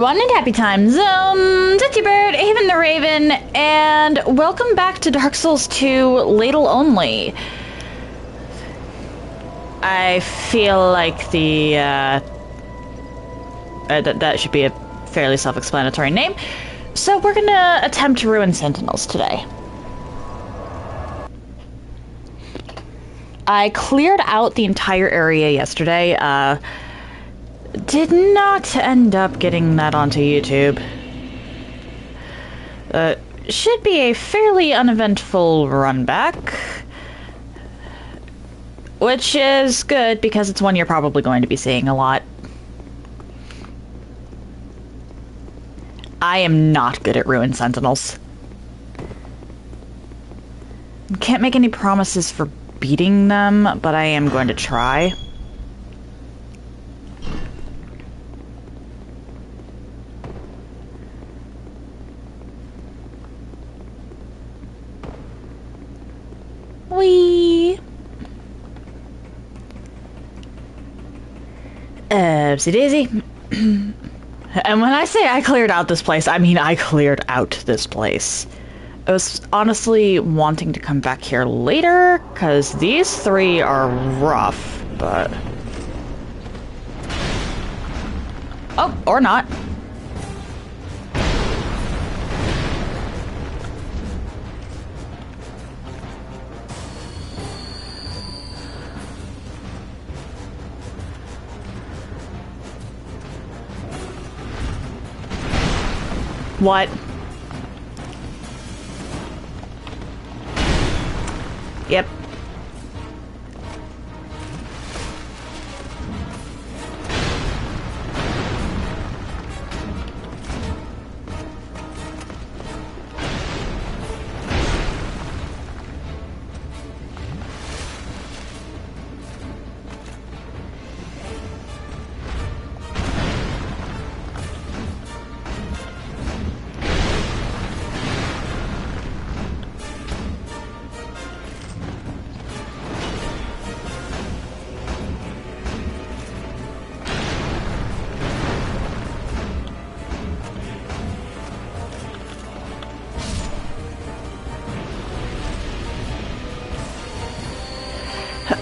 everyone, and happy times. Tootsie Bird, Haven the Raven, and welcome back to Dark Souls 2 Ladle Only. I feel like the, that should be a fairly self-explanatory name. So we're gonna attempt to ruin Sentinels today. I cleared out the entire area yesterday, did not end up getting that onto YouTube. Should be a fairly uneventful run back. Which is good, because it's one you're probably going to be seeing a lot. I am not good at Ruined Sentinels. Can't make any promises for beating them, but I am going to try. Whee! Oopsie daisy. And when I say I cleared out this place, I mean I cleared out this place. I was honestly wanting to come back here later, because these three are rough, but... Oh, or not. What? Yep.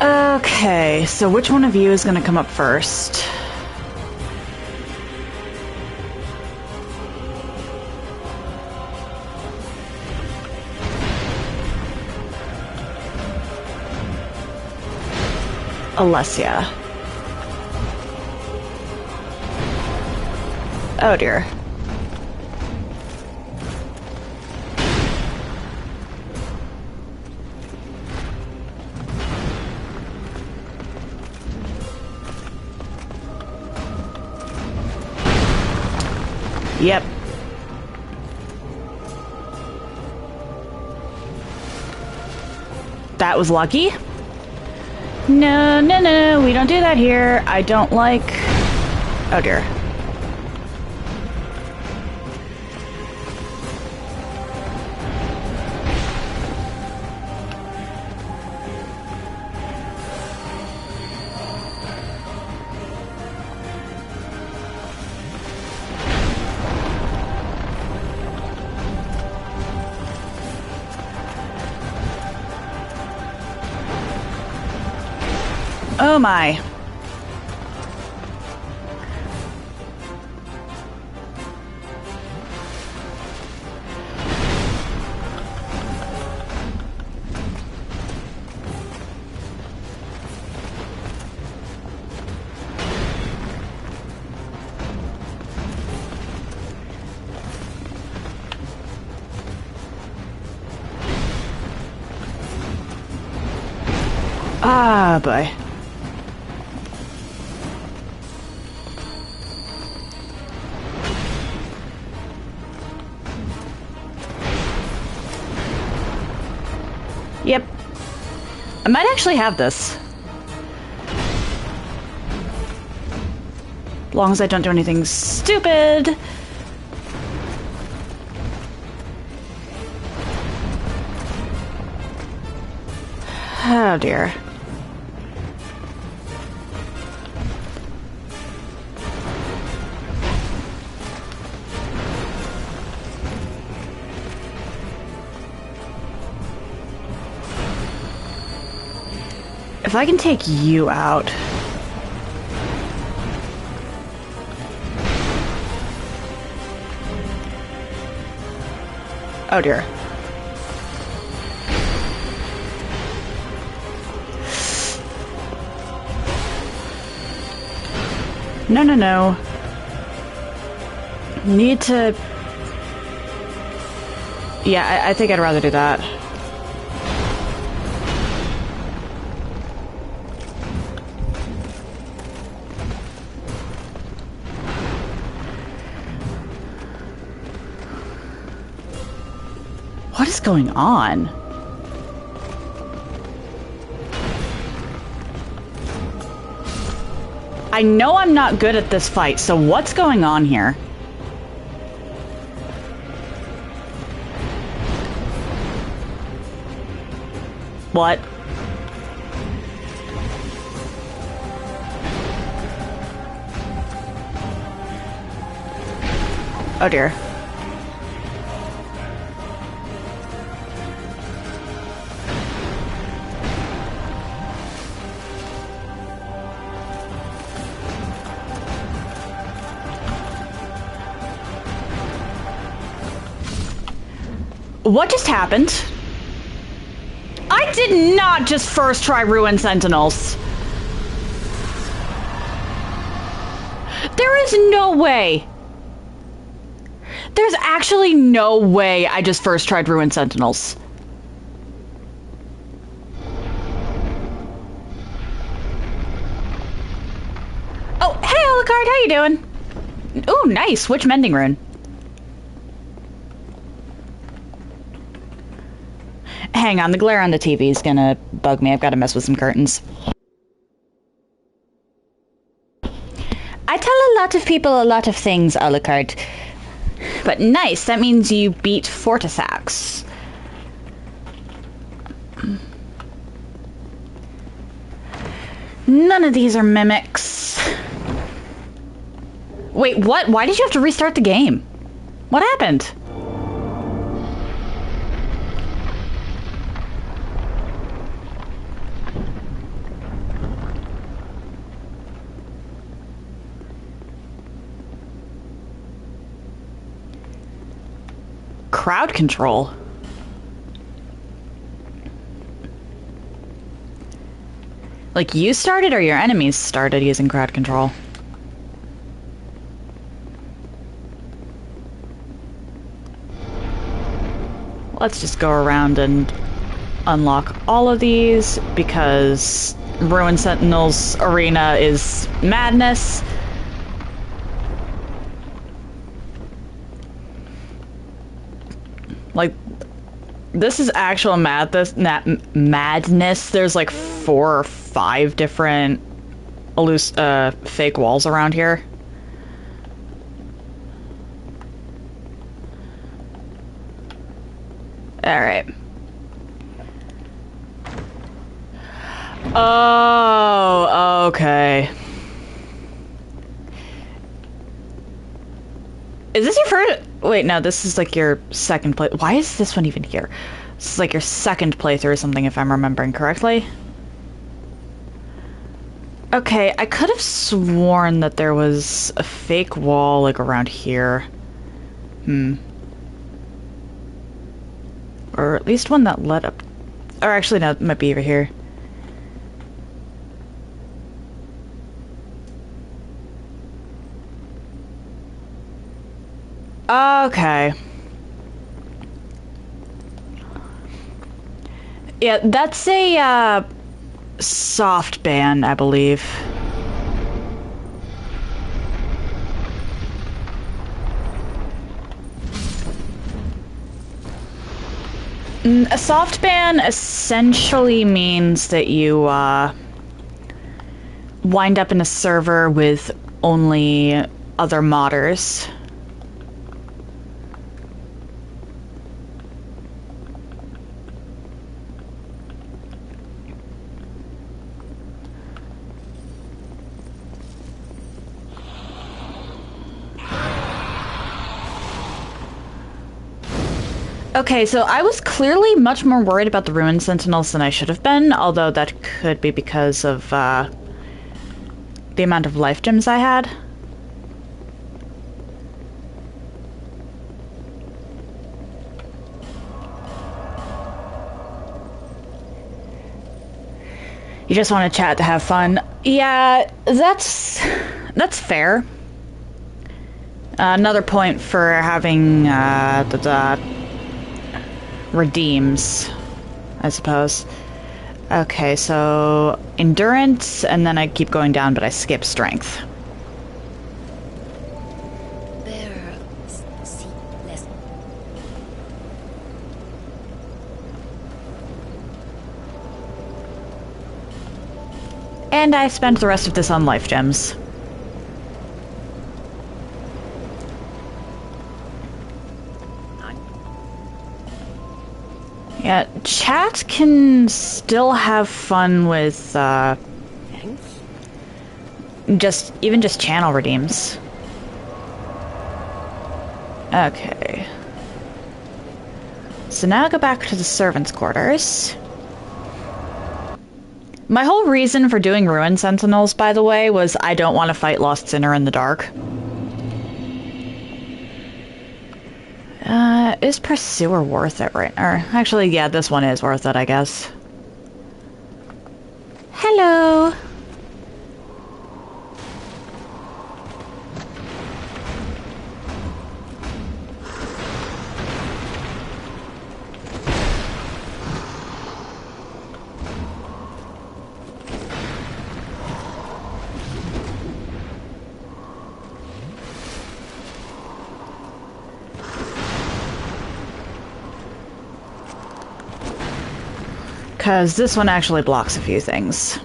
Okay, so which one of you is going to come up first? Alessia. Oh dear. Yep. That was lucky. No, no, no, we don't do that here. I don't like... Oh dear. Oh my. Ah, boy. Yep. I might actually have this. As long as I don't do anything stupid. Oh dear. If I can take you out... Oh dear. No, no, no. Need to... Yeah, I think I'd rather do that. What is going on? I know I'm not good at this fight, so what's going on here? What? Oh dear. What just happened? I did not just first try Ruin Sentinels. There is no way. There's actually no way I just first tried Ruin Sentinels. Oh, hey Alucard, how you doing? Ooh, nice. Which mending rune? Hang on, the glare on the TV is gonna bug me. I've got to mess with some curtains. I tell a lot of people a lot of things, Alucard. But nice, that means you beat Fortisax. None of these are mimics. Wait, what? Why did you have to restart the game? What happened? Crowd control. Like you started or your enemies started using crowd control? Let's just go around and unlock all of these because Ruin Sentinels Arena is madness. Like, this is actual madness. There's like 4 or 5 different fake walls around here. Alright. Oh, okay. Is this your first? Wait, no, this is like your second play. Why is this one even here? This is like your second playthrough or something, if I'm remembering correctly. Okay, I could have sworn that there was a fake wall, like, around here. Or at least one that led up... Or actually, no, it might be over here. Okay. Yeah, that's a, soft ban, I believe. A soft ban essentially means that you, wind up in a server with only other modders. Okay, so I was clearly much more worried about the Ruin Sentinels than I should have been, although that could be because of the amount of life gems I had. You just want to chat to have fun. Yeah, that's fair. Another point for having the redeems, I suppose. Okay, so endurance, and then I keep going down, but I skip strength. And I spent the rest of this on life gems. Yeah, chat can still have fun with, even just channel redeems. Okay. So now I go back to the servants' quarters. My whole reason for doing Ruin Sentinels, by the way, was I don't want to fight Lost Sinner in the dark. Is Pursuer worth it right now? Actually, yeah, this one is worth it, I guess. Hello! Because this one actually blocks a few things.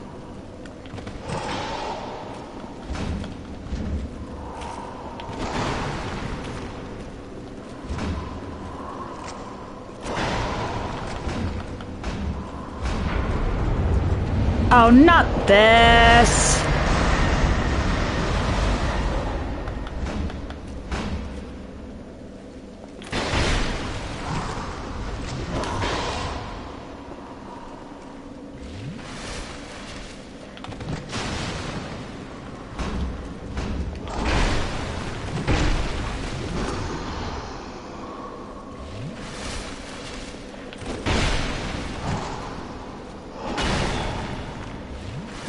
Oh, not this!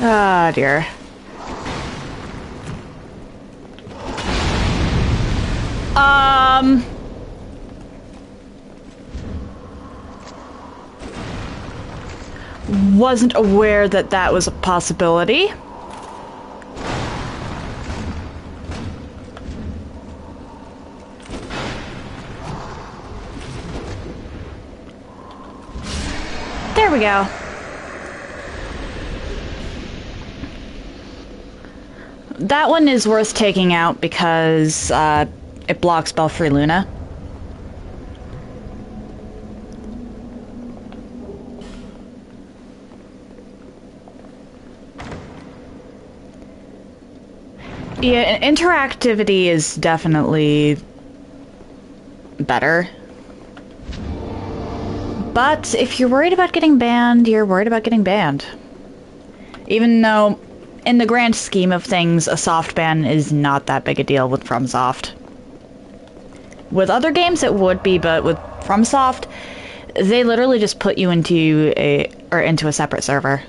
Ah, dear. Wasn't aware that that was a possibility. There we go. That one is worth taking out because it blocks Belfry Luna. Yeah, interactivity is definitely better. But if you're worried about getting banned, you're worried about getting banned. Even though, in the grand scheme of things, a soft ban is not that big a deal with FromSoft. With other games it would be, but with FromSoft, they literally just put you into a separate server.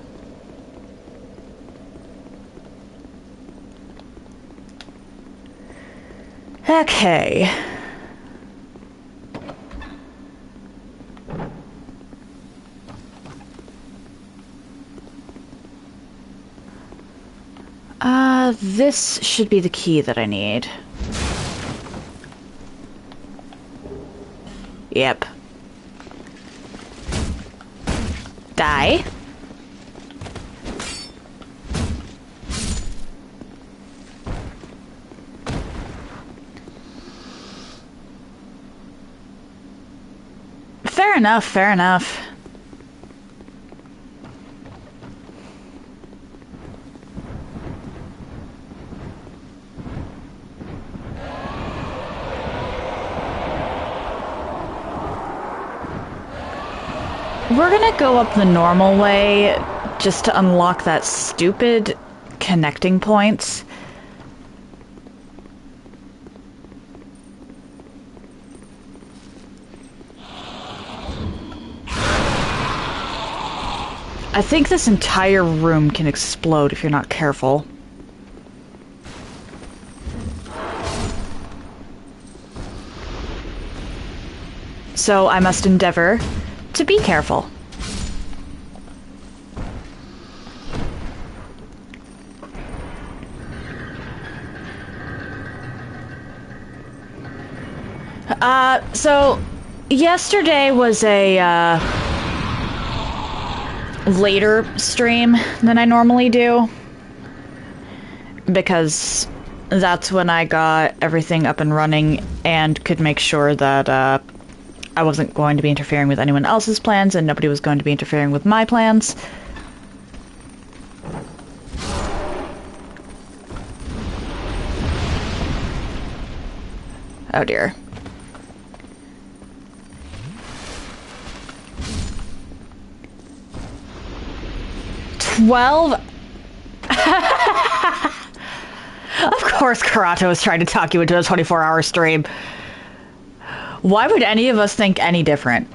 Okay. This should be the key that I need. Yep. Die. Fair enough, fair enough. We're gonna go up the normal way just to unlock that stupid connecting points. I think this entire room can explode if you're not careful. So I must endeavor to be careful. So yesterday was a later stream than I normally do, because that's when I got everything up and running and could make sure that I wasn't going to be interfering with anyone else's plans and nobody was going to be interfering with my plans. Oh dear. Of course Karato was trying to talk you into a 24-hour stream. Why would any of us think any different?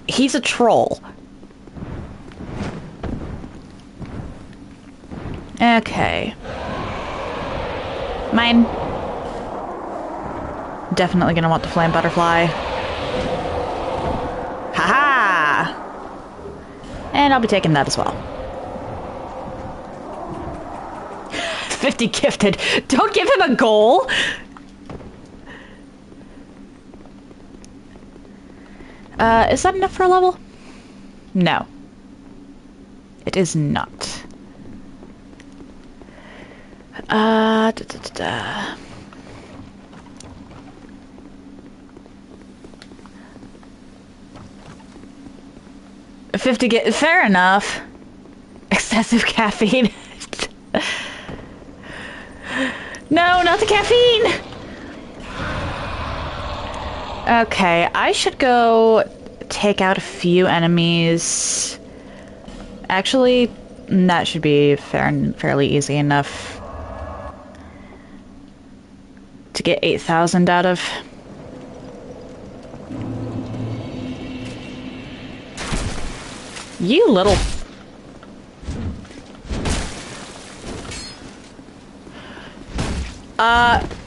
He's a troll. Okay. Mine. Definitely gonna want the flame butterfly. Haha! And I'll be taking that as well. 50 gifted. Don't give him a goal! Is that enough for a level? No. It is not. Da, da, da, da. Fair enough. Excessive caffeine. No, not the caffeine! Okay, I should go take out a few enemies. Actually, that should be fairly easy enough to get 8,000 out of. You little...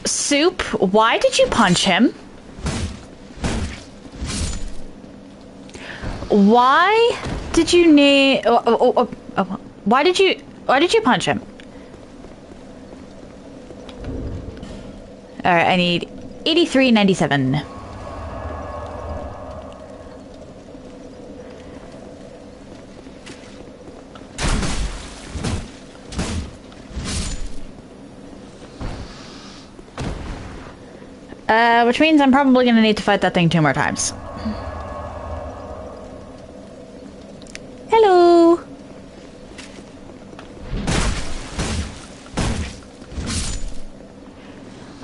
Soup, why did you punch him? Why did you need... why did you punch him? Alright, I need 83.97. Which means I'm probably gonna need to fight that thing 2 more times. Hello!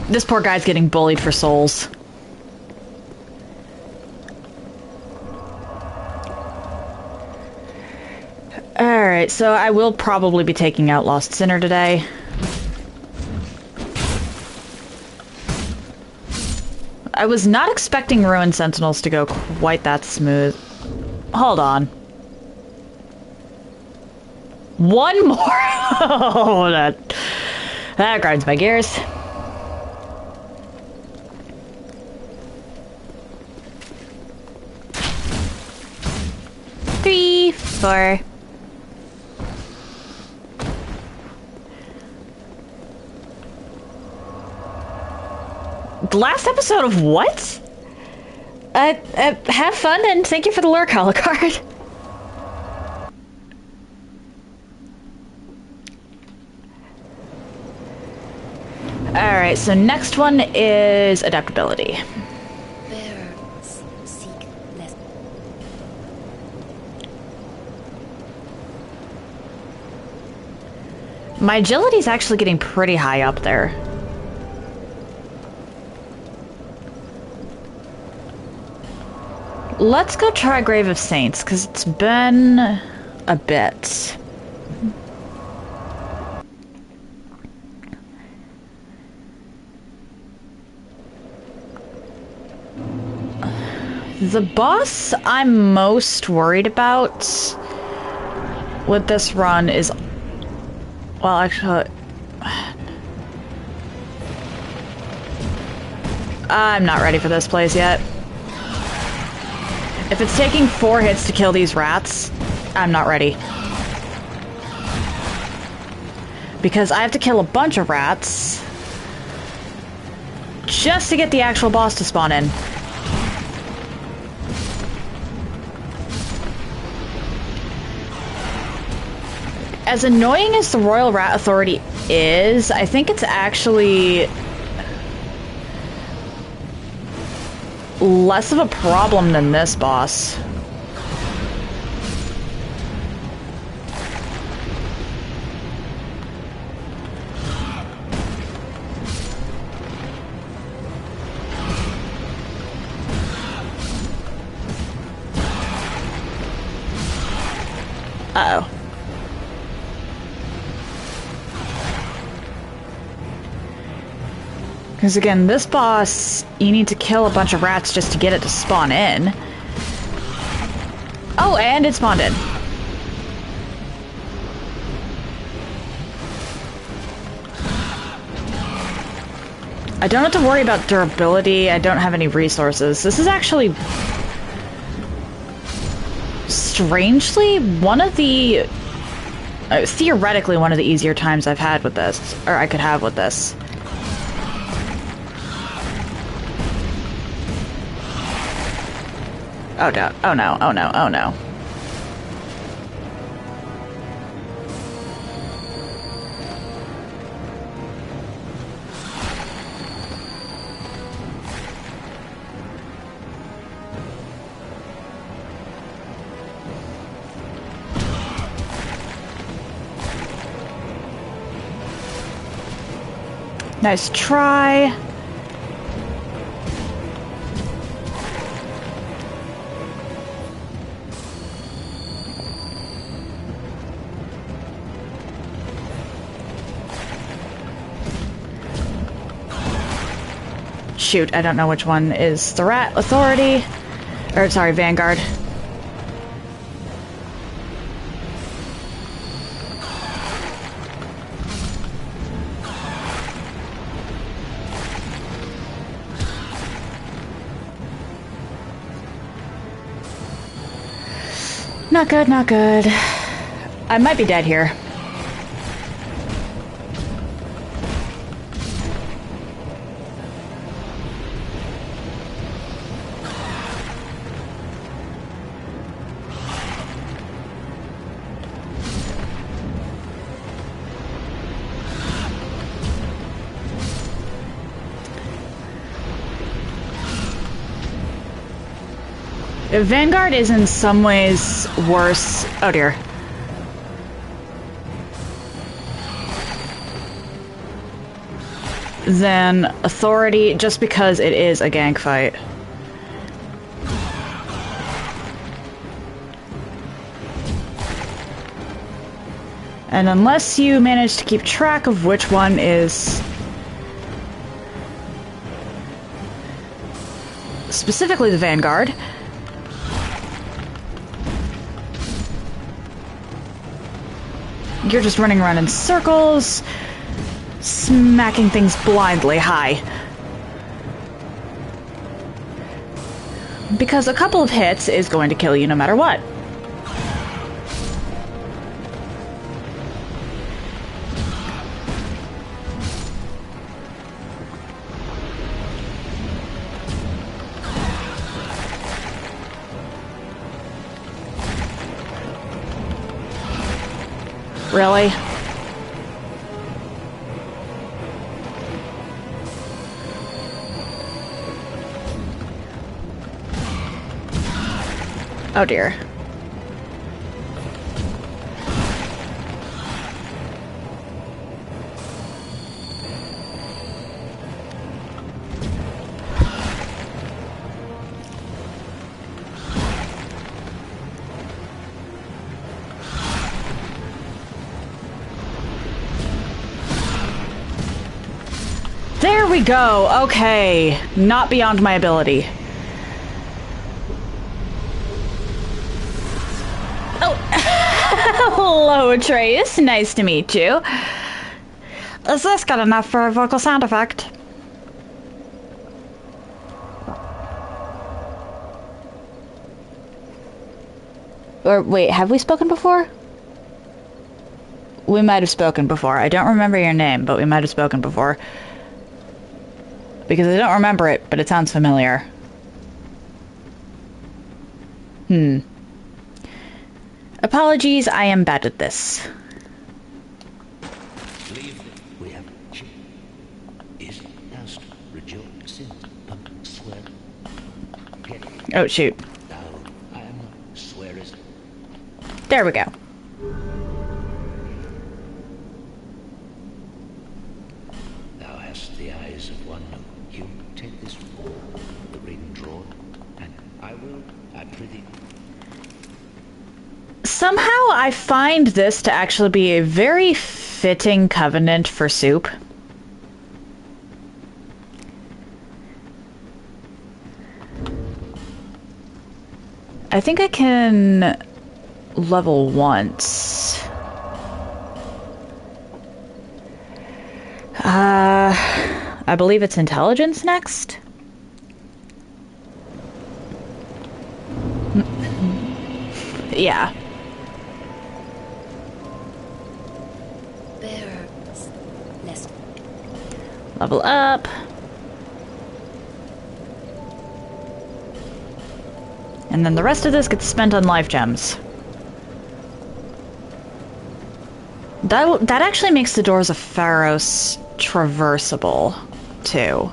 This poor guy's getting bullied for souls. Alright, so I will probably be taking out Lost Sinner today. I was not expecting Ruined Sentinels to go quite that smooth. Hold on. One more? Oh, that grinds my gears. Three, four. The last episode of what? Have fun and thank you for the lure color card. Alright, so next one is adaptability. My agility's actually getting pretty high up there. Let's go try Grave of Saints, because it's been a bit. The boss I'm most worried about with this run is... Well, actually... I'm not ready for this place yet. If it's taking 4 hits to kill these rats, I'm not ready. Because I have to kill a bunch of rats just to get the actual boss to spawn in. As annoying as the Royal Rat Authority is, I think it's actually less of a problem than this boss. Uh-oh. Because again, this boss, you need to kill a bunch of rats just to get it to spawn in. Oh, and it spawned in. I don't have to worry about durability. I don't have any resources. This is actually... strangely, one of the... theoretically, one of the easier times I've had with this. Or I could have with this. Oh no, oh no, oh no, oh no. Nice try. Shoot, I don't know which one is the Rat Authority. Or, sorry, Vanguard. Not good, not good. I might be dead here. Vanguard is in some ways worse. Oh dear. Than Authority, just because it is a gank fight. And unless you manage to keep track of which one is specifically the Vanguard, you're just running around in circles, smacking things blindly high. Because a couple of hits is going to kill you no matter what. Really? Oh dear. we go. Okay. Not beyond my ability. Oh. Hello, Atreus. Nice to meet you. Is this good enough for a vocal sound effect? Or wait, have we spoken before? We might have spoken before. I don't remember your name, but we might have spoken before. Because I don't remember it, but it sounds familiar. Apologies, I am bad at this. Oh, shoot. There we go. Thou hast the eyes of one who take this the ring drawn, and I prithee. Somehow I find this to actually be a very fitting covenant for Soup. I think I can level once. I believe it's intelligence next. Yeah. Level up. And then the rest of this gets spent on life gems. That actually makes the doors of Pharos traversable, too.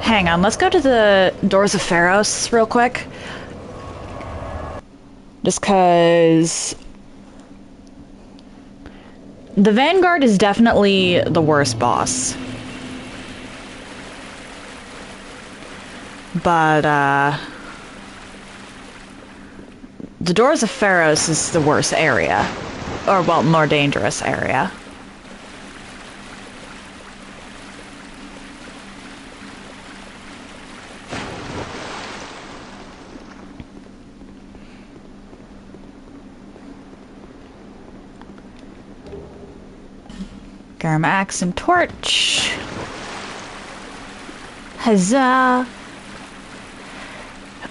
Hang on, let's go to the doors of Pharos real quick. Just 'cause the Vanguard is definitely the worst boss. But, the Doors of Pharos is the worst area. Or, well, more dangerous area. Garum Axe and Torch. Huzzah!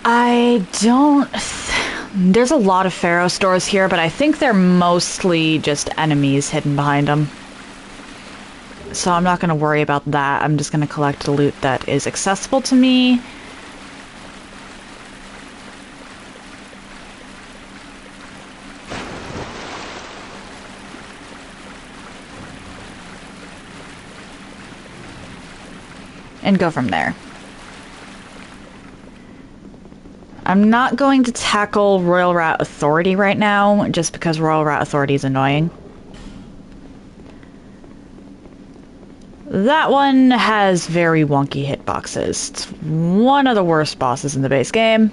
I don't... There's a lot of Pharos doors here, but I think they're mostly just enemies hidden behind them. So I'm not going to worry about that. I'm just going to collect the loot that is accessible to me. And go from there. I'm not going to tackle Royal Rat Authority right now, just because Royal Rat Authority is annoying. That one has very wonky hitboxes. It's one of the worst bosses in the base game.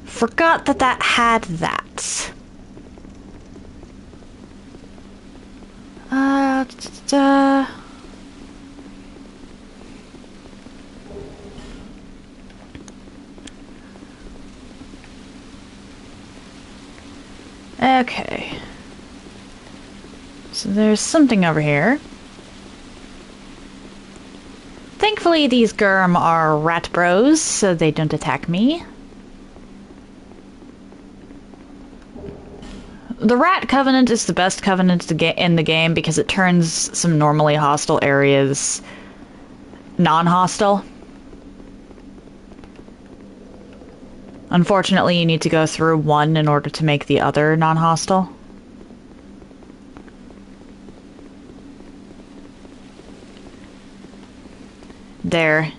Forgot that that had that. Okay. So there's something over here. Thankfully, these Gurm are rat bros, so they don't attack me. The Rat Covenant is the best covenant to get in the game because it turns some normally hostile areas non-hostile. Unfortunately, you need to go through one in order to make the other non-hostile. There.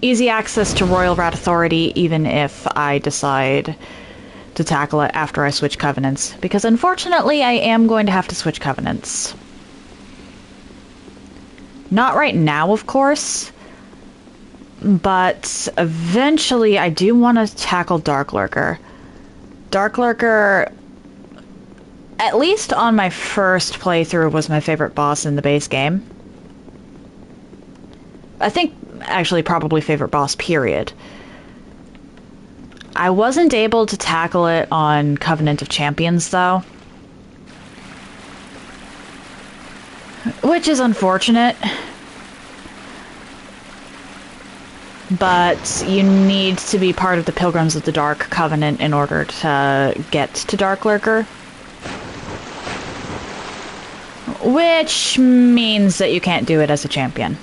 Easy access to Royal Rat Authority, even if I decide to tackle it after I switch covenants, because unfortunately I am going to have to switch covenants. Not right now, of course, but eventually I do want to tackle Dark Lurker. Dark Lurker, at least on my first playthrough, was my favorite boss in the base game. I think, actually, probably favorite boss, period. I wasn't able to tackle it on Covenant of Champions, though. Which is unfortunate. But you need to be part of the Pilgrims of the Dark Covenant in order to get to Dark Lurker. Which means that you can't do it as a champion.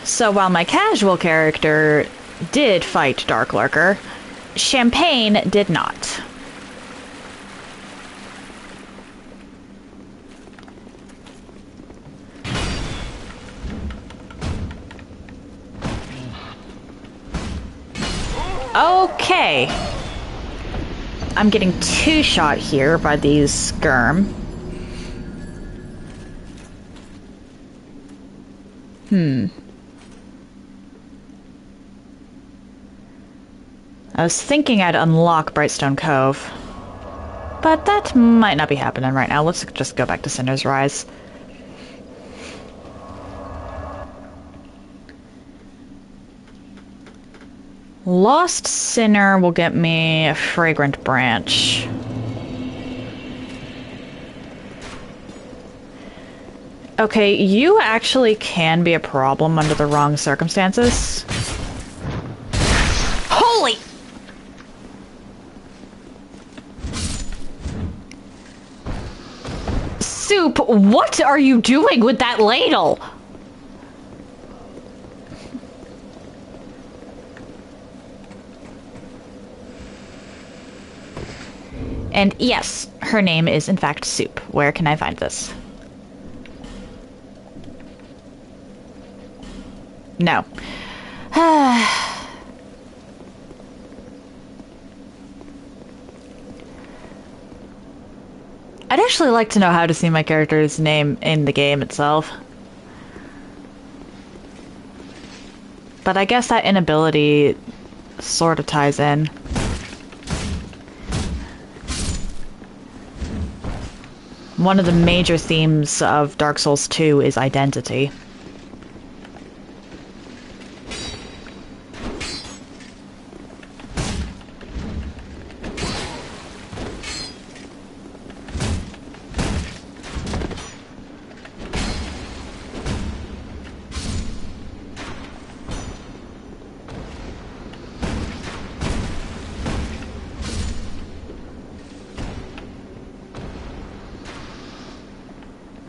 So while my casual character did fight Dark Lurker, Champagne did not. Okay. I'm getting two-shot here by these skirm. I was thinking I'd unlock Brightstone Cove. But that might not be happening right now. Let's just go back to Cinder's Rise. Lost Sinner will get me a Fragrant Branch. Okay, you actually can be a problem under the wrong circumstances. Holy! Soup, what are you doing with that ladle? And yes, her name is in fact Soup. Where can I find this? No. I'd actually like to know how to see my character's name in the game itself. But I guess that inability sort of ties in. One of the major themes of Dark Souls 2 is identity.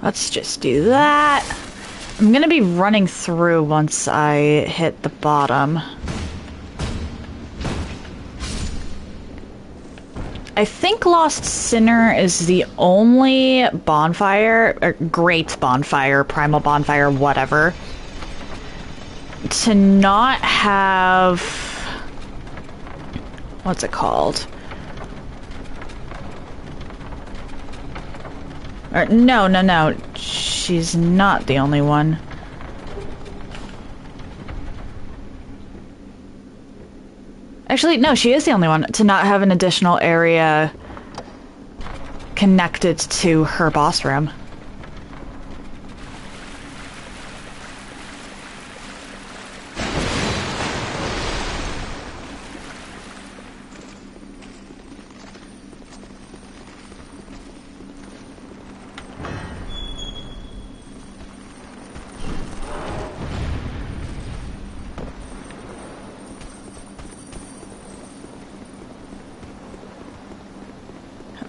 Let's just do that. I'm gonna be running through once I hit the bottom. I think Lost Sinner is the only bonfire, or great bonfire, primal bonfire, whatever, to not have... what's it called? Or, no. She's not the only one. Actually, no, she is the only one to not have an additional area connected to her boss room.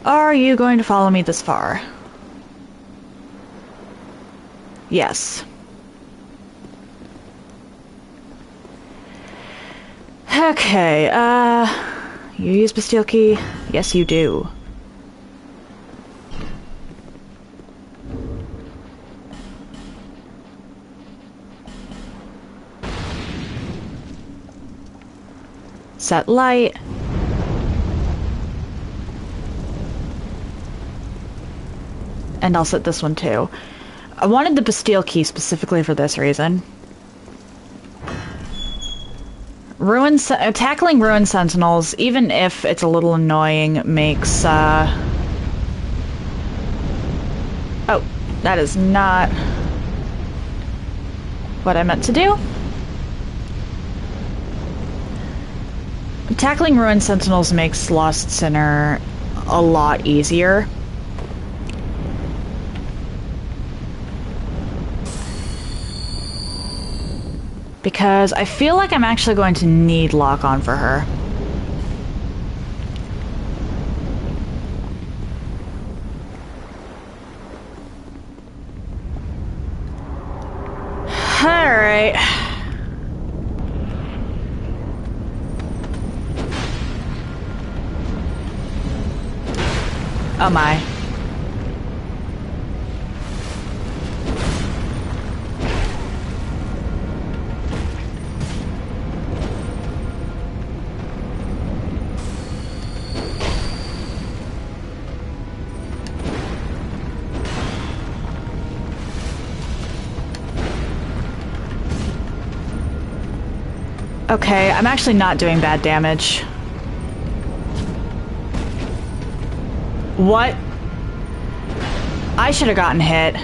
Are you going to follow me this far? Yes. Okay, you use Bastille Key? Yes, you do. Set light. And I'll set this one too. I wanted the Bastille key specifically for this reason. Tackling ruin sentinels, even if it's a little annoying, makes oh, that is not what I meant to do. Tackling ruin sentinels makes Lost Sinner a lot easier. Because I feel like I'm actually going to need lock-on for her. Alright. Oh my. Okay, I'm actually not doing bad damage. What? I should have gotten hit.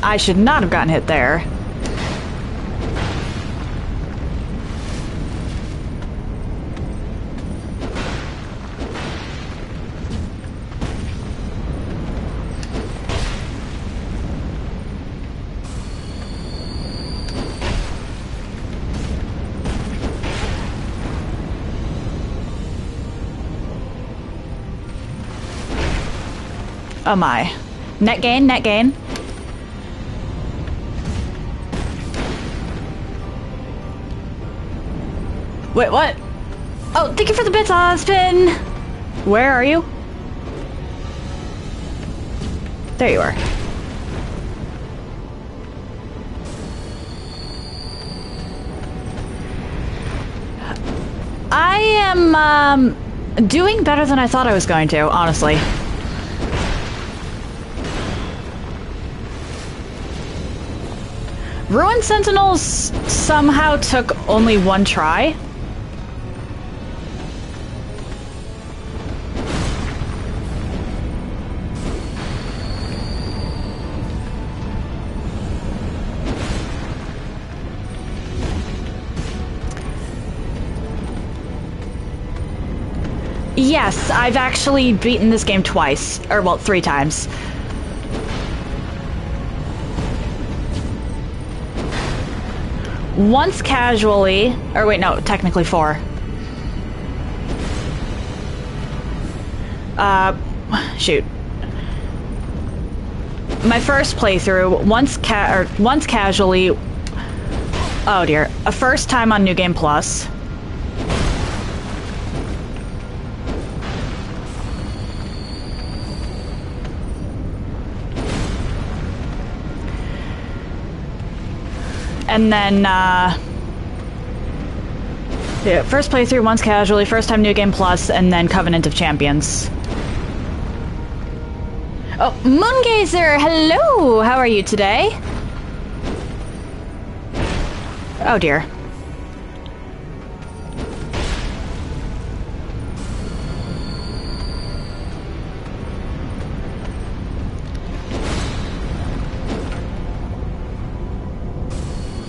I should not have gotten hit there. Oh my. Net gain, net gain. Wait, what? Oh, thank you for the bits, Spin! Where are you? There you are. I am, doing better than I thought I was going to, honestly. Ruin Sentinels somehow took only one try. Yes, I've actually beaten this game twice. Or, well, 3 times. Once casually, or wait, no, technically 4. Shoot. My first playthrough, once casually, oh dear, a first time on New Game Plus. And then, yeah, first playthrough, once casually, first time New Game Plus, and then Covenant of Champions. Oh, Moongazer, hello! How are you today? Oh dear.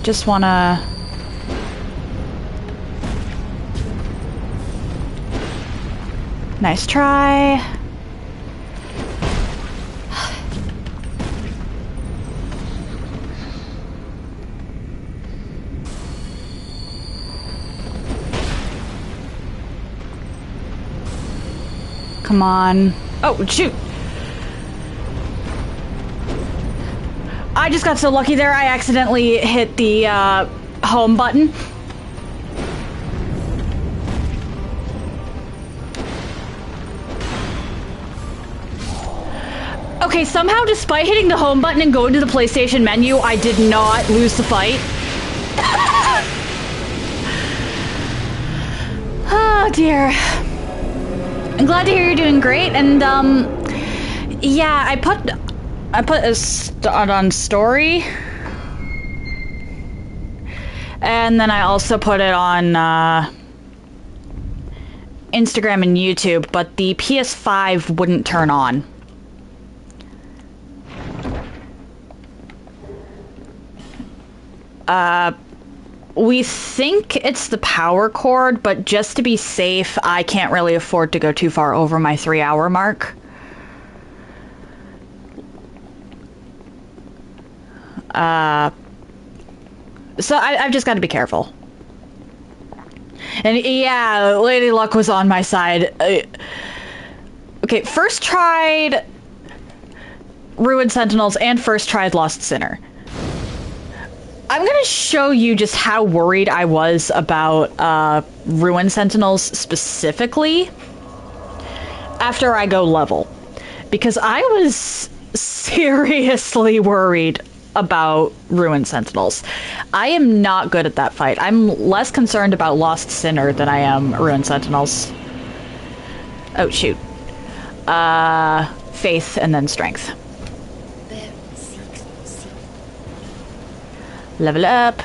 Just wanna... Nice try. Come on. Oh, shoot! I just got so lucky there, I accidentally hit the home button. Okay, somehow despite hitting the home button and going to the PlayStation menu, I did not lose the fight. Oh dear. I'm glad to hear you're doing great, and yeah, I put on story, and then I also put it on Instagram and YouTube, but the PS5 wouldn't turn on. We think it's the power cord, but just to be safe, I can't really afford to go too far over my 3-hour mark. So I've just got to be careful. And yeah, Lady Luck was on my side. Okay, first tried Ruined Sentinels and first tried Lost Sinner. I'm gonna show you just how worried I was about Ruined Sentinels specifically after I go level. Because I was seriously worried about Ruined Sentinels. I am not good at that fight. I'm less concerned about Lost Sinner than I am Ruined Sentinels. Oh, shoot. Faith and then strength. Level up.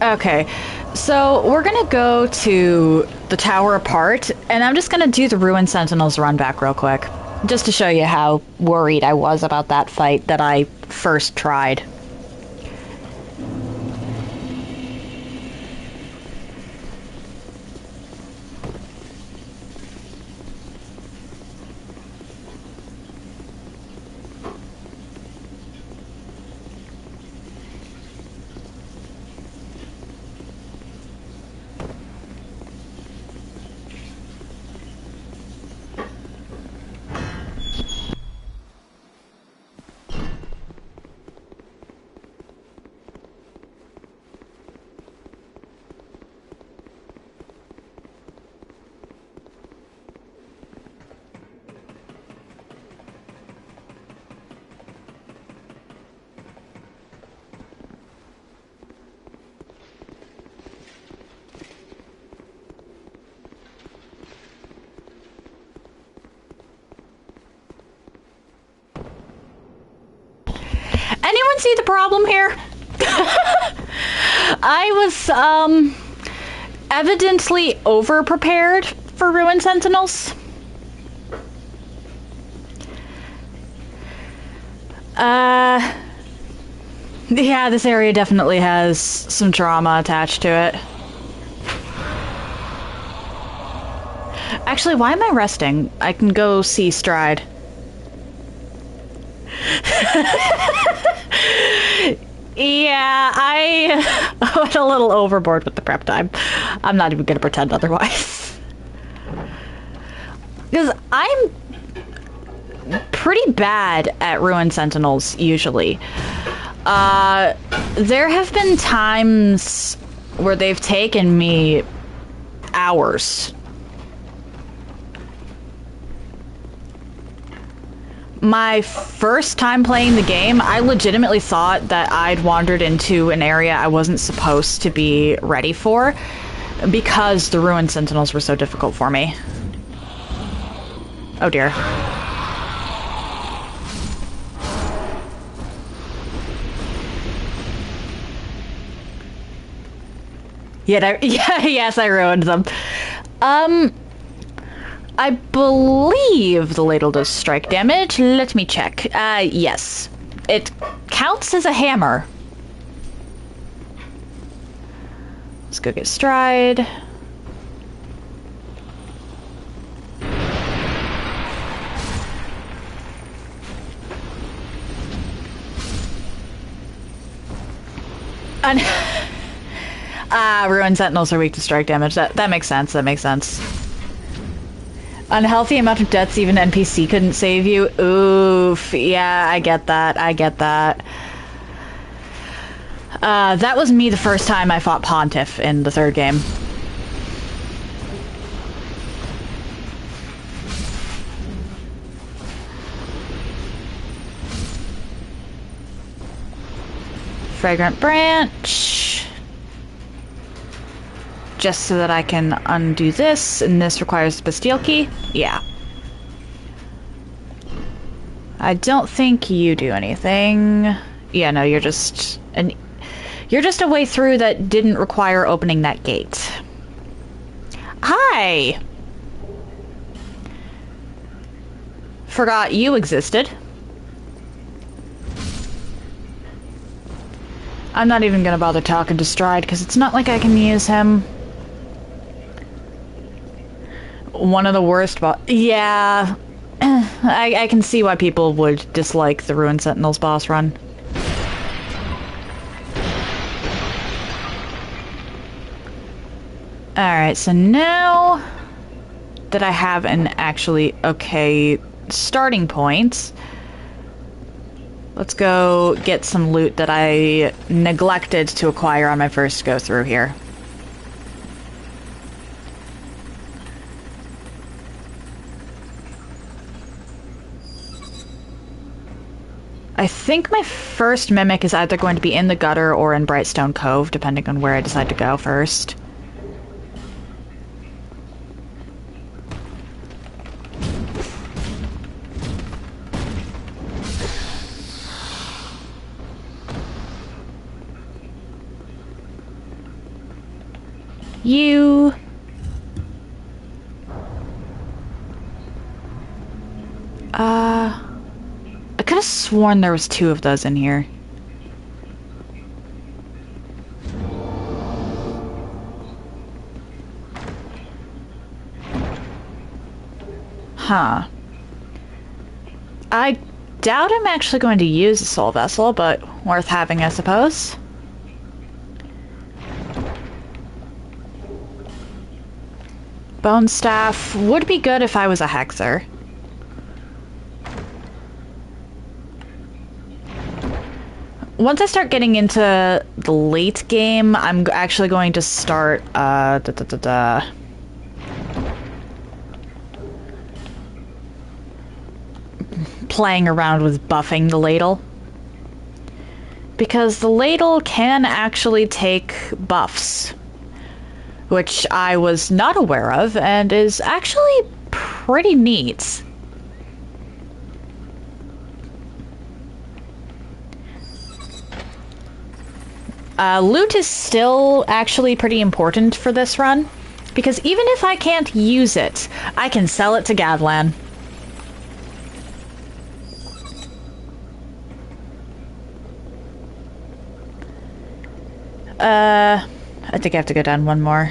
Okay, so we're gonna go to the tower apart, and I'm just gonna do the Ruined Sentinels run back real quick, just to show you how worried I was about that fight that I first tried. Anyone see the problem here? I was, evidently over-prepared for Ruined Sentinels. Yeah, this area definitely has some trauma attached to it. Actually, why am I resting? I can go see Stride. Yeah, I went a little overboard with the prep time. I'm not even gonna pretend otherwise. Because I'm pretty bad at Ruined Sentinels, usually. There have been times where they've taken me hours. My first time playing the game, I legitimately thought that I'd wandered into an area I wasn't supposed to be ready for because the Ruined Sentinels were so difficult for me. Oh dear. Yeah, yes, I ruined them. I believe the ladle does strike damage. Let me check. Yes. It counts as a hammer. Let's go get Stride. Ruined Sentinels are weak to strike damage. That makes sense. That makes sense. Unhealthy amount of deaths, even NPC couldn't save you. Oof. Yeah, I get that. I get that. That was me the first time I fought Pontiff in the third game. Fragrant branch. Just so that I can undo this, and this requires the Bastille key. Yeah. I don't think you do anything. Yeah, no, you're just a way through that didn't require opening that gate. Hi! Forgot you existed. I'm not even gonna bother talking to Stride, because it's not like I can use him. One of the worst yeah. I can see why people would dislike the Ruined Sentinels boss run. Alright, so now that I have an actually okay starting point, let's go get some loot that I neglected to acquire on my first go through here. I think my first mimic is either going to be in the gutter or in Brightstone Cove, depending on where I decide to go first. You... I could have sworn there was 2 of those in here. Huh. I doubt I'm actually going to use a soul vessel, but worth having, I suppose. Bone staff would be good if I was a hexer. Once I start getting into the late game, I'm actually going to start, playing around with buffing the Ladle. Because the Ladle can actually take buffs, which I was not aware of, and is actually pretty neat. Loot is still actually pretty important for this run, because even if I can't use it, I can sell it to Gadlan. I think I have to go down one more.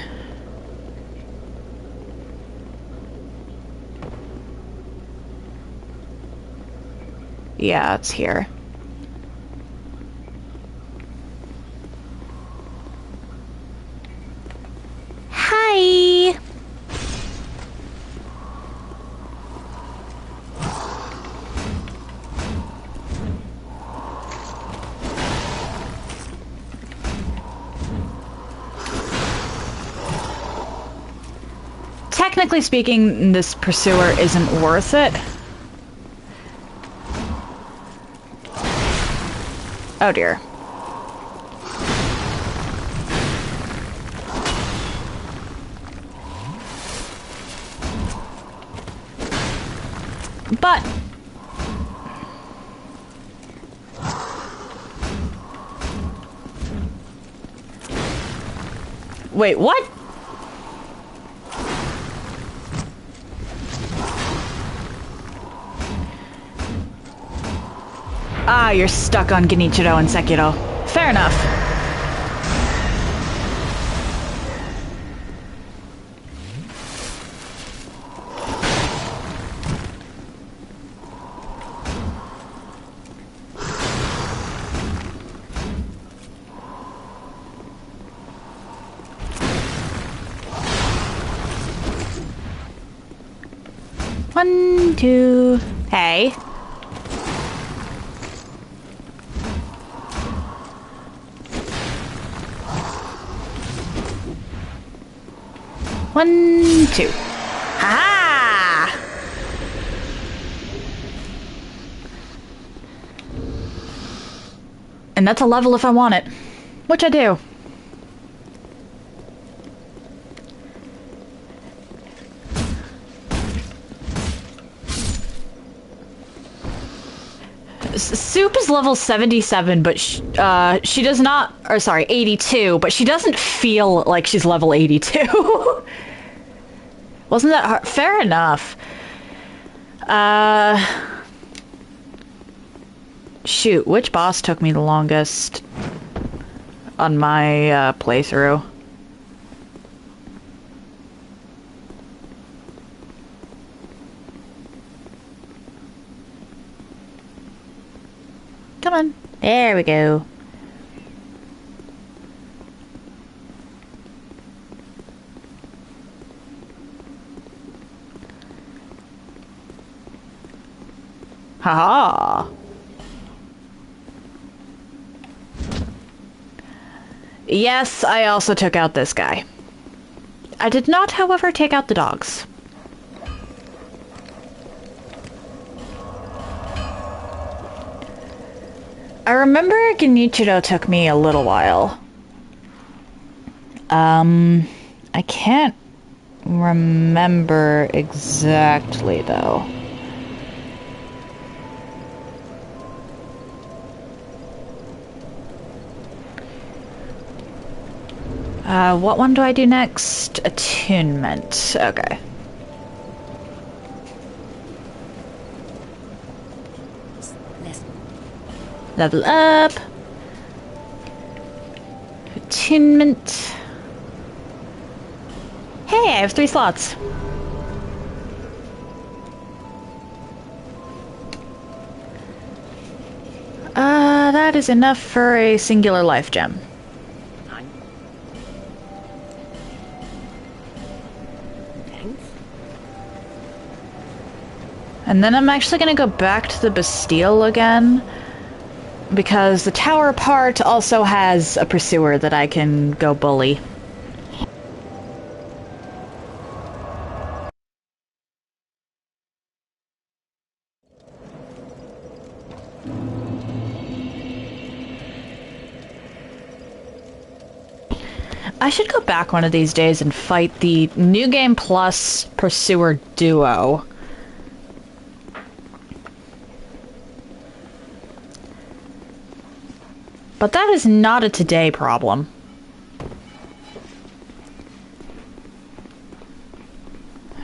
Yeah, it's here. Hi! Technically speaking, this pursuer isn't worth it. Oh dear. But wait, what? Ah, you're stuck on Genichiro and Sekiro. Fair enough. One, two, hey. One, two. Ha! And that's a level if I want it. Which I do. Soup is level 77, but she does not, or sorry, 82, but she doesn't feel like she's level 82. Wasn't that hard? Fair enough. Shoot, which boss took me the longest on my playthrough? Come on. There we go. Haha. Yes, I also took out this guy. I did not, however, take out the dogs. I remember Genichiro took me a little while. I can't remember exactly, though. What one do I do next? Attunement. Okay. Level up. Attunement. Hey, I have 3 slots. That is enough for a singular life gem. And then I'm actually gonna go back to the Bastille again, because the tower part also has a pursuer that I can go bully. I should go back one of these days and fight the New Game Plus Pursuer duo. But that is not a today problem.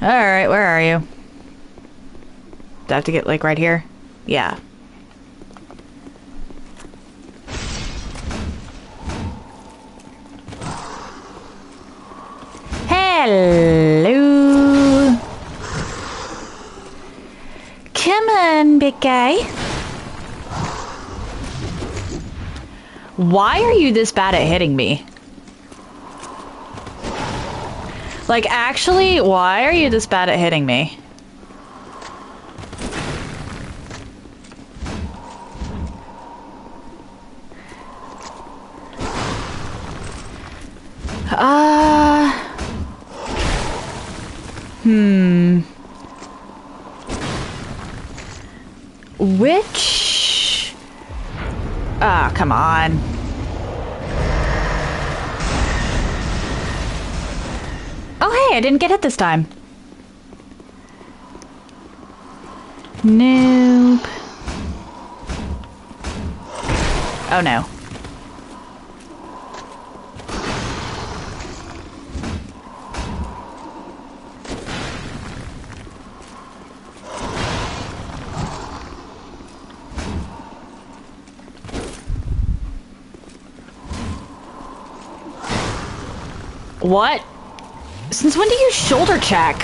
Alright, where are you? Do I have to get, like, right here? Yeah. Hello. Come on, big guy. Why are you this bad at hitting me? Like, actually, why are you this bad at hitting me? Which... Ah, come on. Oh, hey, I didn't get hit this time. Nope. Oh, no. What? Since when do you shoulder check?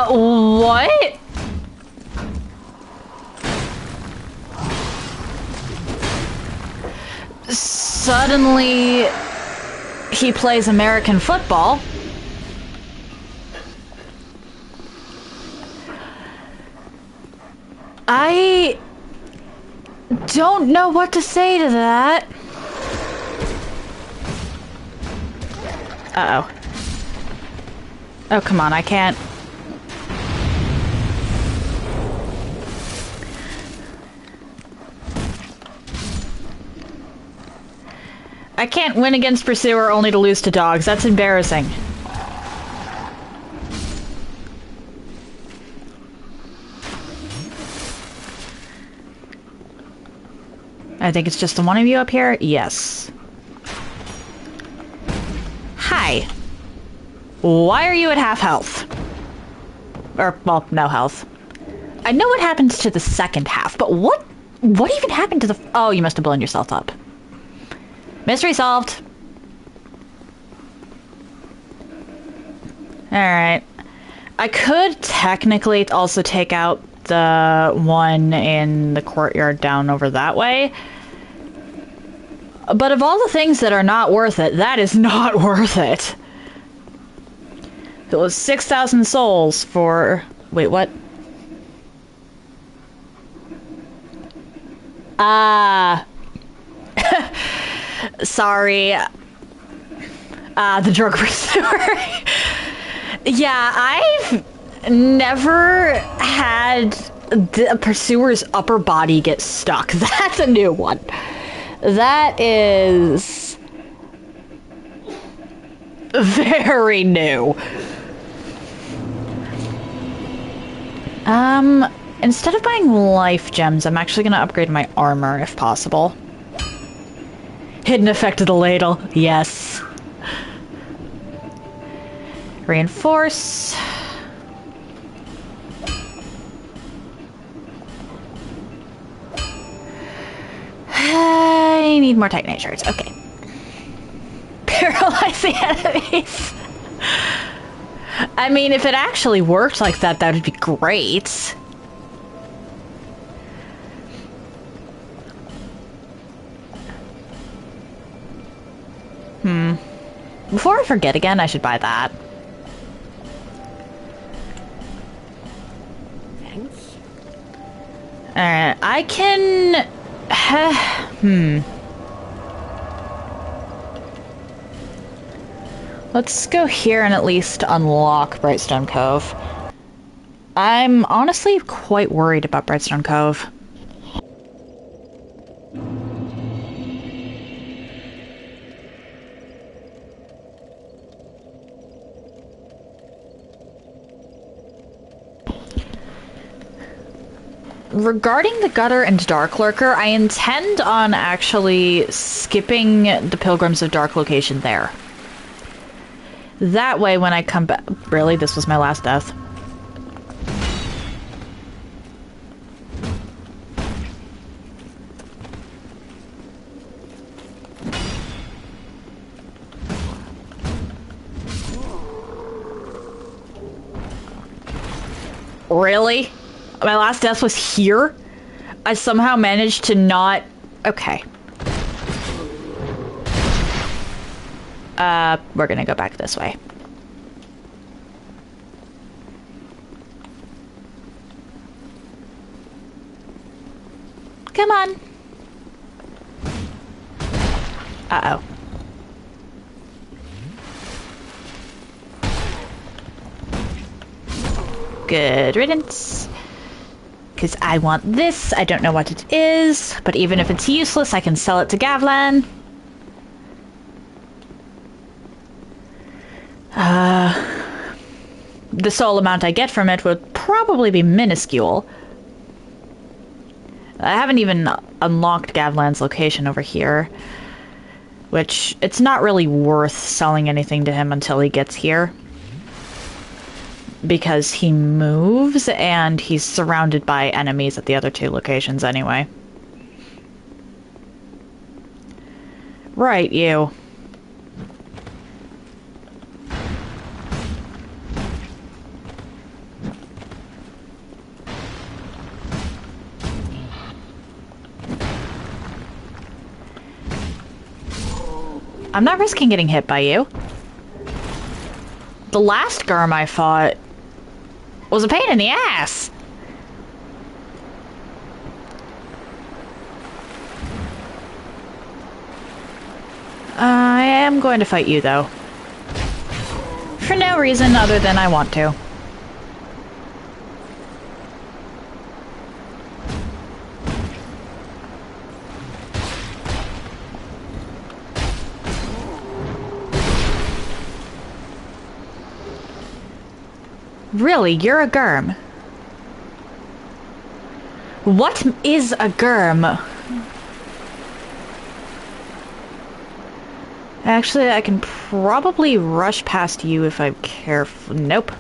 What? Suddenly, he plays American football. I don't know what to say to that. Uh-oh. Oh, come on, I can't. I can't win against Pursuer only to lose to dogs. That's embarrassing. I think it's just the one of you up here? Yes. Hi. Why are you at half health? Or, well, no health. I know what happens to the second half, but what even happened to the... Oh, you must have blown yourself up. Mystery solved. Alright. I could technically also take out the one in the courtyard down over that way. But of all the things that are not worth it, that is not worth it. It was 6,000 souls for... Wait, what? Sorry. The drug pursuer. Yeah, I've never had the pursuer's upper body get stuck. That's a new one. That is very new. Instead of buying life gems, I'm actually gonna upgrade my armor if possible. Hidden effect of the ladle, yes. Reinforce. I need more Titanite shards, okay. Paralyze the enemies. I mean, if it actually worked like that, that would be great. Before I forget again, I should buy that. Thanks. Alright, I can... Let's go here and at least unlock Brightstone Cove. I'm honestly quite worried about Brightstone Cove. Regarding the Gutter and Dark Lurker, I intend on actually skipping the Pilgrims of Dark location there. That way when I come back... Really? This was my last death? Really? My last death was here? I somehow managed to not... Okay. We're gonna go back this way. Come on. Uh-oh. Good riddance. Because I want this. I don't know what it is, but even if it's useless, I can sell it to Gavlan. The soul amount I get from it would probably be minuscule. I haven't even unlocked Gavlan's location over here, which it's not really worth selling anything to him until he gets here. Because he moves, and he's surrounded by enemies at the other two locations anyway. Right, you. I'm not risking getting hit by you. The last Garm I fought was a pain in the ass. I am going to fight you, though. For no reason other than I want to. Really, you're a germ. What is a germ? Actually, I can probably rush past you if I'm careful. Nope.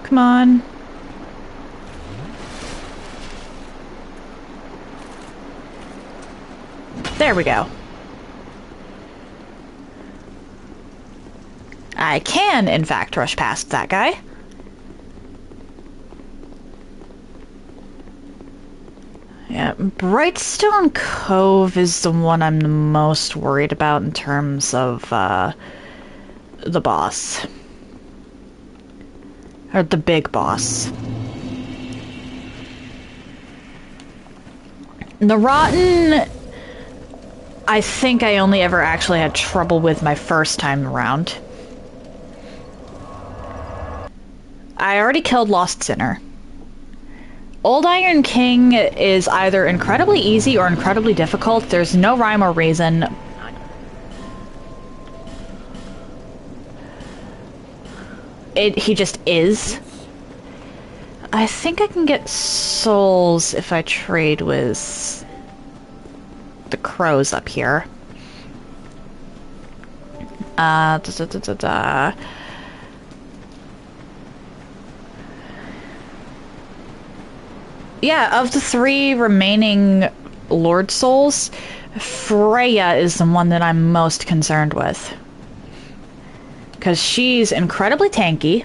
Come on. There we go. I can, in fact, rush past that guy. Yeah, Brightstone Cove is the one I'm the most worried about in terms of, the boss. Or the big boss. The Rotten, I think I only ever actually had trouble with my first time around. I already killed Lost Sinner. Old Iron King is either incredibly easy or incredibly difficult. There's no rhyme or reason. He just is. I think I can get souls if I trade with the crows up here. Yeah, of the 3 remaining Lord Souls, Freya is the one that I'm most concerned with. Because she's incredibly tanky.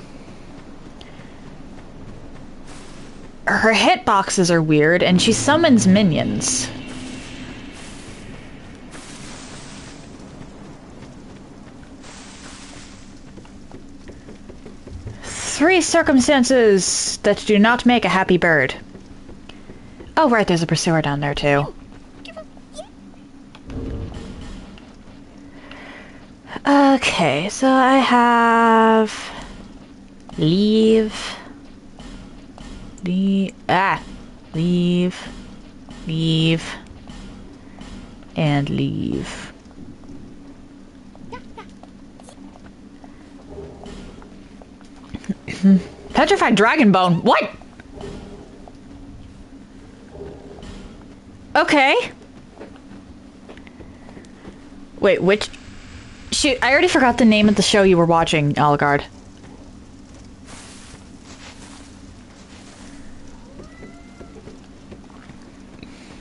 Her hitboxes are weird, and she summons minions. Three circumstances that do not make a happy bird. Oh, right, there's a pursuer down there, too. Okay, so I have... Leave... Leave... And leave. Petrified Dragon Bone. What? Okay. Wait, which... Shoot, I already forgot the name of the show you were watching, Algard.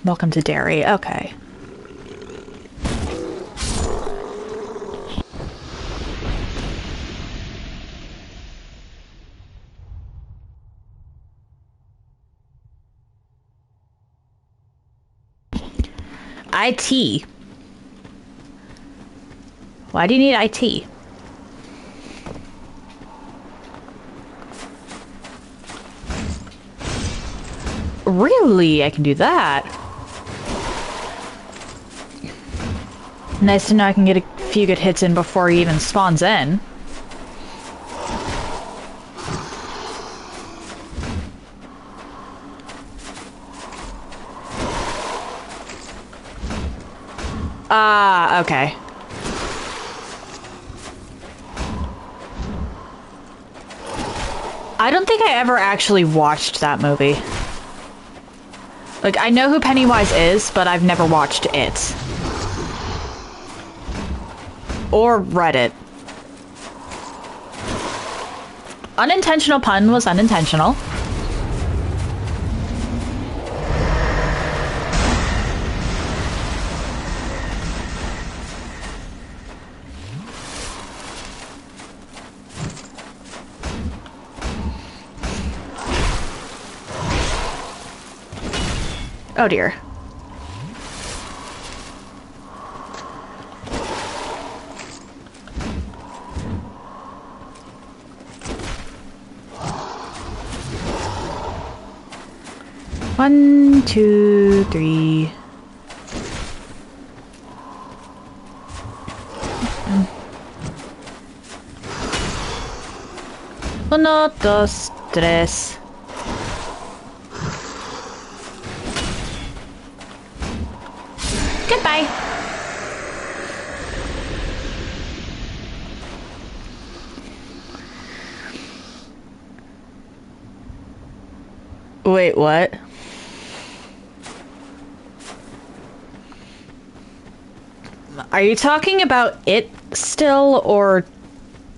Welcome to Derry. Okay. IT. Why do you need IT? Really? I can do that? Nice to know I can get a few good hits in before he even spawns in. Ah, okay. I don't think I ever actually watched that movie. Like, I know who Pennywise is, but I've never watched it. Or read it. Unintentional pun was unintentional. Oh dear. One, two, three. Uno, dos, tres. Goodbye. Wait, what? Are you talking about it still, or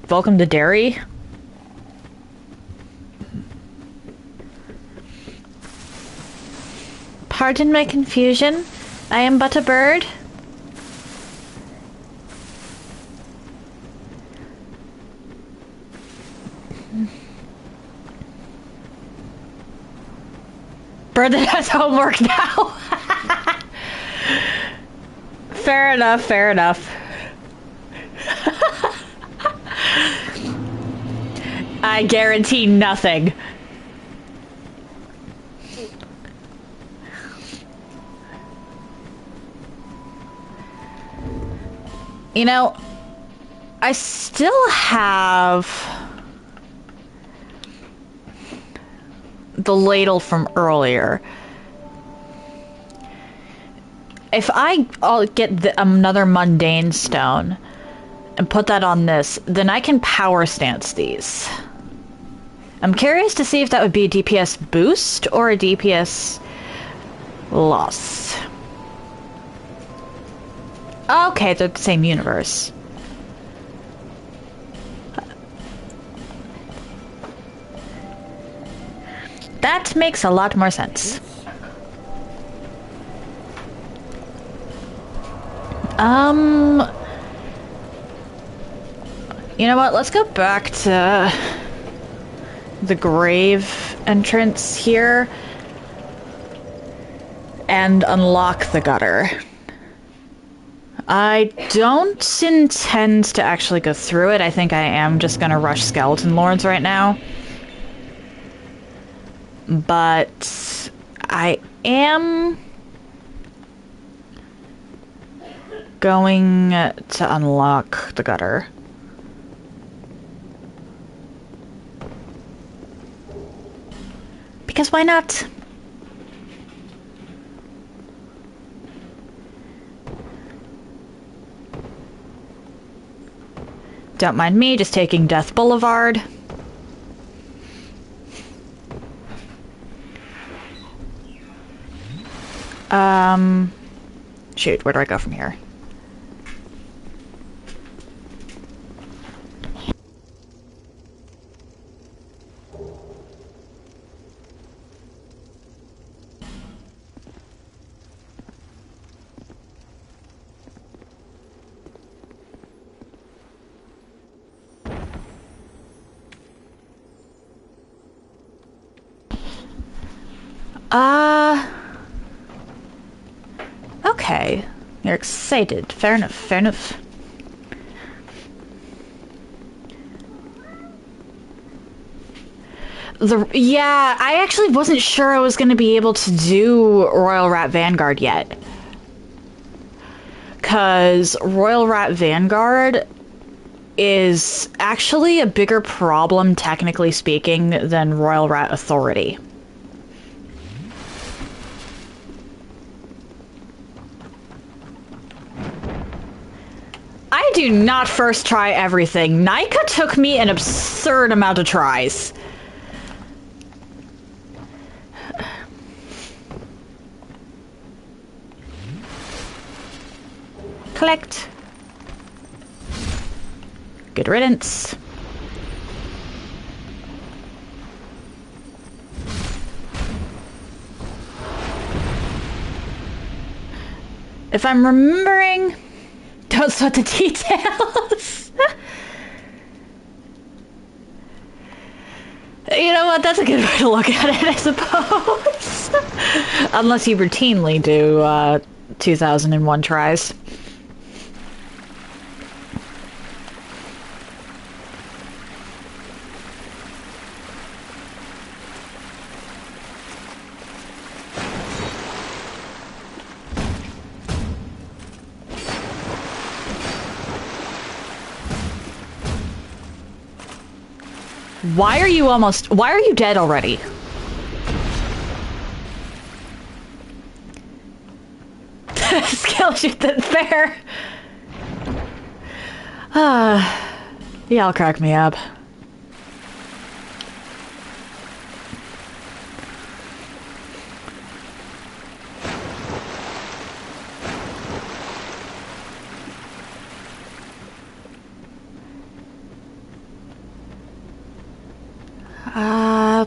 Welcome to Derry? Pardon my confusion. I am but a bird. Bird that has homework now. Fair enough, fair enough. I guarantee nothing. You know, I still have the ladle from earlier. If I'll get another mundane stone and put that on this, then I can power stance these. I'm curious to see if that would be a DPS boost or a DPS loss. Okay, they're the same universe. That makes a lot more sense. You know what? Let's go back to the grave entrance here and unlock the gutter. I don't intend to actually go through it. I think I am just gonna rush skeleton lords right now. But I am going to unlock the gutter. Because why not? Don't mind me just taking Death Boulevard. Shoot, where do I go from here? Okay. You're excited. Fair enough, fair enough. Yeah, I actually wasn't sure I was going to be able to do Royal Rat Vanguard yet. Because Royal Rat Vanguard is actually a bigger problem, technically speaking, than Royal Rat Authority. I do not first try everything. Nika took me an absurd amount of tries. Collect. Good riddance. If I'm remembering... Don't sweat the details. You know what? That's a good way to look at it, I suppose. Unless you routinely do 2001 tries. Why are you dead already? Skill shoot that's fair. Y'all crack me up.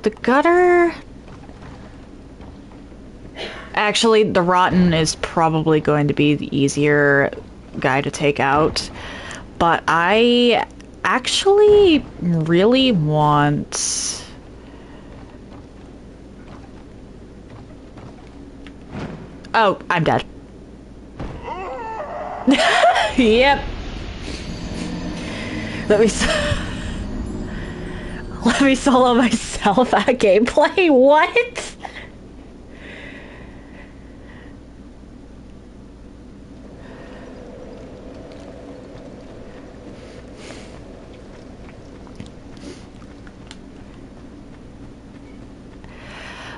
The gutter... Actually, the rotten is probably going to be the easier guy to take out. But I actually really want... Oh, I'm dead. Yep. Let me solo myself at gameplay. What?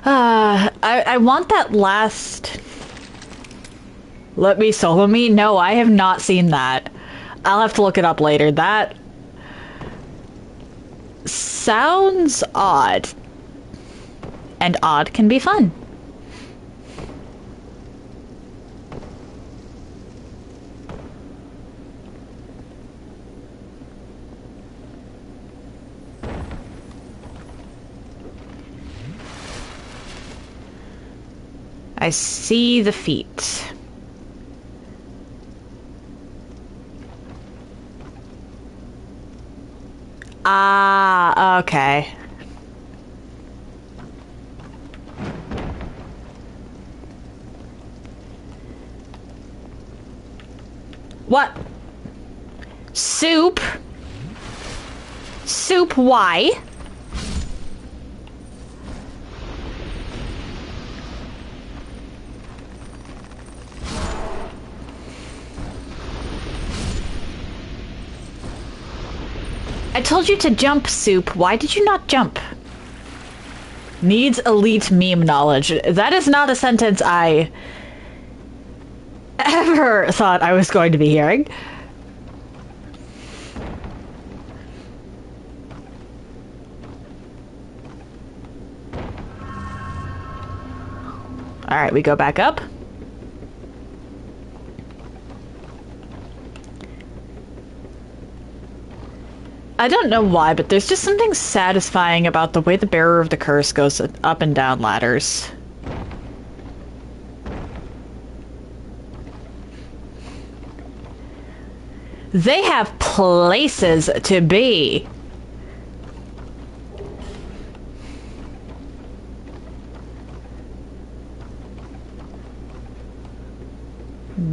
I want that last... Let me solo me? No, I have not seen that. I'll have to look it up later. That... sounds odd. And odd can be fun. I see the feet. Ah, okay. What? Soup? Soup, why? I told you to jump, Soup. Why did you not jump? Needs elite meme knowledge. That is not a sentence I ever thought I was going to be hearing. Alright, we go back up. I don't know why, but there's just something satisfying about the way the bearer of the curse goes up and down ladders. They have places to be.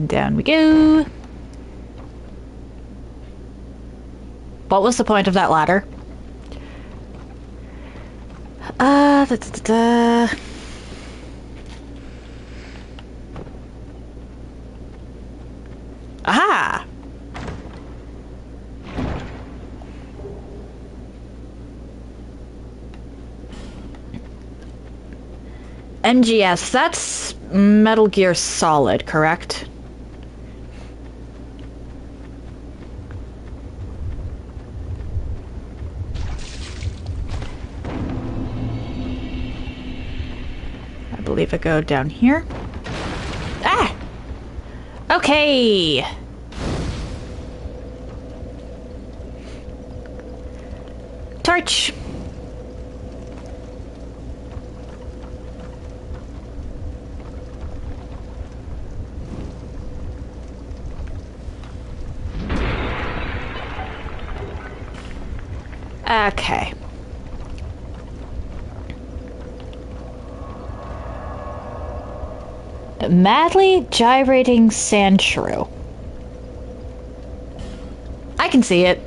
Down we go. What was the point of that ladder? Aha! NGS, that's Metal Gear Solid, correct? I believe I go down here. Ah! Okay! Torch! Okay. Madly gyrating sand shrew. I can see it.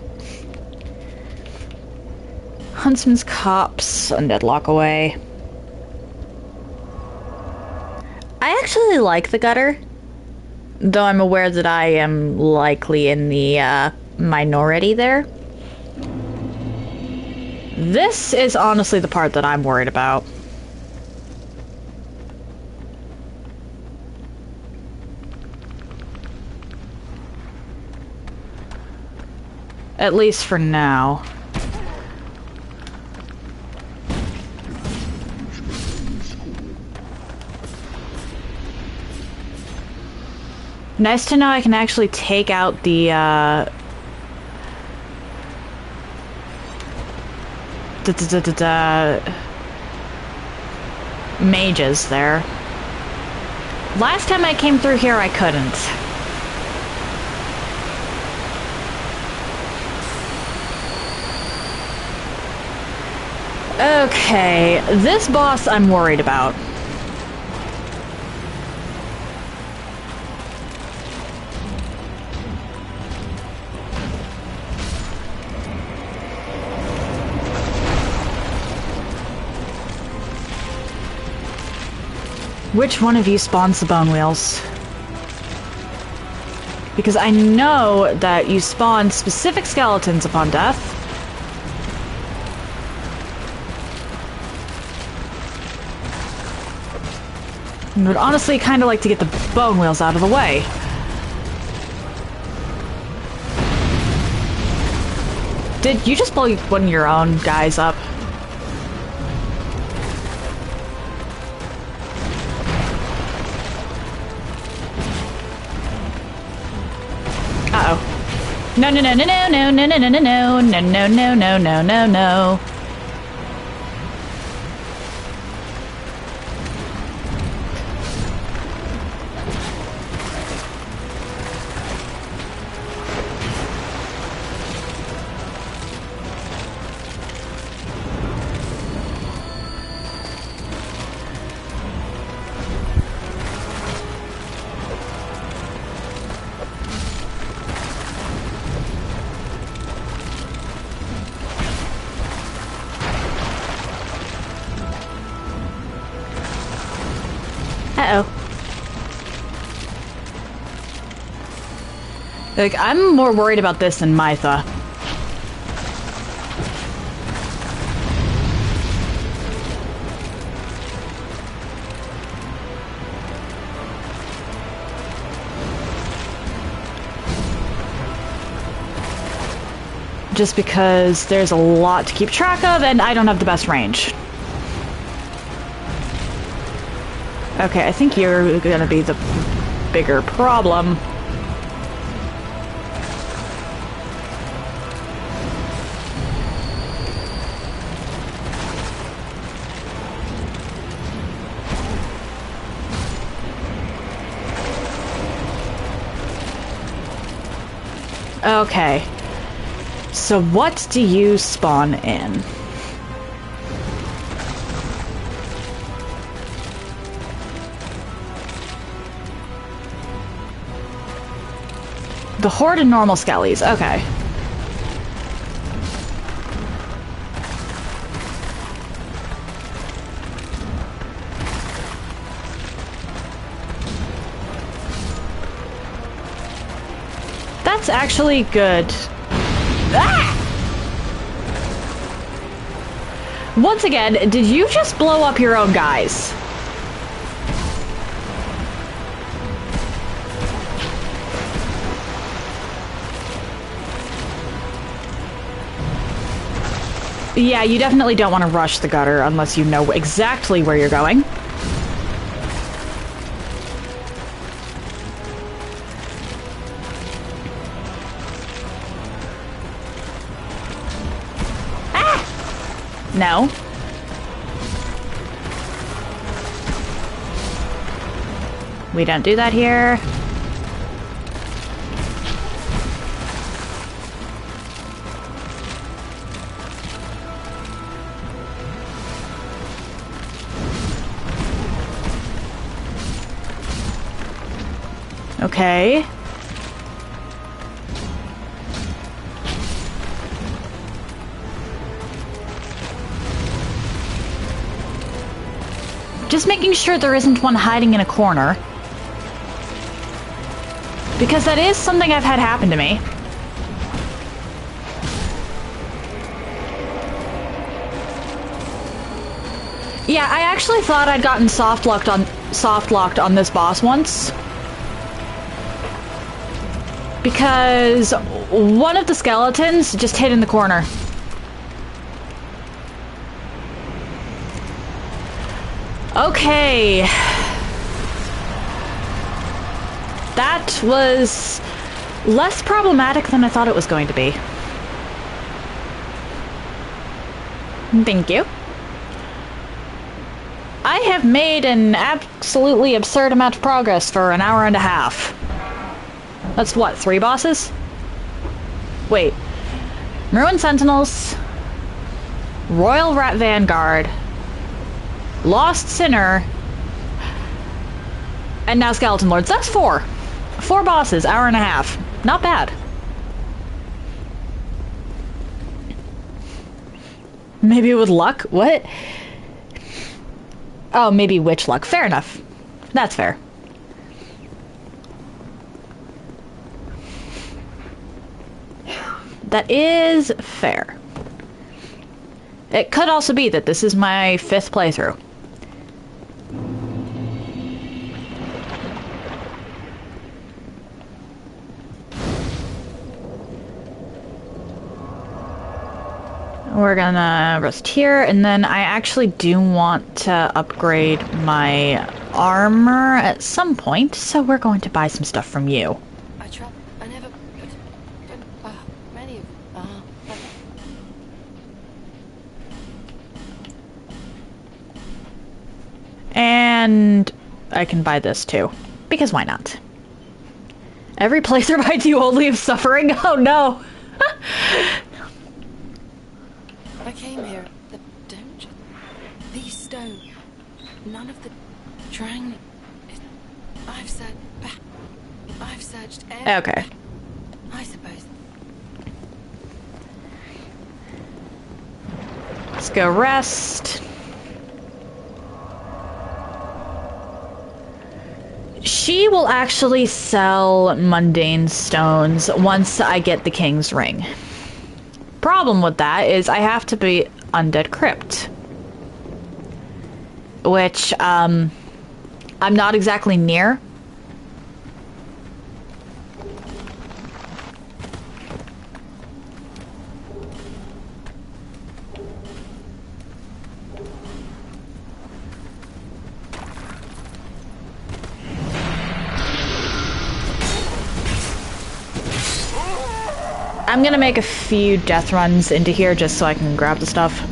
Huntsman's Copse, Undead Lockaway. I actually like the gutter, though I'm aware that I am likely in the minority there. This is honestly the part that I'm worried about. At least for now. Nice to know I can actually take out the mages there. Last time I came through here, I couldn't. Okay, this boss I'm worried about. Which one of you spawns the bone wheels? Because I know that you spawn specific skeletons upon death. I would honestly kind of like to get the bone wheels out of the way. Did you just blow one of your own guys up? Uh-oh. No, no, no, no, no, no, no, no, no, no, no, no, no, no, no, no, no. Uh-oh. Like, I'm more worried about this than Mytha. Just because there's a lot to keep track of and I don't have the best range. Okay, I think you're gonna be the bigger problem. Okay. So what do you spawn in? The horde and normal skellies, okay. That's actually good. Ah! Once again, did you just blow up your own guys? Yeah, you definitely don't want to rush the gutter unless you know exactly where you're going. Ah! No. We don't do that here. Okay. Just making sure there isn't one hiding in a corner. Because that is something I've had happen to me. Yeah, I actually thought I'd gotten soft locked on this boss once. Because one of the skeletons just hid in the corner. Okay. That was less problematic than I thought it was going to be. Thank you. I have made an absolutely absurd amount of progress for an hour and a half. That's what, 3 bosses? Wait. Ruined Sentinels, Royal Rat Vanguard, Lost Sinner, and now Skeleton Lords. That's 4. 4 bosses, hour and a half. Not bad. Maybe with luck? What? Oh, maybe witch luck. Fair enough. That's fair. That is fair. It could also be that this is my 5th playthrough. We're gonna rest here, and then I actually do want to upgrade my armor at some point, so we're going to buy some stuff from you. I never... many of... And I can buy this too, because why not? Every playthrough I do only of suffering? Oh no! I came here, the dungeon, the stone, none of the drang. I've searched everywhere. Okay. I suppose. Let's go rest. She will actually sell mundane stones once I get the King's Ring. Problem with that is I have to be Undead Crypt, which I'm not exactly near. I'm gonna make a few death runs into here just so I can grab the stuff.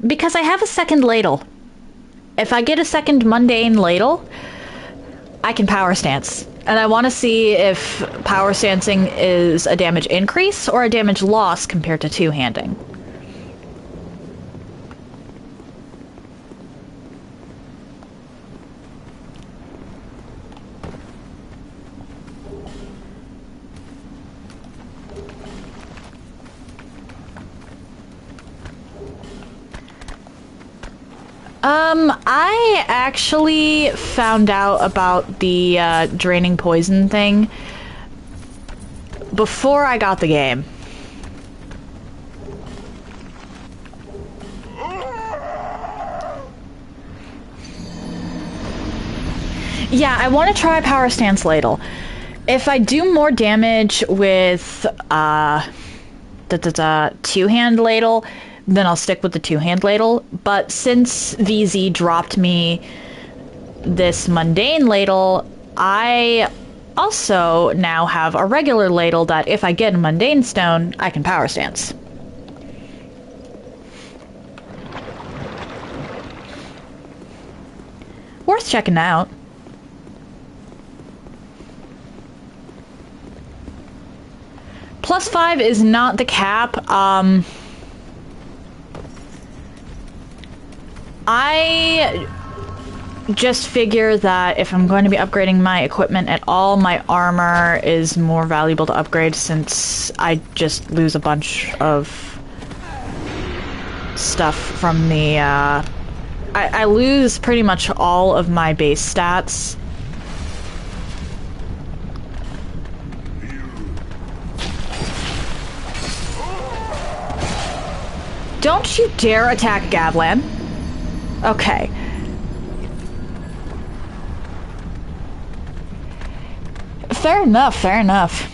Because I have a second ladle. If I get a second mundane ladle, I can power stance. And I want to see if power stancing is a damage increase or a damage loss compared to two-handing. I actually found out about the draining poison thing before I got the game. Yeah, I want to try Power Stance Ladle. If I do more damage with two-hand ladle, then I'll stick with the two-hand ladle. But since VZ dropped me this mundane ladle, I also now have a regular ladle that if I get a mundane stone, I can power stance. Worth checking out. +5 is not the cap. I just figure that if I'm going to be upgrading my equipment at all, my armor is more valuable to upgrade since I just lose a bunch of stuff from the, I lose pretty much all of my base stats. Don't you dare attack Gavlan. Okay. Fair enough, fair enough.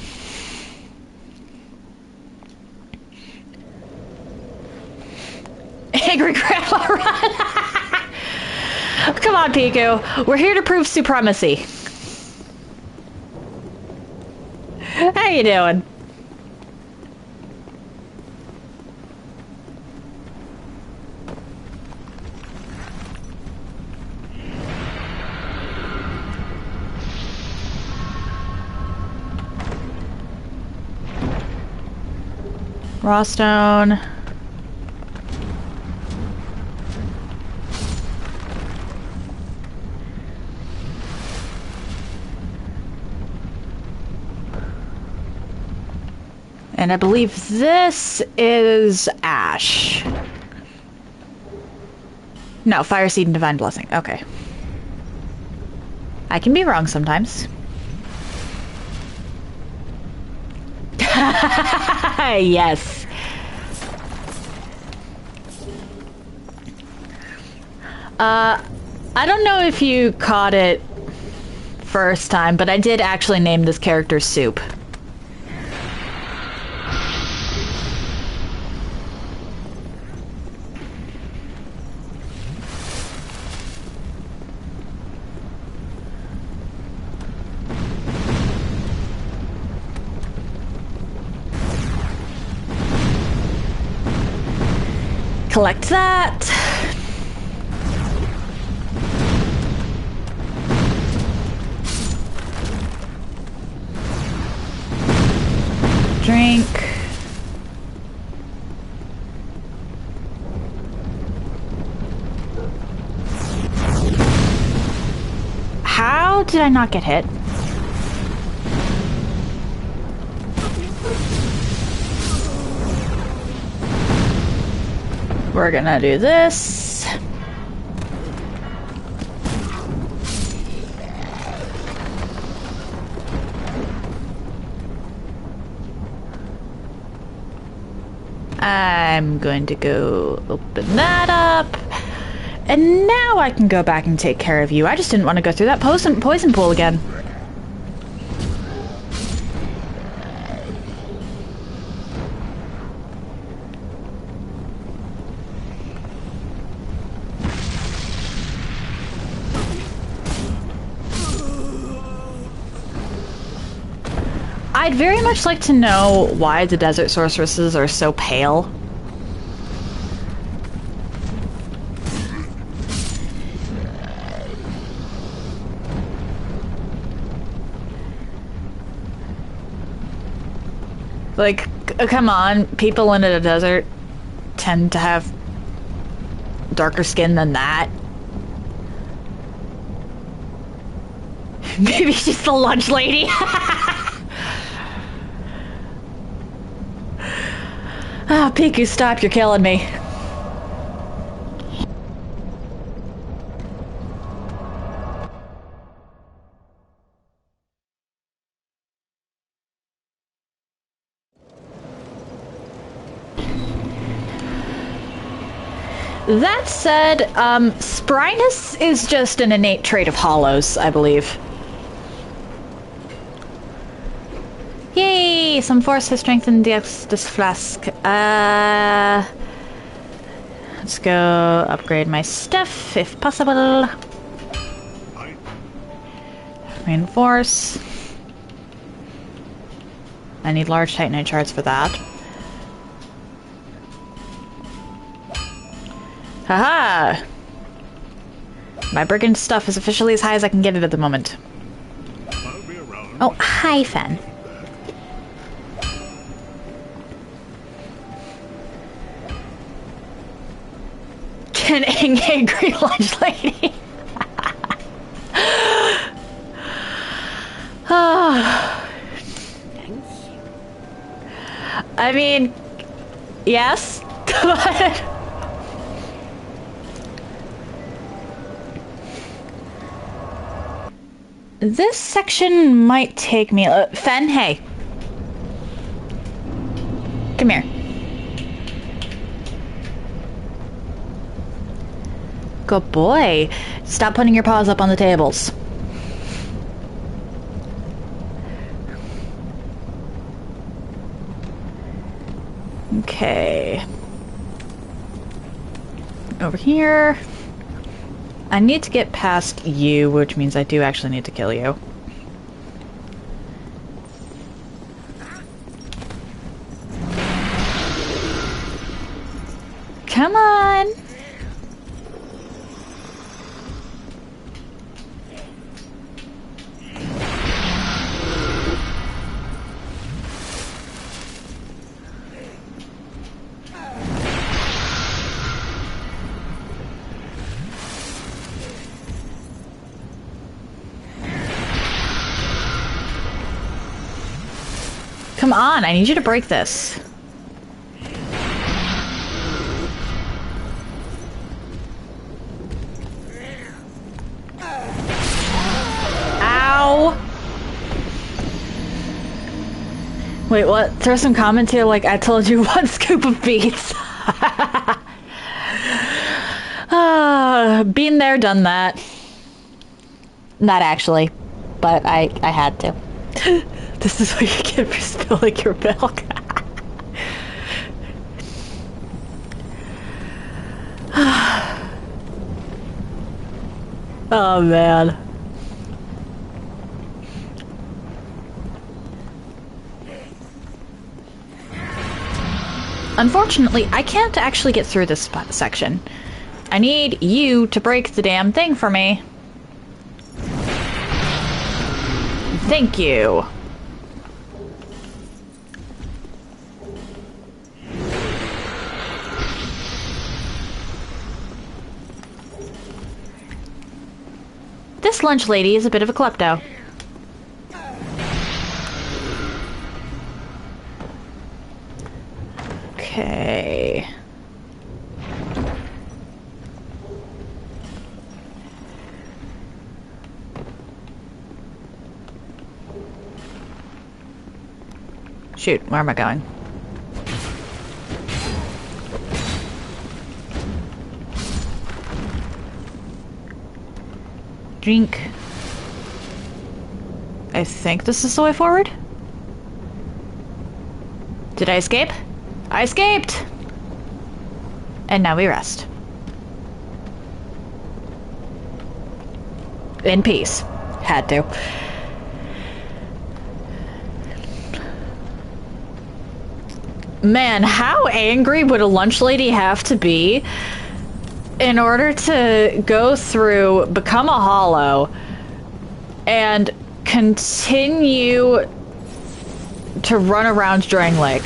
Angry Grandma Run! Come on, Piku. We're here to prove supremacy. How you doing? Raw stone. And I believe this is ash. No, fire seed and divine blessing. Okay. I can be wrong sometimes. Yes. I don't know if you caught it first time, but I did actually name this character Soup. Collect that. Drink. How did I not get hit? We're gonna do this. I'm going to go open that up. And now I can go back and take care of you. I just didn't want to go through that poison pool again. I'd very much like to know why the desert sorceresses are so pale. Like, come on, people in a desert tend to have darker skin than that. Maybe she's the lunch lady. Ah, Piku, stop, you're killing me. That said, spryness is just an innate trait of hollows, I believe. Yay! Some force has strengthened this flask. Let's go upgrade my stuff, if possible. Reinforce. I need large titanite shards for that. Haha! My brigand stuff is officially as high as I can get it at the moment. Oh, hi, Fen. An angry lunch lady. I mean, yes, but this section might take me. Fen, hey, come here. Good boy. Stop putting your paws up on the tables. Okay. Over here. I need to get past you, which means I do actually need to kill you. Come on! Come on, I need you to break this. Ow! Wait, what? Throw some comments here like I told you 1 scoop of beets. Been there, done that. Not actually, but I had to. This is what you get for spilling your milk. Oh man. Unfortunately, I can't actually get through this section. I need you to break the damn thing for me. Thank you. This lunch lady is a bit of a klepto. Okay. Shoot, where am I going? Drink. I think this is the way forward. Did I escape? I escaped! And now we rest. In peace. Had to. Man, how angry would a lunch lady have to be in order to go through, become a hollow, and continue to run around Drang Lake?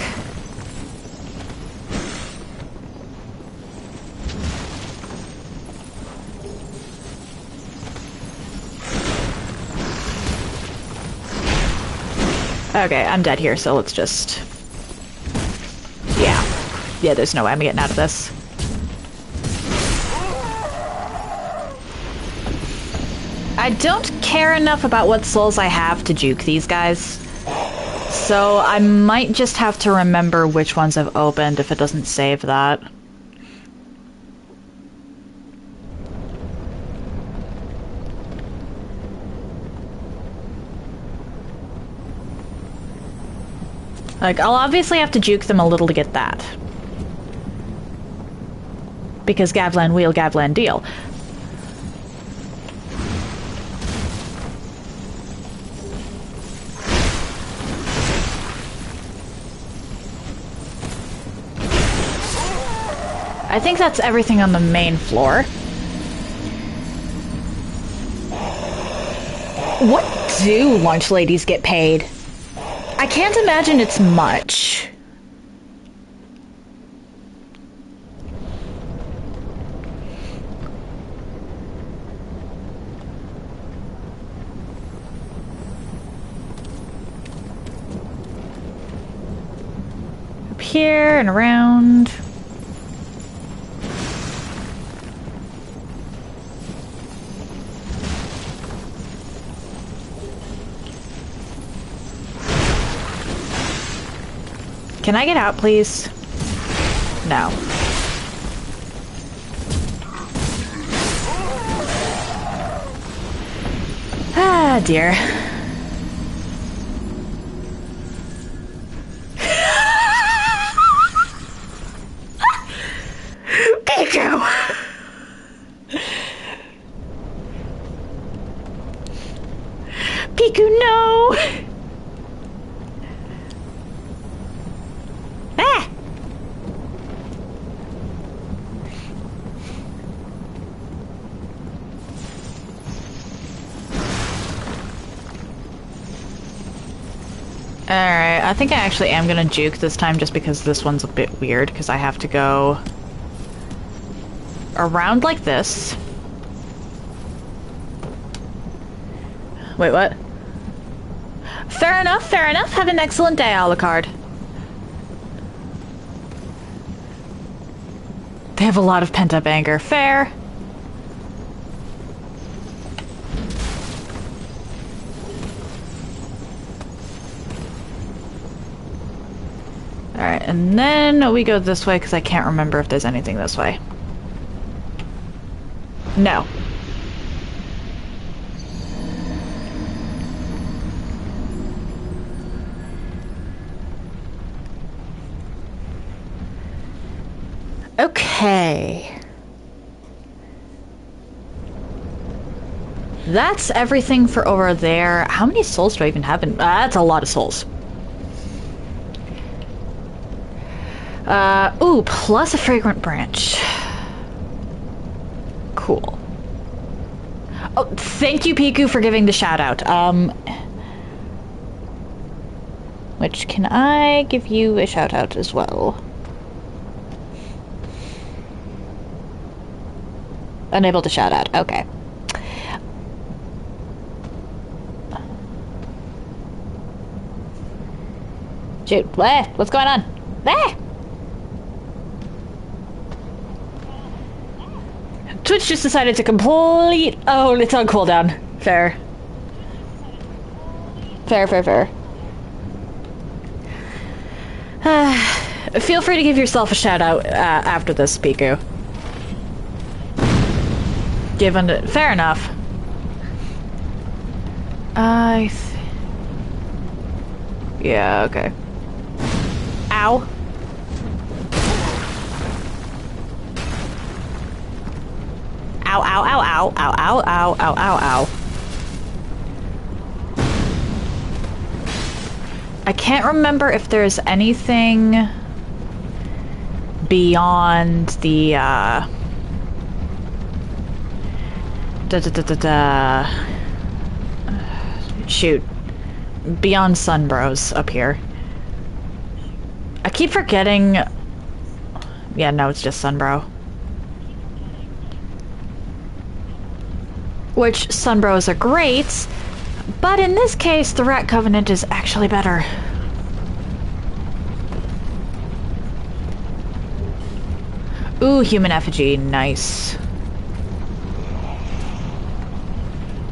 Okay, I'm dead here, so let's just... Yeah, there's no way I'm getting out of this. I don't care enough about what souls I have to juke these guys. So I might just have to remember which ones I've opened if it doesn't save that. Like, I'll obviously have to juke them a little to get that. Because Gavlan wheel, Gavlan deal. I think that's everything on the main floor. What do lunch ladies get paid? I can't imagine it's much. Up here and around. Can I get out, please? No. Ah, dear. Piku! Piku, no! Ah! Alright, I think I actually am gonna juke this time just because this one's a bit weird, because I have to go around like this. Wait, what? Fair enough, fair enough. Have an excellent day, Alucard. They have a lot of pent-up anger. Fair. Alright, and then we go this way because I can't remember if there's anything this way. No. Okay. That's everything for over there. How many souls do I even have in... that's a lot of souls. Ooh, plus a fragrant branch. Cool. Oh, thank you, Piku, for giving the shout out. Which, can I give you a shout out as well? Unable to shout out. Okay. Shoot. What's going on? Twitch just decided to complete... Oh, it's on cooldown. Fair. Fair. Feel free to give yourself a shout out after this, Piku. Given it... Fair enough. Yeah, okay. Ow. Ow, ow, ow, ow, ow, ow, ow, ow, ow, ow. I can't remember if there's anything beyond the, shoot. Beyond Sunbros up here. I keep forgetting... Yeah, no, it's just Sunbro. Which, Sunbros are great, but in this case, the Rat Covenant is actually better. Ooh, human effigy, nice.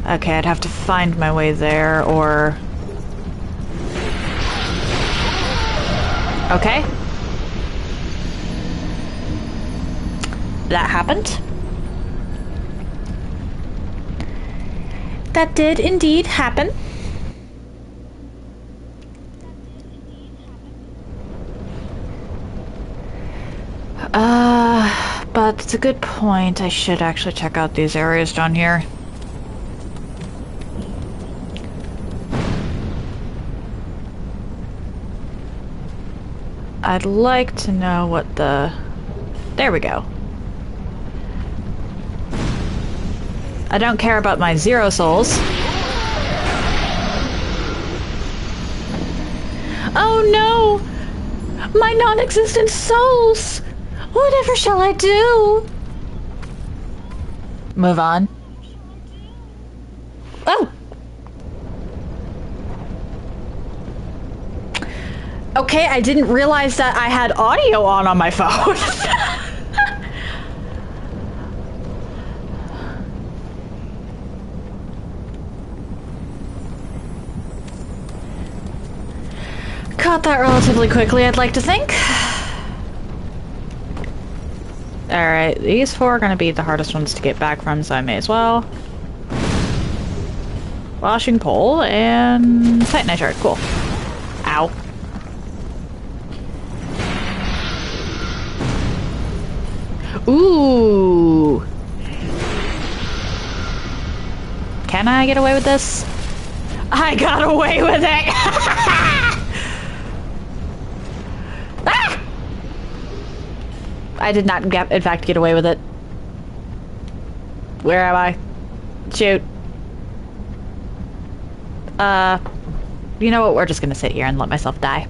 Okay, I'd have to find my way there, or... Okay. That happened. That did indeed happen. But it's a good point. I should actually check out these areas down here. I'd like to know what the... There we go. I don't care about my 0 souls. Oh no! My non-existent souls! Whatever shall I do? Move on. Oh! Okay, I didn't realize that I had audio on my phone. Caught that relatively quickly, I'd like to think. Alright, these 4 are gonna be the hardest ones to get back from, so I may as well. Washing pole and titanite shard. Cool. Ow. Ooh. Can I get away with this? I got away with it! Ah! I did not, in fact, get away with it. Where am I? Shoot. You know what? We're just gonna sit here and let myself die.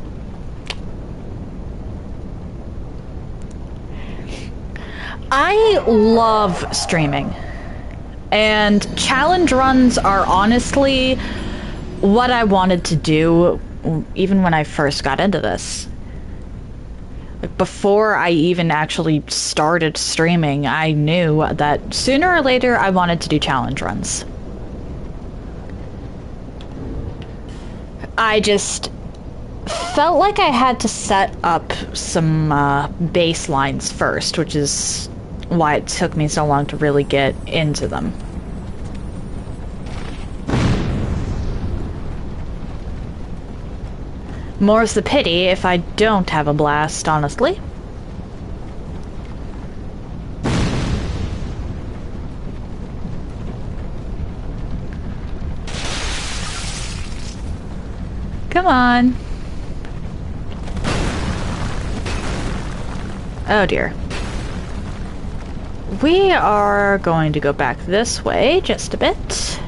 I love streaming. And challenge runs are honestly what I wanted to do even when I first got into this. Like, before I even actually started streaming, I knew that sooner or later I wanted to do challenge runs. I just felt like I had to set up some baselines first, which is why it took me so long to really get into them. More's the pity if I don't have a blast, honestly. Come on. Oh dear. We are going to go back this way just a bit.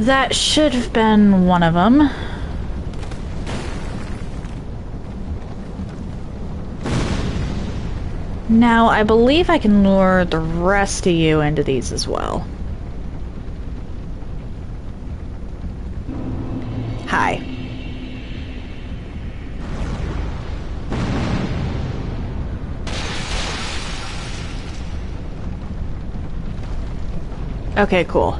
That should have been one of them. Now, I believe I can lure the rest of you into these as well. Hi. Okay, cool.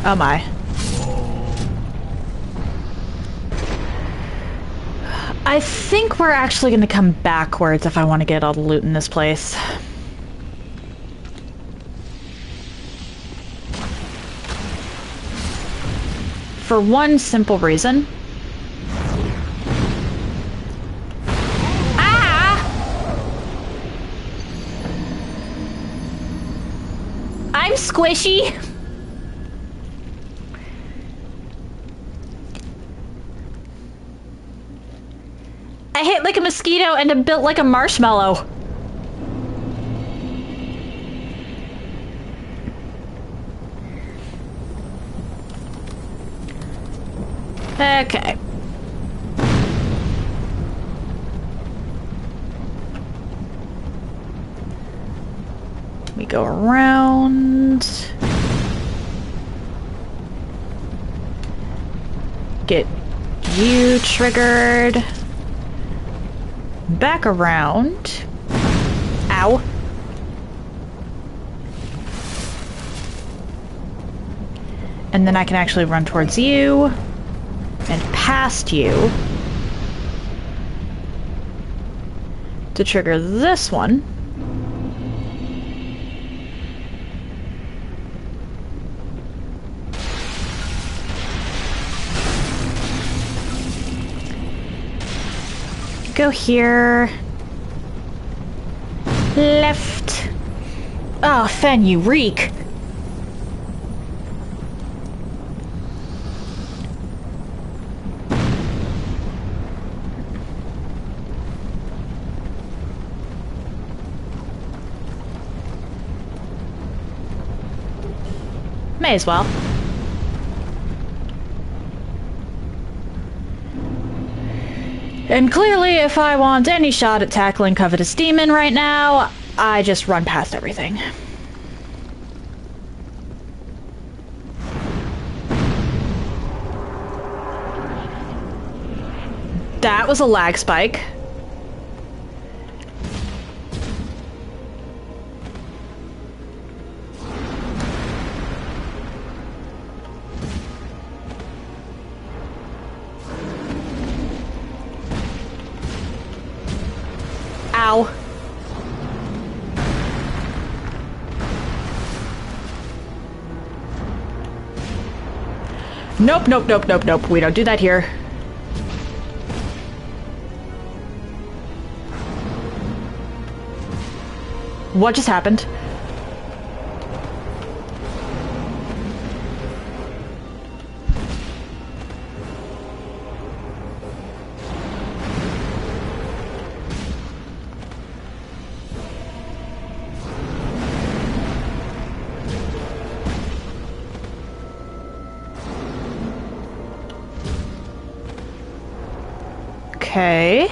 Oh my. I think we're actually going to come backwards if I want to get all the loot in this place. For one simple reason. Ah! I'm squishy. I hit like a mosquito and I'm built like a marshmallow. Okay. We go around. Get you triggered. Back around. Ow. And then I can actually run towards you and past you to trigger this one. Go here. Left. Oh, Fen, you reek. May as well. And clearly, if I want any shot at tackling Covetous Demon right now, I just run past everything. That was a lag spike. Ow. Nope, nope, nope, nope, nope. We don't do that here. What just happened? Okay.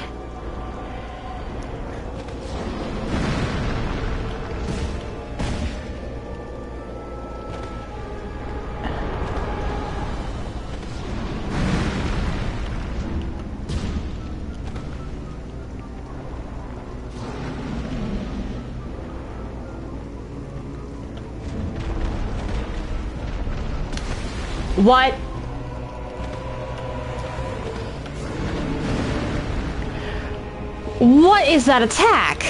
What? What is that attack?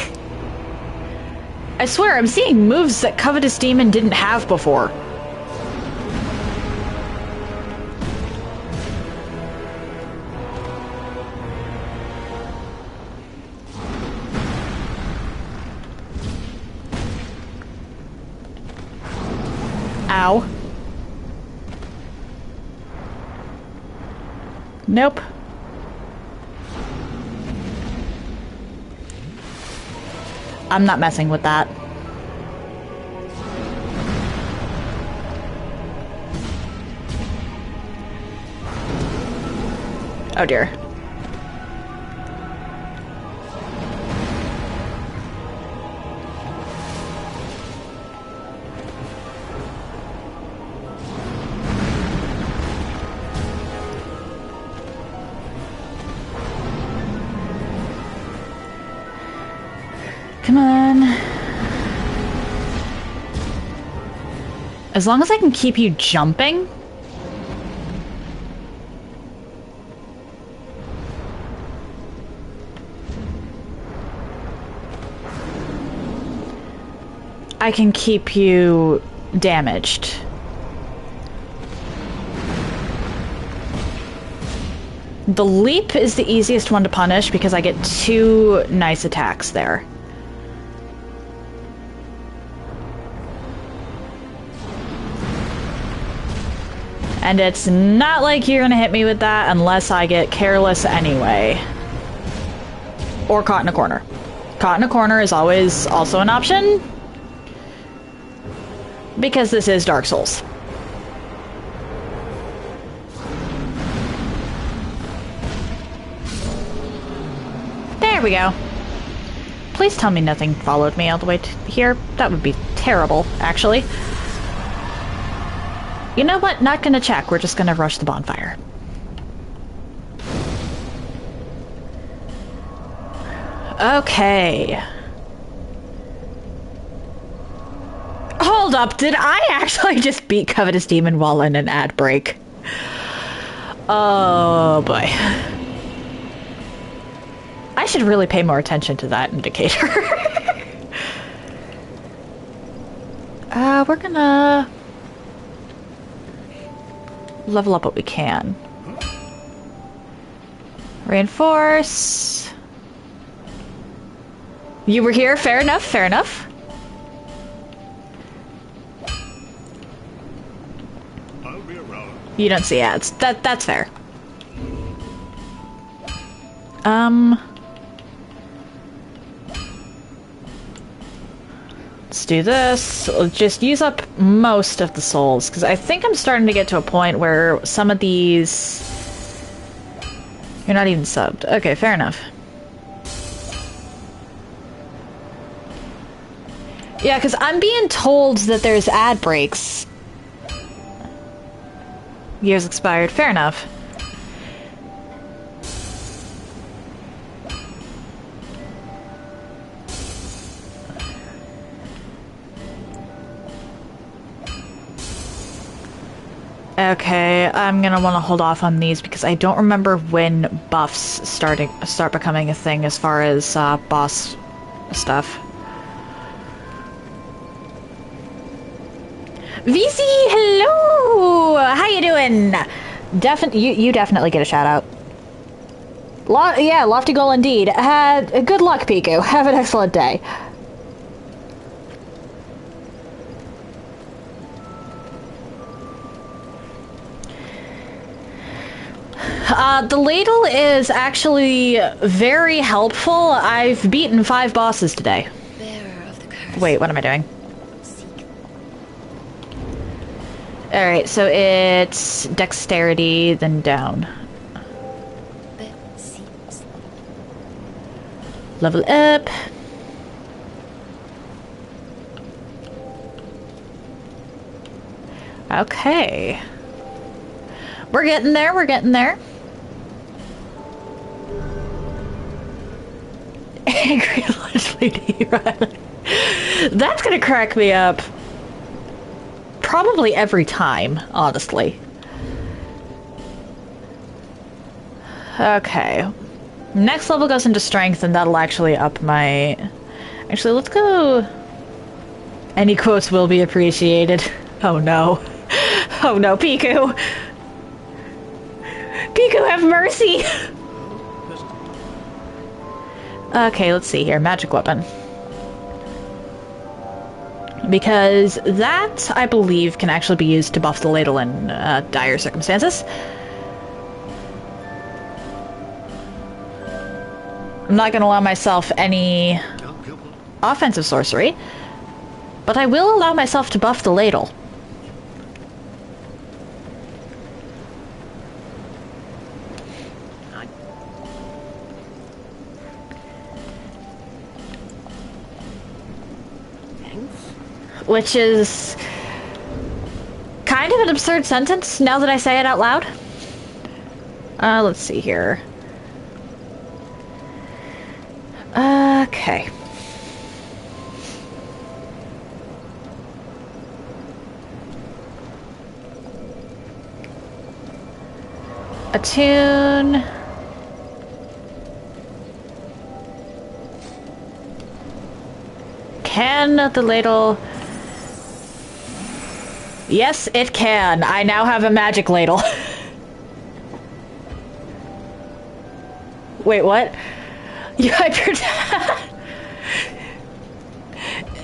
I swear, I'm seeing moves that Covetous Demon didn't have before. Ow. Nope. I'm not messing with that. Oh dear. Come on. As long as I can keep you jumping. I can keep you damaged. The leap is the easiest one to punish because I get 2 nice attacks there. And it's not like you're gonna hit me with that unless I get careless anyway. Or caught in a corner. Caught in a corner is always also an option. Because this is Dark Souls. There we go. Please tell me nothing followed me all the way to here. That would be terrible, actually. You know what? Not gonna check. We're just gonna rush the bonfire. Okay. Hold up. Did I actually just beat Covetous Demon while in an ad break? Oh boy. I should really pay more attention to that indicator. We're gonna level up what we can. Reinforce. You were here? Fair enough, fair enough. I'll be around. You don't see ads. That's fair. Let's do this. We'll just use up most of the souls, because I think I'm starting to get to a point where some of these... You're not even subbed. Okay, fair enough. Yeah, because I'm being told that there's ad breaks. Years expired. Fair enough. Okay, I'm gonna want to hold off on these because I don't remember when buffs start becoming a thing as far as boss stuff. VC, hello! How you doing? You definitely get a shout out. Yeah, lofty goal indeed. Good luck, Piku. Have an excellent day. The ladle is actually very helpful. I've beaten 5 bosses today. Bearer of the curse. Wait, what am I doing? Seek. Alright, so it's dexterity, then down. That seems. Level up. Okay. We're getting there, we're getting there. Angry Leslie Riley. That's gonna crack me up. Probably every time, honestly. Okay. Next level goes into strength, and that'll actually up my... Actually, let's go... Any quotes will be appreciated. Oh no. Oh no, Piku! Piku, have mercy! Okay, let's see here. Magic weapon. Because that, I believe, can actually be used to buff the ladle in dire circumstances. I'm not going to allow myself any offensive sorcery, but I will allow myself to buff the ladle. Which is kind of an absurd sentence now that I say it out loud. Let's see here. Okay. Attune. Can the ladle... Yes, it can. I now have a magic ladle. Wait, what? Yeah,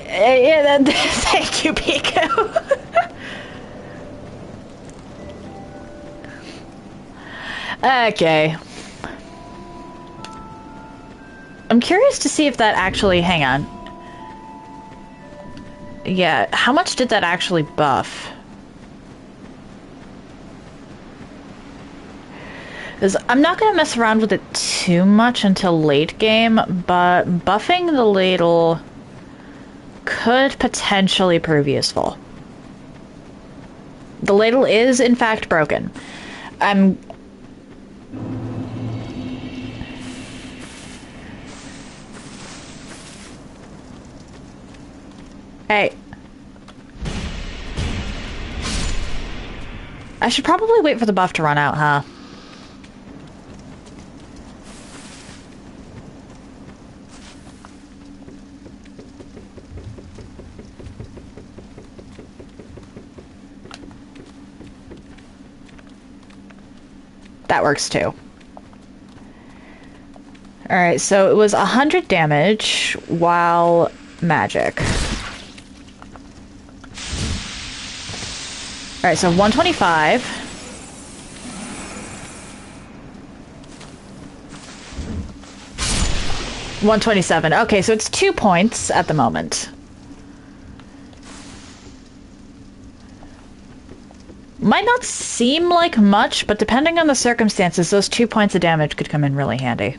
yeah, thank you, Piku. Okay. I'm curious to see if that actually... Hang on. Yeah, how much did that actually buff? Because I'm not going to mess around with it too much until late game, but buffing the ladle could potentially prove useful. The ladle is, in fact, broken. Hey. I should probably wait for the buff to run out, huh? That works too. Alright, so it was 100 damage while magic. Alright, so 125. $127. Okay, so it's 2 points at the moment. Might not seem like much, but depending on the circumstances, those 2 points of damage could come in really handy.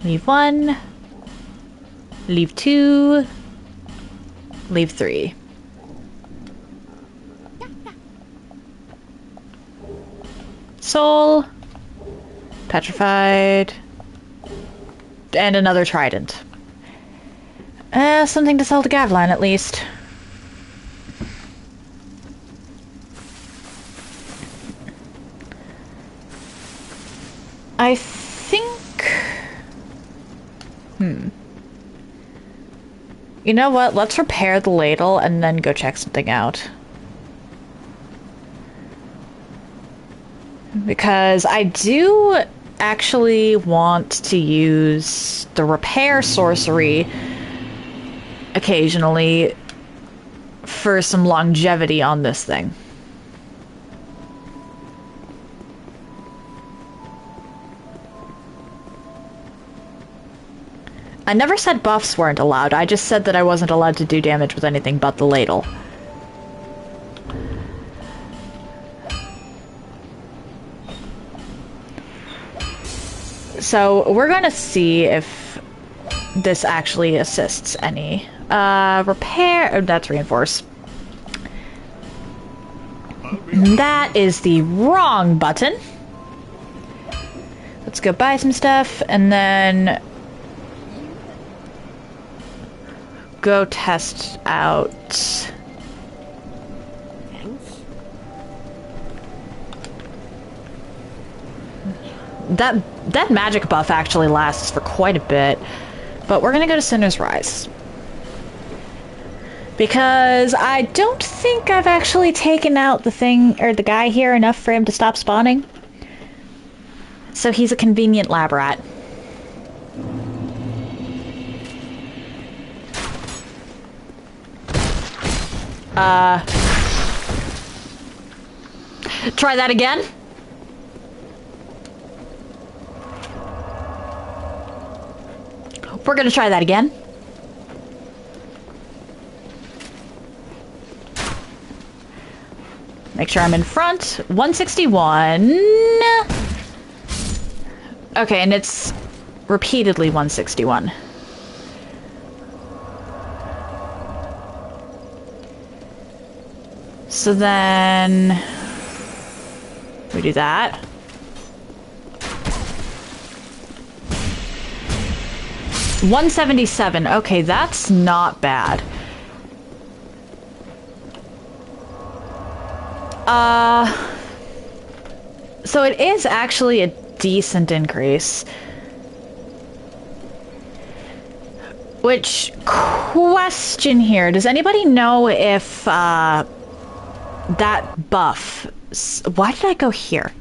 Leave 1. Leave 2. Leave 3. Soul. Petrified. And another trident. Something to sell to Gavlan, at least. I think... You know what? Let's repair the ladle and then go check something out. Because I do actually want to use the repair sorcery occasionally for some longevity on this thing. I never said buffs weren't allowed, I just said that I wasn't allowed to do damage with anything but the ladle. So we're gonna see if this actually assists any. Repair, oh, that's reinforce. That is the wrong button. Let's go buy some stuff and then go test out. That magic buff actually lasts for quite a bit, but we're gonna go to Sinner's Rise. Because I don't think I've actually taken out the thing, or the guy here enough for him to stop spawning. So he's a convenient lab rat. Try that again? We're gonna try that again. Make sure I'm in front. 161. Okay, and it's repeatedly 161. So then we do that. $177. Okay, that's not bad. So it is actually a decent increase. Which, question here, does anybody know if, that buff... Why did I go here?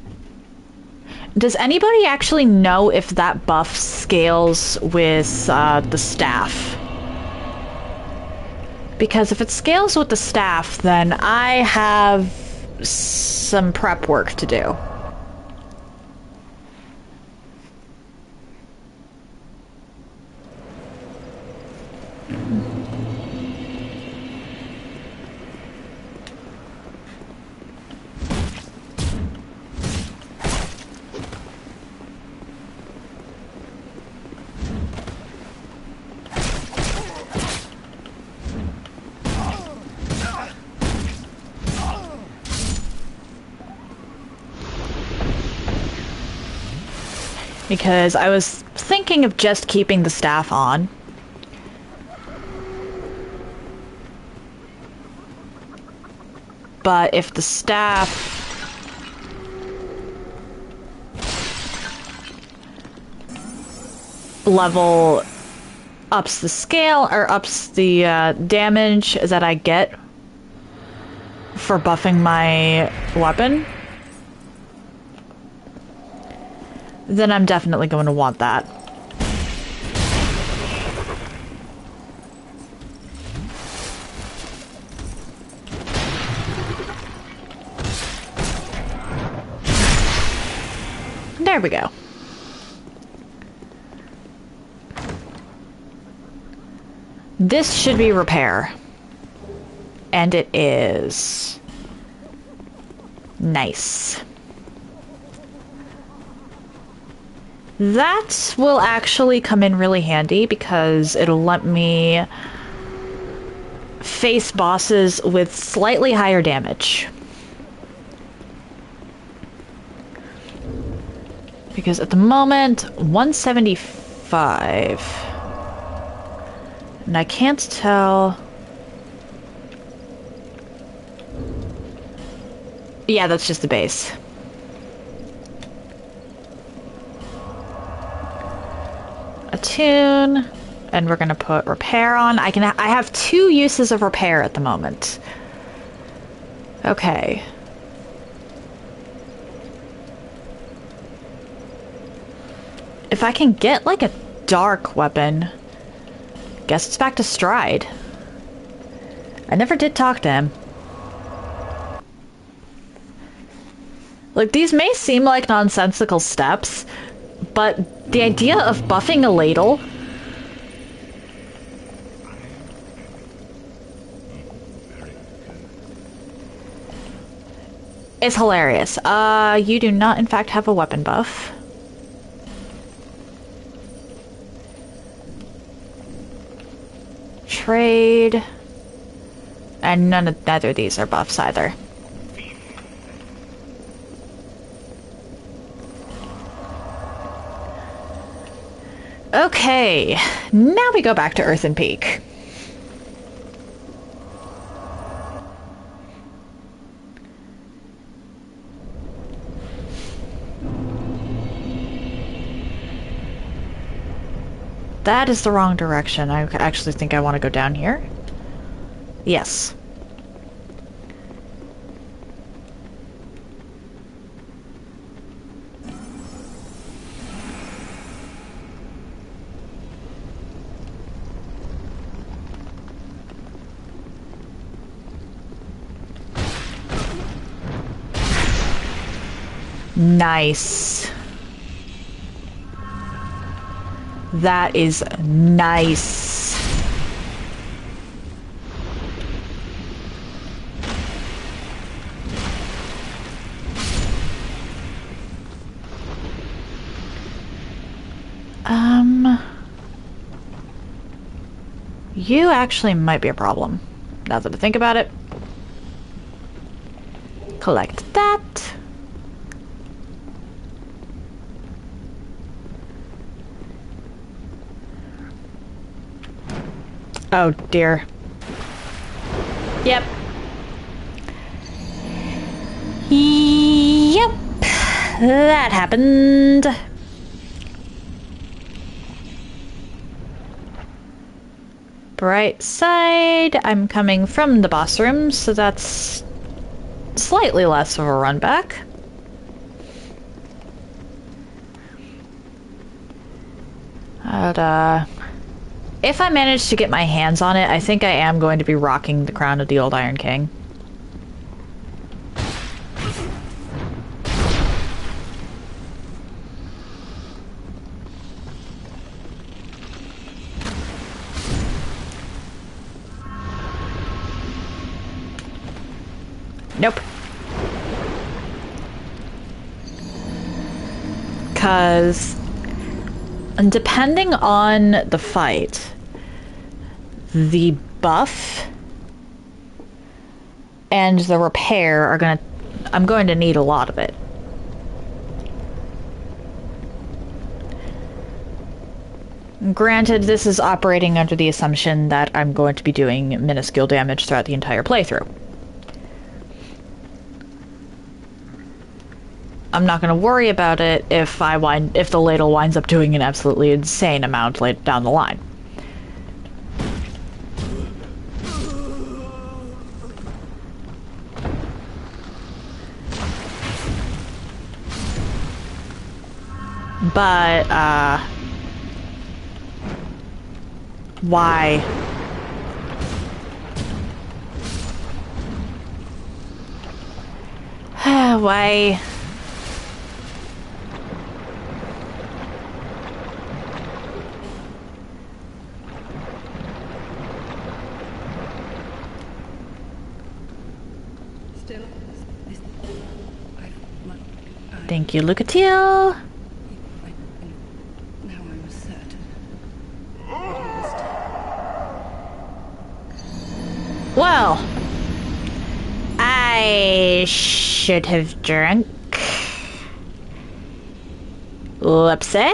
Does anybody actually know if that buff scales with, the staff? Because if it scales with the staff, then I have some prep work to do. Because I was thinking of just keeping the staff on. But if the staff level ups the scale, or ups the damage that I get for buffing my weapon, then I'm definitely going to want that. There we go. This should be repair. And it is. Nice. That will actually come in really handy because it'll let me face bosses with slightly higher damage. Because at the moment, 175. And I can't tell... Yeah, that's just the base. Attune. And we're gonna put repair on. I have 2 uses of repair at the moment. Okay. If I can get like a dark weapon, guess it's back to Stride. I never did talk to him. Like, these may seem like nonsensical steps, but the idea of buffing a ladle is hilarious. You do not in fact have a weapon buff. Trade. And neither of these are buffs either. Okay, now we go back to Earthen Peak. That is the wrong direction. I actually think I want to go down here. Yes. Nice. That is nice. You actually might be a problem, now that I think about it. Collect that. Oh dear. Yep. Yep. That happened. Bright side. I'm coming from the boss room, so that's slightly less of a run back. But, if I manage to get my hands on it, I think I am going to be rocking the crown of the Old Iron King. Nope. Because depending on the fight, the buff and the repair are I'm going to need a lot of it. Granted, this is operating under the assumption that I'm going to be doing minuscule damage throughout the entire playthrough. I'm not going to worry about it if the ladle winds up doing an absolutely insane amount later down the line. But, why? Why? Thank you, Lucatiel. Now I'm certain. Well, I should have drunk. Whoopsie.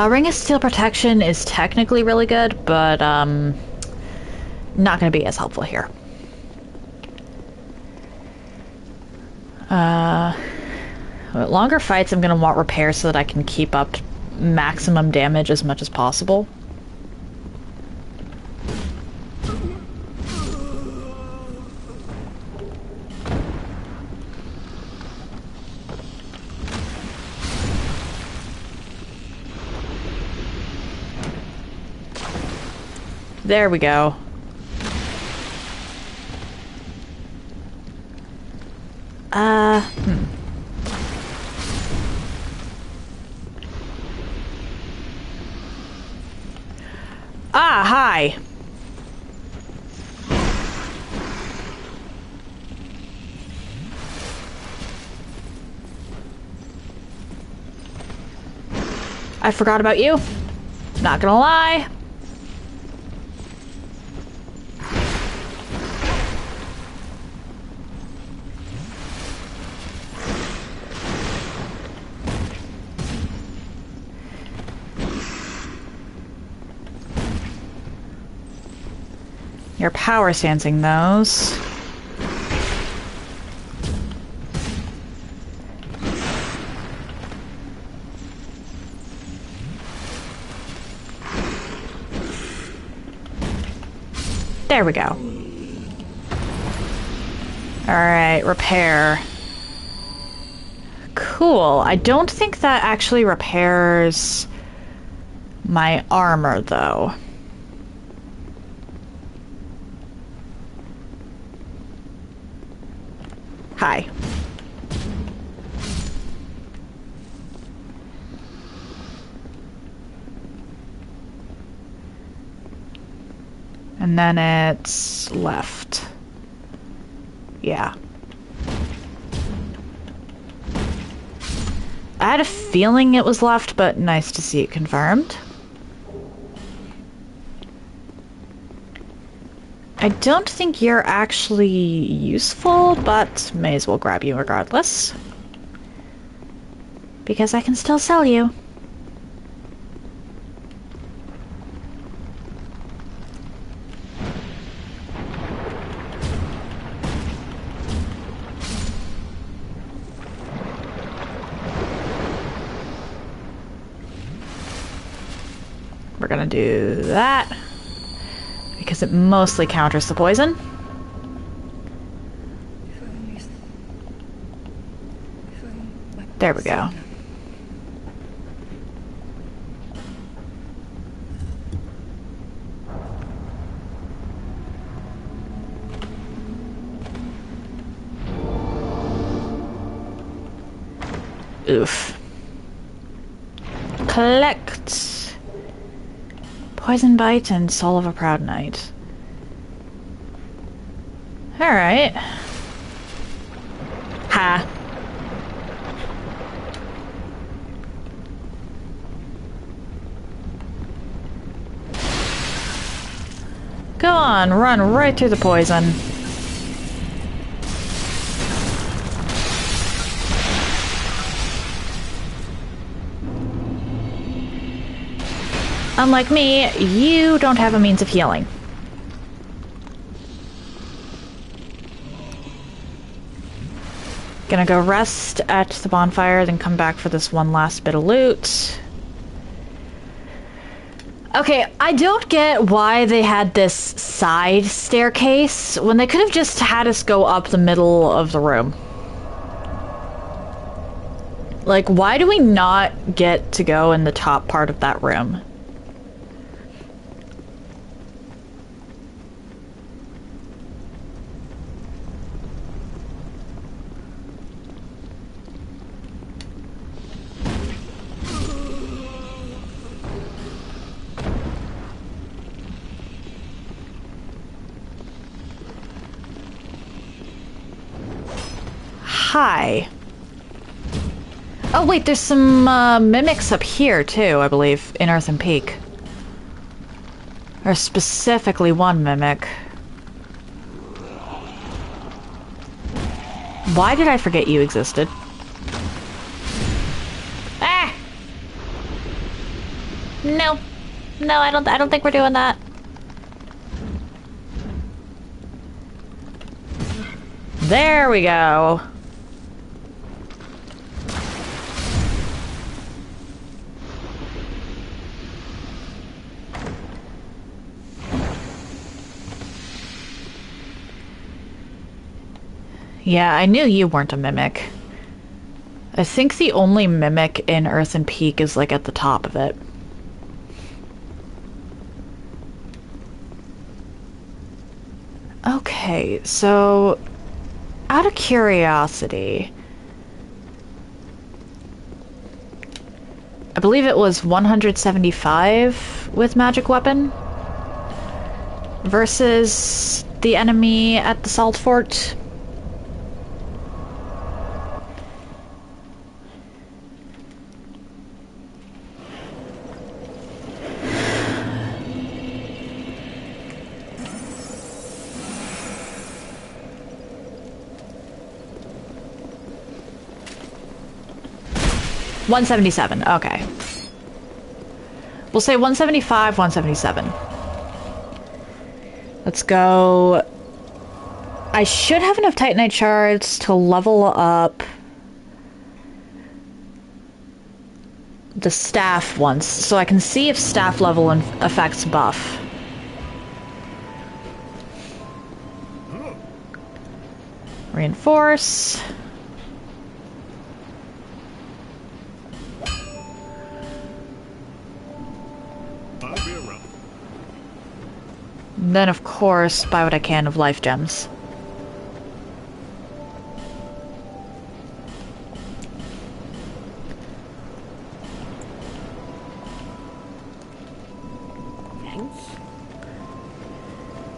Ring of Steel Protection is technically really good, but not going to be as helpful here. Longer fights, I'm gonna want repair so that I can keep up maximum damage as much as possible. There we go. Ah, hi. I forgot about you. Not gonna lie. You're power stancing those. There we go. Alright, repair. Cool. I don't think that actually repairs my armor, though. Hi. And then it's left. Yeah. I had a feeling it was left, but nice to see it confirmed. I don't think you're actually useful, but may as well grab you regardless. Because I can still sell you. We're gonna do that. Because it mostly counters the poison. There we go. Oof. Collect. Poison Bite and Soul of a Proud Knight. Alright. Ha. Go on, run right through the poison. Unlike me, you don't have a means of healing. Gonna go rest at the bonfire, then come back for this one last bit of loot. Okay, I don't get why they had this side staircase when they could have just had us go up the middle of the room. Like, why do we not get to go in the top part of that room? Hi. Oh wait, there's some mimics up here too, I believe, in Earthen Peak. Or specifically one mimic. Why did I forget you existed? Ah! No. No, I don't think we're doing that. There we go. Yeah, I knew you weren't a mimic. I think the only mimic in Earthen Peak is like at the top of it. Okay, so out of curiosity, I believe it was 175 with magic weapon versus the enemy at the Salt Fort. $177, okay. We'll say 175, 177. Let's go. I should have enough Titanite shards to level up the staff once, so I can see if staff level affects buff. Reinforce. I'll be around. And then, of course, buy what I can of life gems.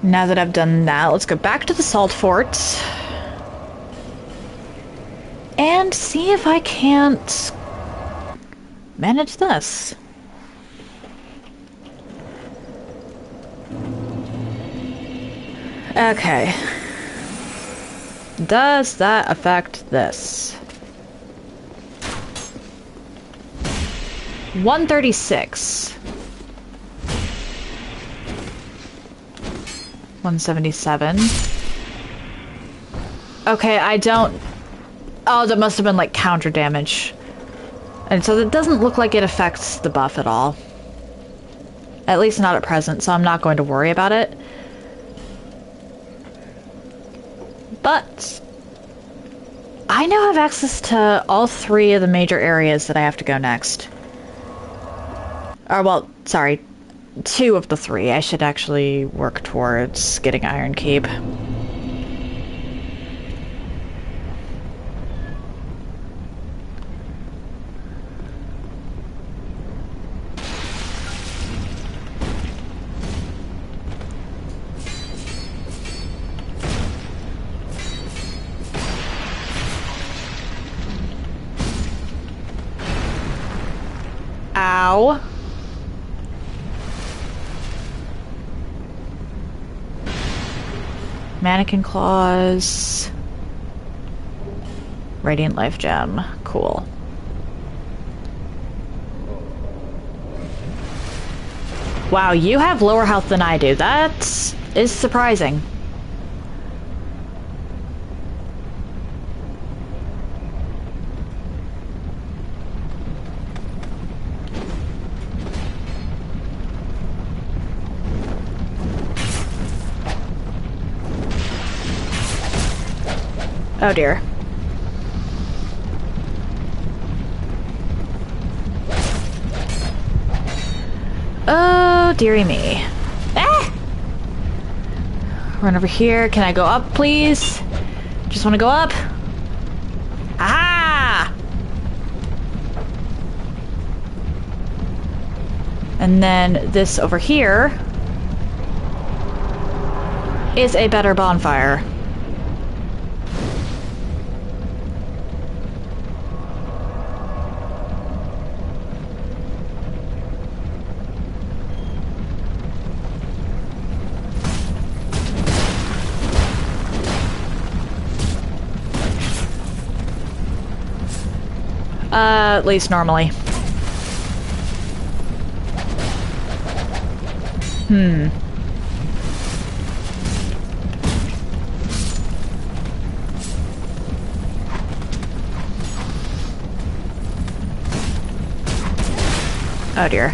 Now that I've done that, let's go back to the Salt Fort and see if I can't manage this. Okay. Does that affect this? 136. 177. Okay, I don't... Oh, that must have been like counter damage. And so it doesn't look like it affects the buff at all. At least not at present, so I'm not going to worry about it. But I now have access to all three of the major areas that I have to go next. Or, well, sorry, 2 of the 3. I should actually work towards getting Iron Cape. Ow. Mannequin claws. Radiant life gem. Cool. Wow, you have lower health than I do. That is surprising. Oh dear. Oh dearie me. Ah! Run over here. Can I go up, please? Just want to go up. Aha! And then this over here is a better bonfire. At least normally. Oh dear.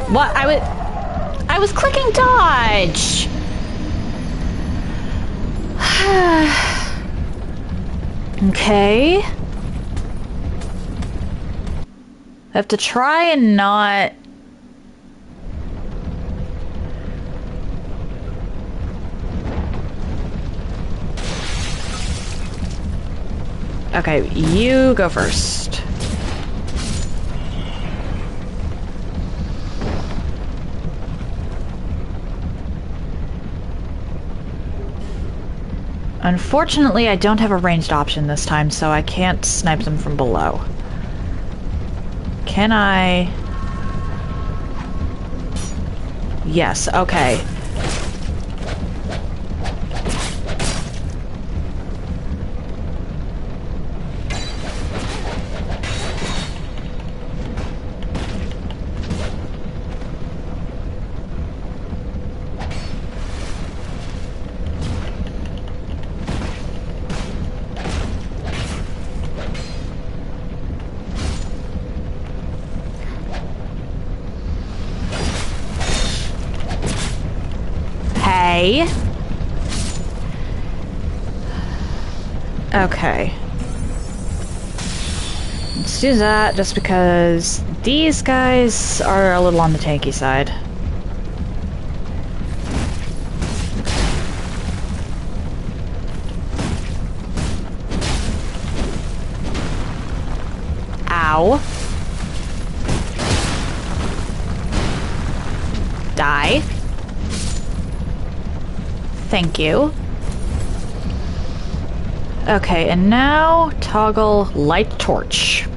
What? I was clicking dodge! Okay. I have to try and not... Okay, you go first. Unfortunately, I don't have a ranged option this time, so I can't snipe them from below. Can I? Yes, okay. Hey. Okay. Let's do that just because these guys are a little on the tanky side. Ow. Die. Thank you. Okay, and now toggle light torch.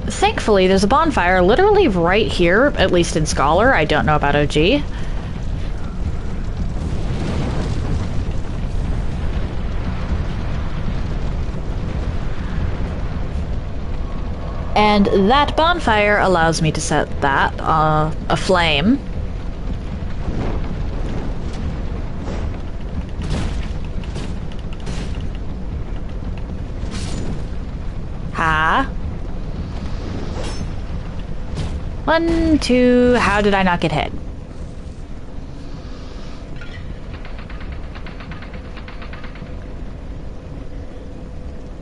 Thankfully, there's a bonfire literally right here, at least in Scholar. I don't know about OG. And that bonfire allows me to set that aflame. Ha. 1, 2, how did I not get hit?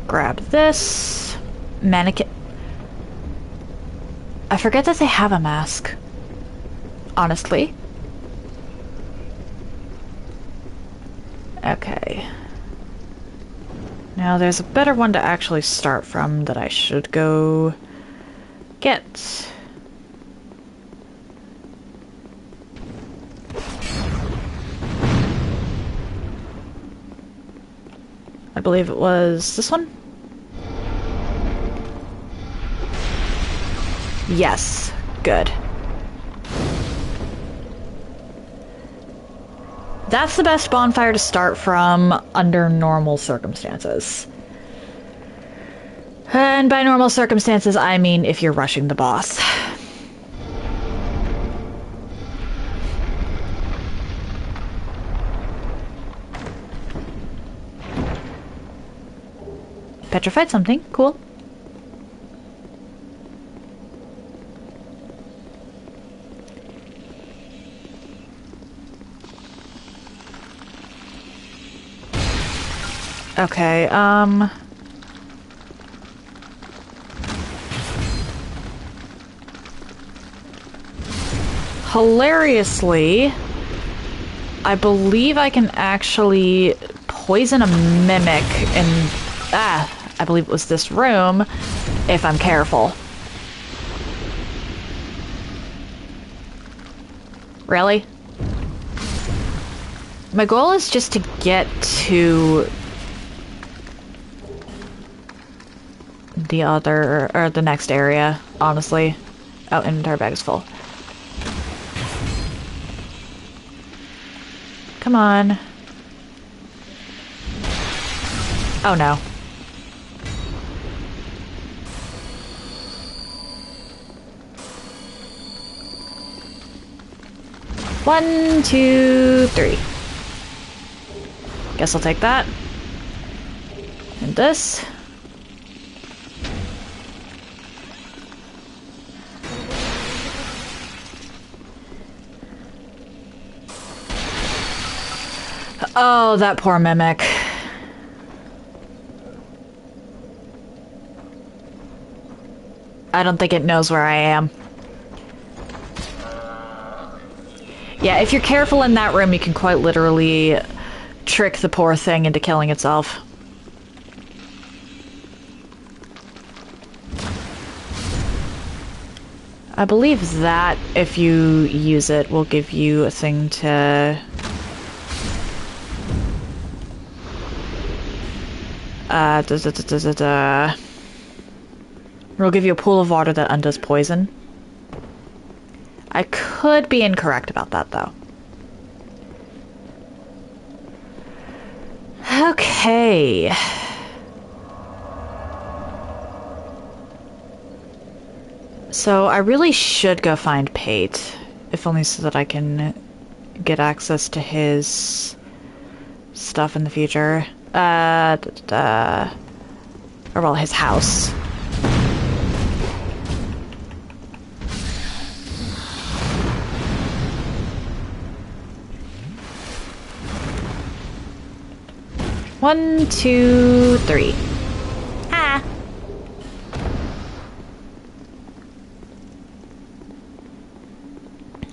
Grab this. Mannequin. I forget that they have a mask. Honestly. Okay. Now there's a better one to actually start from that I should go get. I believe it was this one? Yes, good. That's the best bonfire to start from under normal circumstances. And by normal circumstances, I mean if you're rushing the boss. Petrified something, cool. Okay, hilariously, I believe I can actually poison a mimic in, I believe it was this room, if I'm careful. Really? My goal is just to get to the other, or the next area, honestly. Oh, inventory bag is full. Come on. Oh no. One, two, three. Guess I'll take that. And this. Oh, that poor mimic. I don't think it knows where I am. Yeah, if you're careful in that room, you can quite literally trick the poor thing into killing itself. I believe that, if you use it, will give you a thing to... It'll give you a pool of water that undoes poison. I could be incorrect about that, though. Okay. So I really should go find Pate, if only so that I can get access to his stuff in the future. Or well, his house. One, two, three. Ah.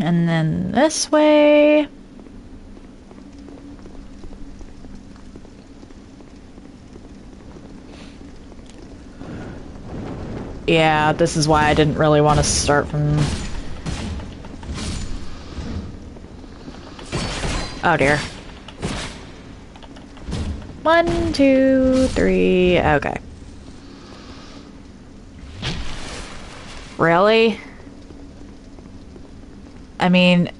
And then this way. Yeah, this is why I didn't really want to start from... Oh dear. 1, 2, 3, okay. Really? I mean...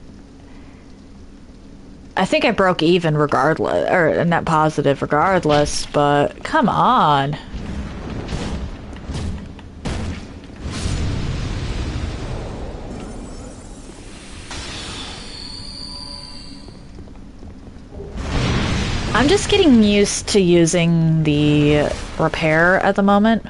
I think I broke even regardless, or net positive regardless, but come on. I'm just getting used to using the repair at the moment.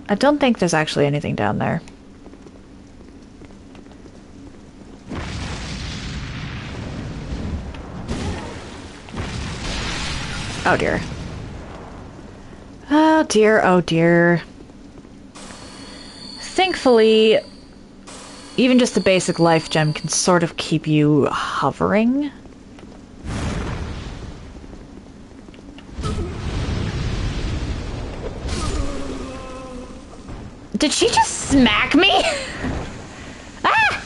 I don't think there's actually anything down there. Oh dear. Oh dear, oh dear. Thankfully, even just the basic life gem can sort of keep you hovering. Did she just smack me? Ah!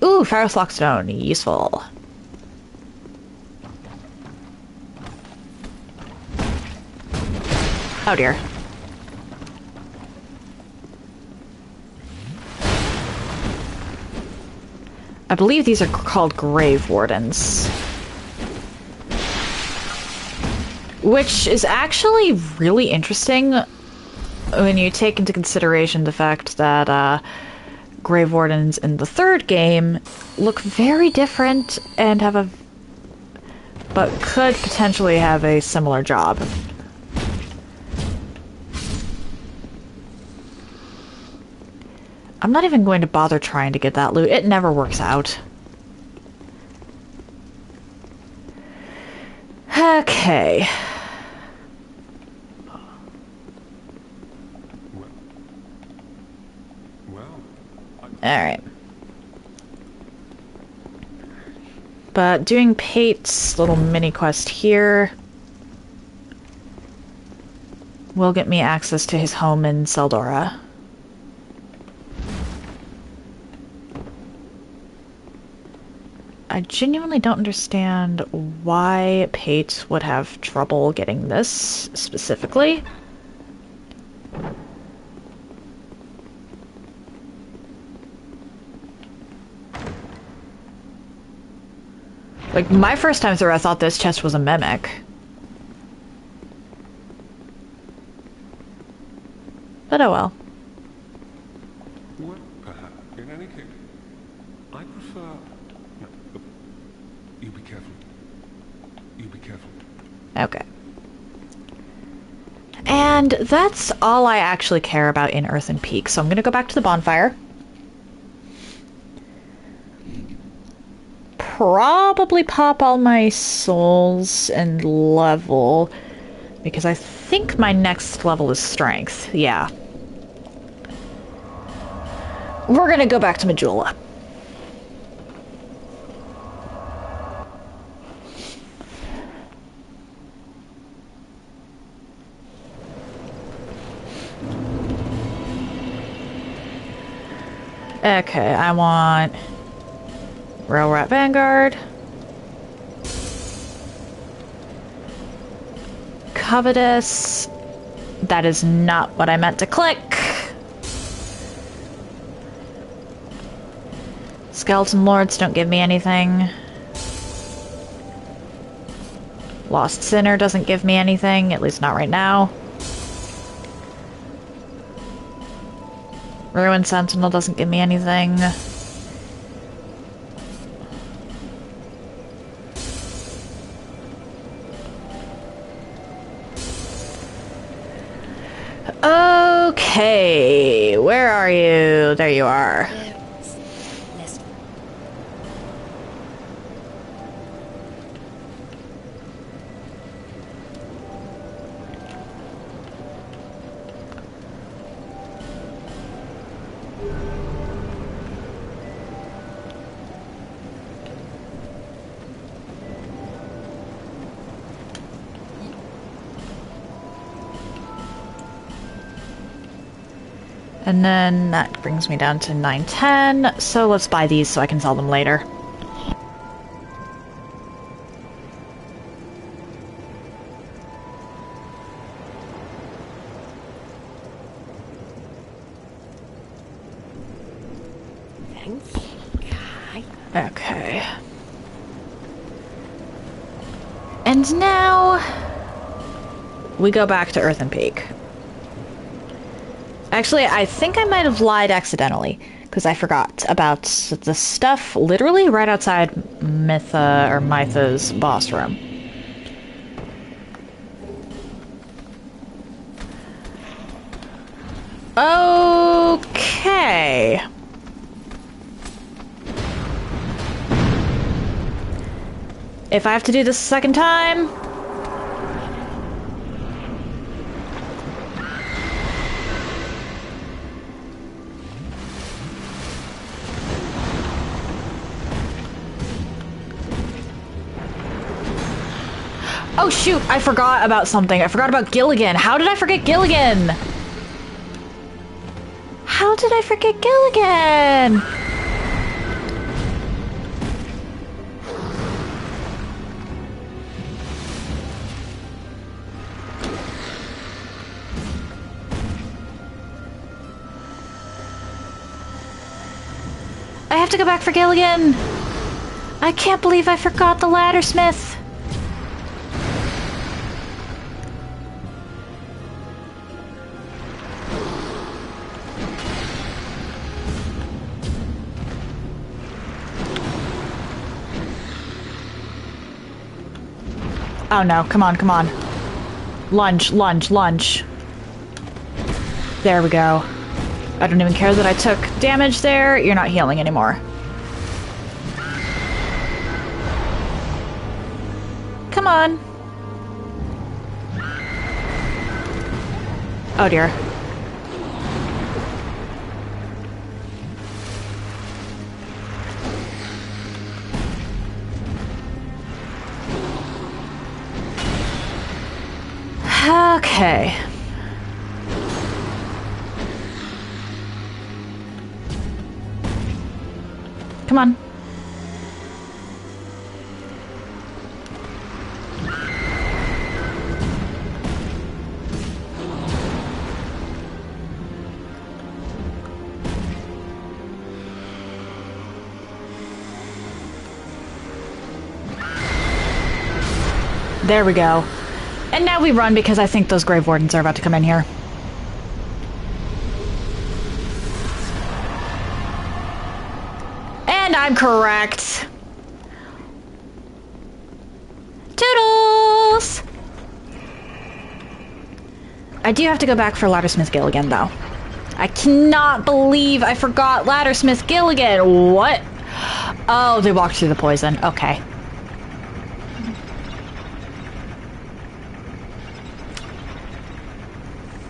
Ooh, Ferrous Lockstone, useful. Oh dear. I believe these are called Grave Wardens. Which is actually really interesting when you take into consideration the fact that, Grave Wardens in the third game look very different and have a... but could potentially have a similar job. I'm not even going to bother trying to get that loot. It never works out. Okay. Alright. But doing Pate's little mini quest here will get me access to his home in Seldora. I genuinely don't understand why Pate would have trouble getting this specifically. Like, my first time through, I thought this chest was a mimic. But oh well. Well, perhaps. In any case, You be careful. You be careful. Okay. And that's all I actually care about in Earthen Peak, so I'm gonna go back to the bonfire. Probably pop all my souls and level, because I think my next level is strength. Yeah. We're gonna go back to Majula. Okay, I want Rail Rat Vanguard, Covetous. That is not what I meant to click. Skeleton Lords don't give me anything. Lost Sinner doesn't give me anything, at least not right now. Ruin Sentinel doesn't give me anything. Okay, where are you? There you are. Less. And then that brings me down to 910, so let's buy these so I can sell them later. Thanks. Kai. Okay. And now we go back to Earthen Peak. Actually, I think I might have lied accidentally, because I forgot about the stuff literally right outside Mytha's boss room. Okay. If I have to do this a second time... Oh shoot, I forgot about something. I forgot about Gilligan. How did I forget Gilligan? How did I forget Gilligan? I have to go back for Gilligan. I can't believe I forgot the Laddersmith. Oh no, come on, come on. Lunge, lunge, lunge. There we go. I don't even care that I took damage there. You're not healing anymore. Come on. Oh dear. Okay. Come on. There we go. And now we run because I think those Grave Wardens are about to come in here. And I I'm correct. Toodles! I do have to go back for Laddersmith Gilligan, though. I cannot believe I forgot Laddersmith Gilligan. What? Oh, they walked through the poison. Okay.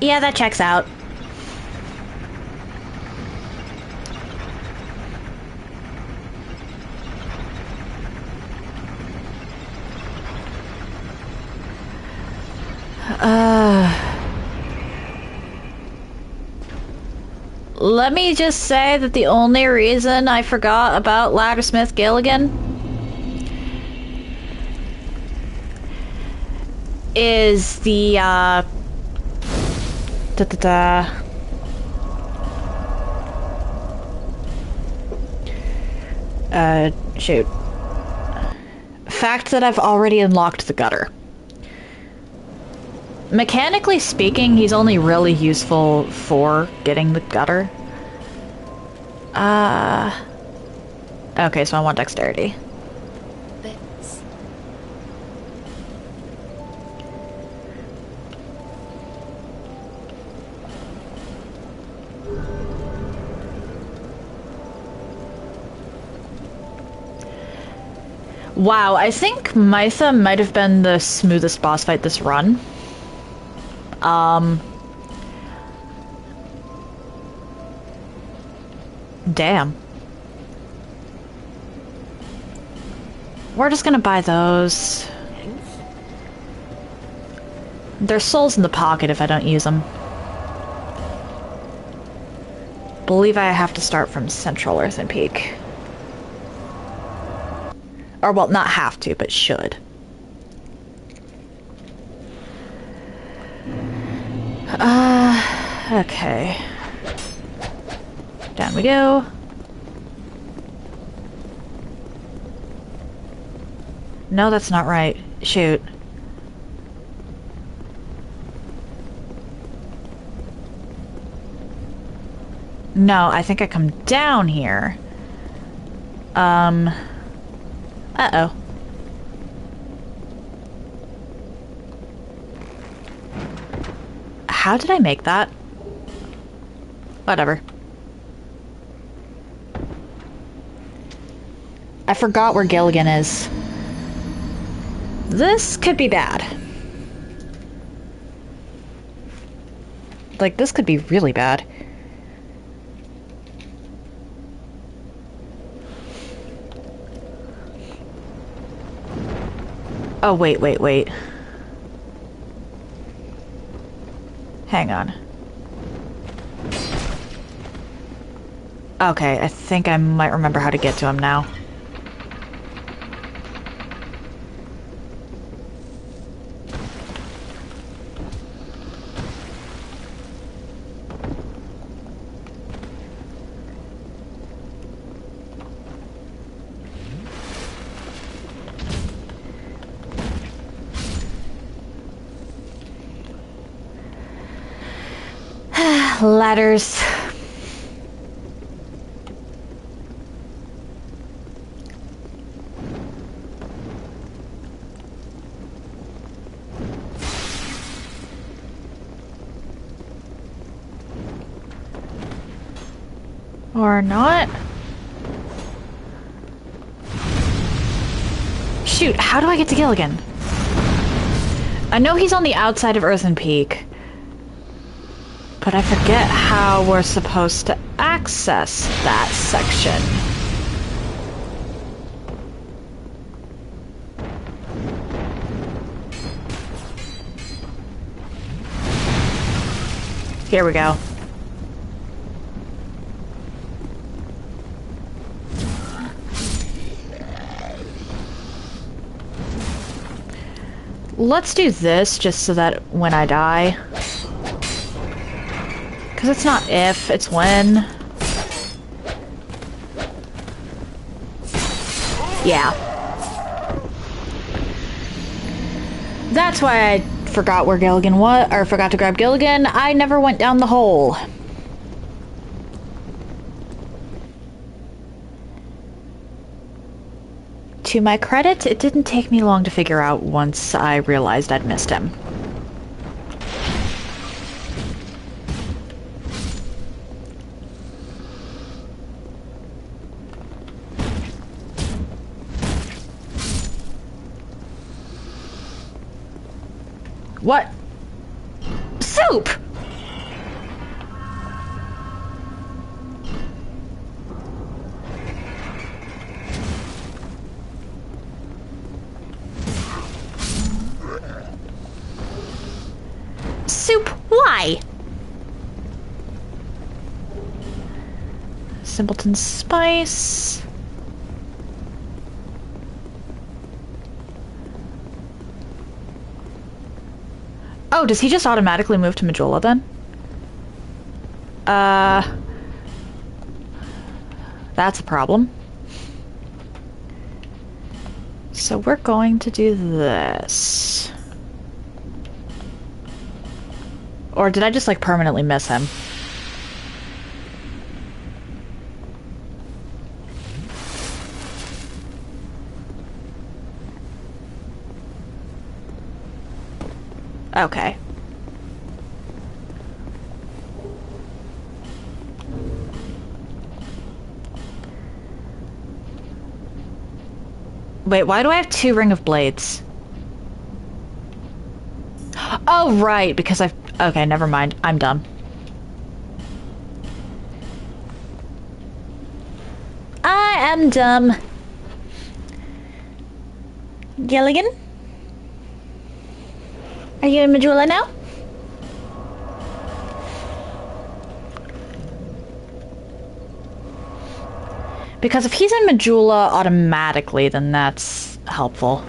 Yeah, that checks out. Let me just say that the only reason I forgot about Laddersmith Gilligan is the, shoot. Fact that I've already unlocked the gutter. Mechanically speaking, he's only really useful for getting the gutter. Okay, so I want dexterity. Bits. Wow, I think Mytha might have been the smoothest boss fight this run. Damn. We're just gonna buy those. Thanks. There's souls in the pocket if I don't use them. Believe I have to start from Central Earthen Peak. Or, well, not have to, but should. Okay. Down we go. No, that's not right. Shoot. No, I think I come down here. Uh-oh. How did I make that? Whatever. I forgot where Gilligan is. This could be bad. Like, this could be really bad. Oh, wait. Hang on. Okay, I think I might remember how to get to him now. Ladders. Or not. Shoot, how do I get to Gilligan? I know he's on the outside of Earthen Peak. But I forget how we're supposed to access that section. Here we go. Let's do this just so that when I die... Because it's not if, it's when. Yeah. That's why I forgot where Gilligan was, or forgot to grab Gilligan. I never went down the hole. To my credit, it didn't take me long to figure out once I realized I'd missed him. What? Soup! Soup, why? Simpleton spice. Oh, does he just automatically move to Majula then? That's a problem. So we're going to do this. Or did I just like permanently miss him? Okay. Wait, why do I have 2 Ring of Blades? Oh, right, because I've... Okay, never mind. I'm dumb. I am dumb. Gilligan? Are you in Majula now? Because if he's in Majula automatically, then that's helpful.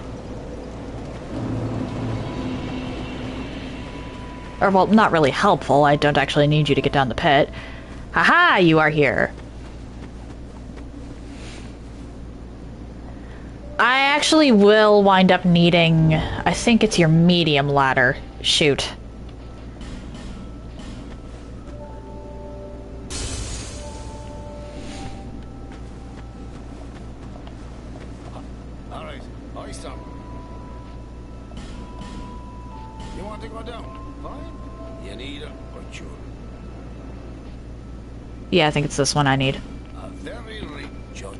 Or, well, not really helpful. I don't actually need you to get down the pit. Haha, you are here. I actually will wind up needing... I think it's your medium ladder. Shoot. Alright, I stop. You want to go down? Fine. You need a butcher. Yeah, I think it's this one I need. A very rich judge.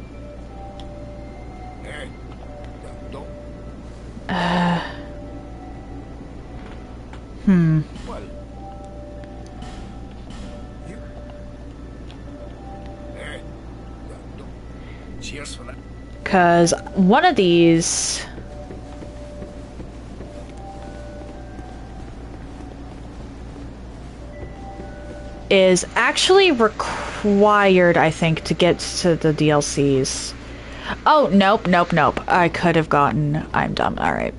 Hey, don't. Well, you. Hey, don't. Cheers for that. Because one of these... is actually required, I think, to get to the DLCs. Oh, nope, nope, nope. I could have gotten... I'm dumb. Alright.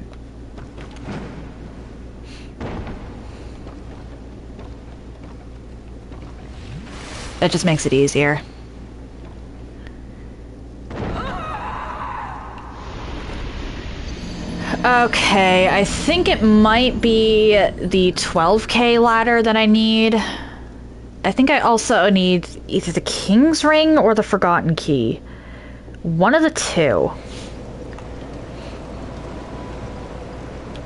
That just makes it easier. Okay, I think it might be the 12k ladder that I need. I think I also need either the King's Ring or the Forgotten Key. One of the two.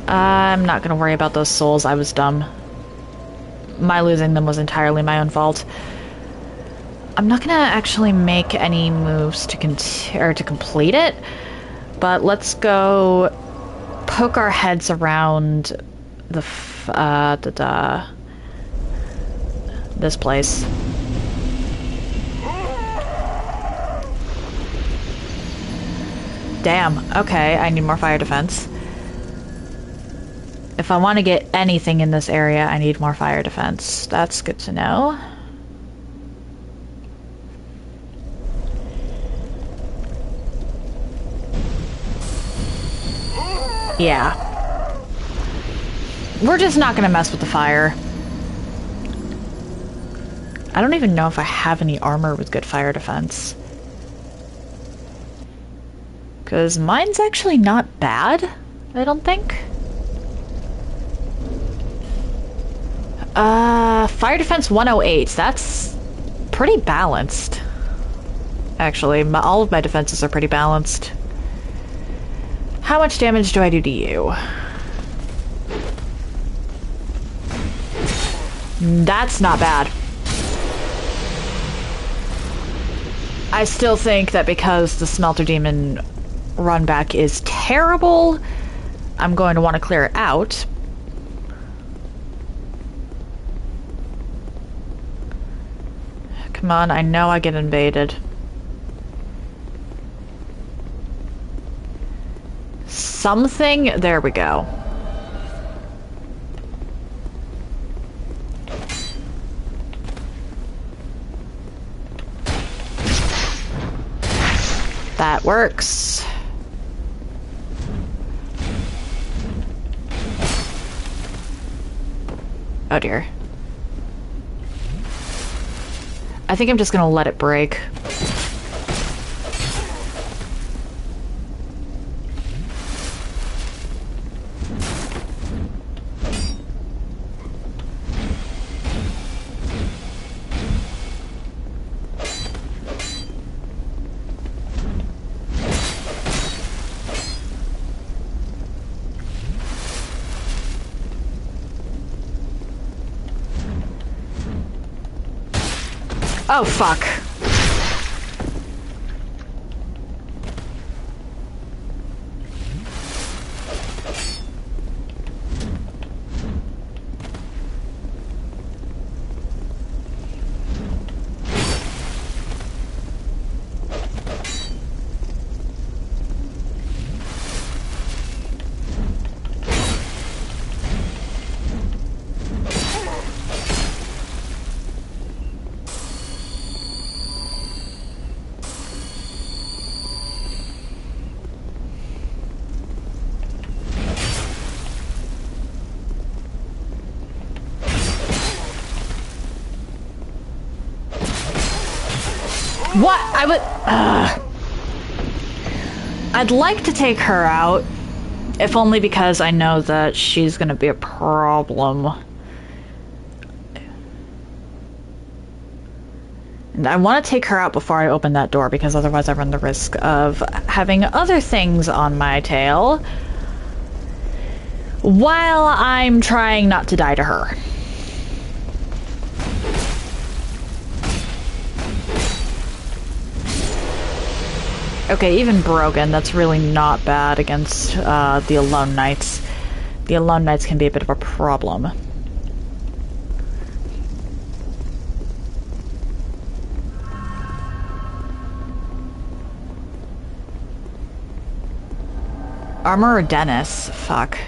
I'm not gonna worry about those souls. I was dumb. My losing them was entirely my own fault. I'm not gonna actually make any moves to complete it, but let's go poke our heads around this place. Damn, okay, I need more fire defense. If I want to get anything in this area, I need more fire defense. That's good to know. Yeah. We're just not gonna mess with the fire. I don't even know if I have any armor with good fire defense. Because mine's actually not bad, I don't think. Fire defense 108. That's pretty balanced. Actually, all of my defenses are pretty balanced. How much damage do I do to you? That's not bad. I still think that because the Smelter Demon run back is terrible, I'm going to want to clear it out. Come on, I know I get invaded. Something, there we go. That works. Oh dear. I think I'm just gonna let it break. Oh, fuck. What? I would... I'd like to take her out, if only because I know that she's gonna be a problem. And I want to take her out before I open that door, because otherwise I run the risk of having other things on my tail while I'm trying not to die to her. Okay, even broken, that's really not bad against the Alone Knights. The Alone Knights can be a bit of a problem. Armor or Dennis? Fuck.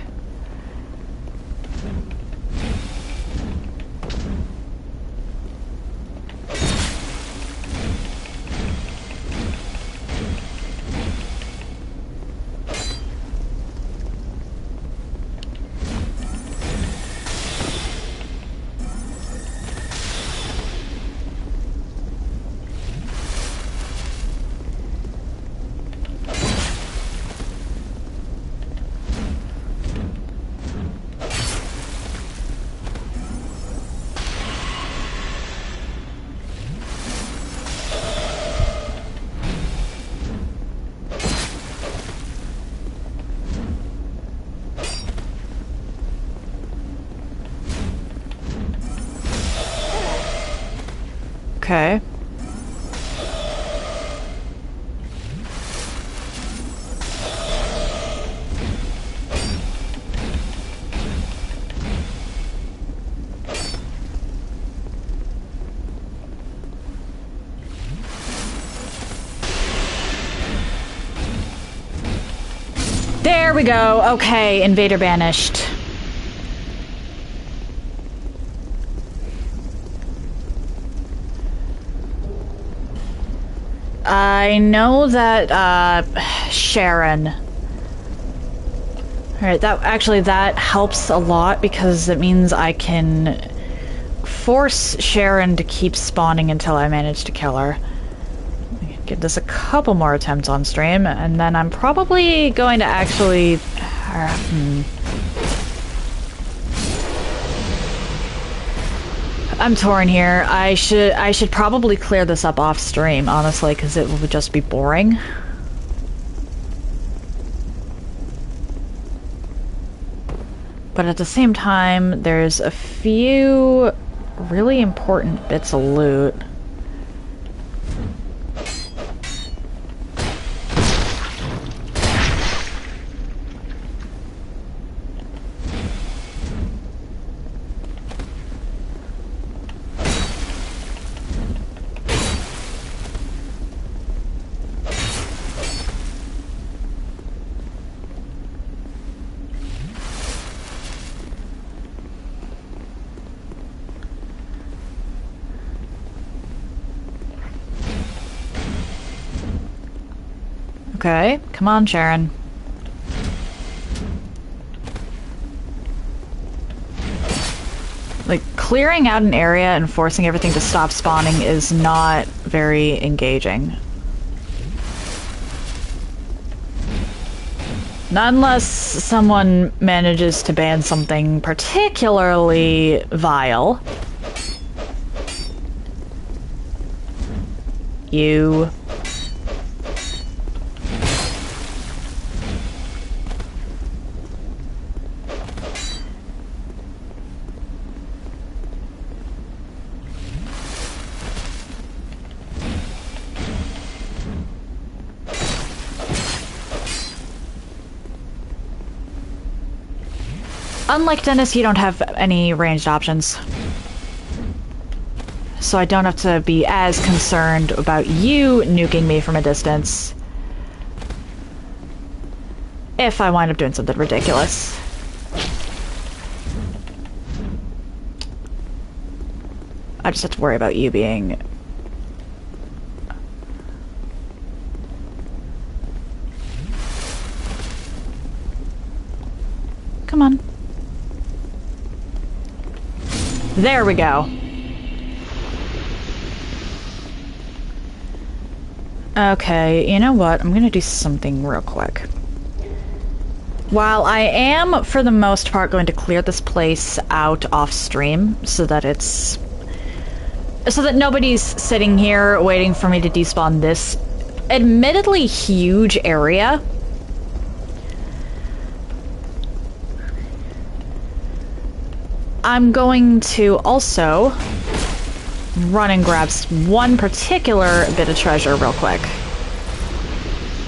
Okay. There we go. Okay, invader banished. I know that Sharon. Alright, that helps a lot because it means I can force Sharon to keep spawning until I manage to kill her. Give this a couple more attempts on stream, and then I'm probably going to actually... I'm torn here. I should probably clear this up off stream, honestly, because it would just be boring. But at the same time, there's a few really important bits of loot. Okay, come on, Sharon. Like, clearing out an area and forcing everything to stop spawning is not very engaging. Not unless someone manages to ban something particularly vile. You... Unlike Dennis, you don't have any ranged options. So I don't have to be as concerned about you nuking me from a distance. If I wind up doing something ridiculous. I just have to worry about you being... Come on. There we go. Okay, you know what? I'm gonna do something real quick. While I am, for the most part, going to clear this place out off stream so that it's... so that nobody's sitting here waiting for me to despawn this admittedly huge area. I'm going to also run and grab one particular bit of treasure real quick.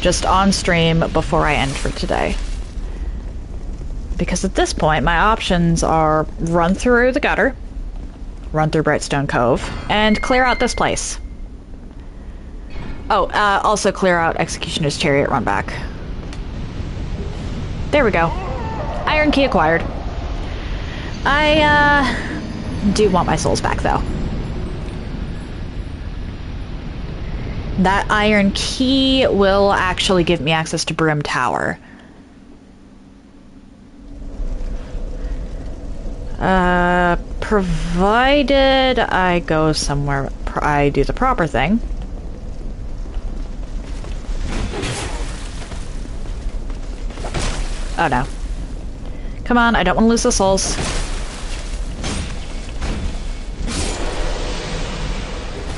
Just on stream before I end for today. Because at this point, my options are run through the gutter, run through Brightstone Cove, and clear out this place. Oh, also clear out Executioner's Chariot run back. There we go. Iron key acquired. I, do want my souls back, though. That iron key will actually give me access to Brim Tower. Provided I go somewhere, I do the proper thing. Oh no. Come on, I don't want to lose the souls.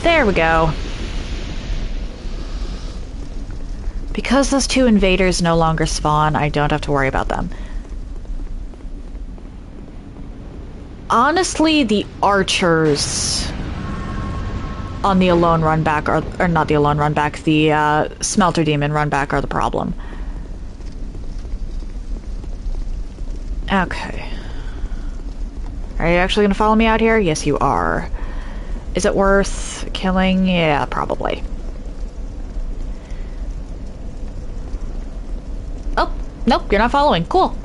There we go. Because those two invaders no longer spawn, I don't have to worry about them. Honestly, the archers on the Alone run back are not the Alone run back, the Smelter Demon run back are the problem. Okay. Are you actually gonna follow me out here? Yes, you are. Is it worth killing? Yeah, probably. Oh, nope, you're not following. Cool.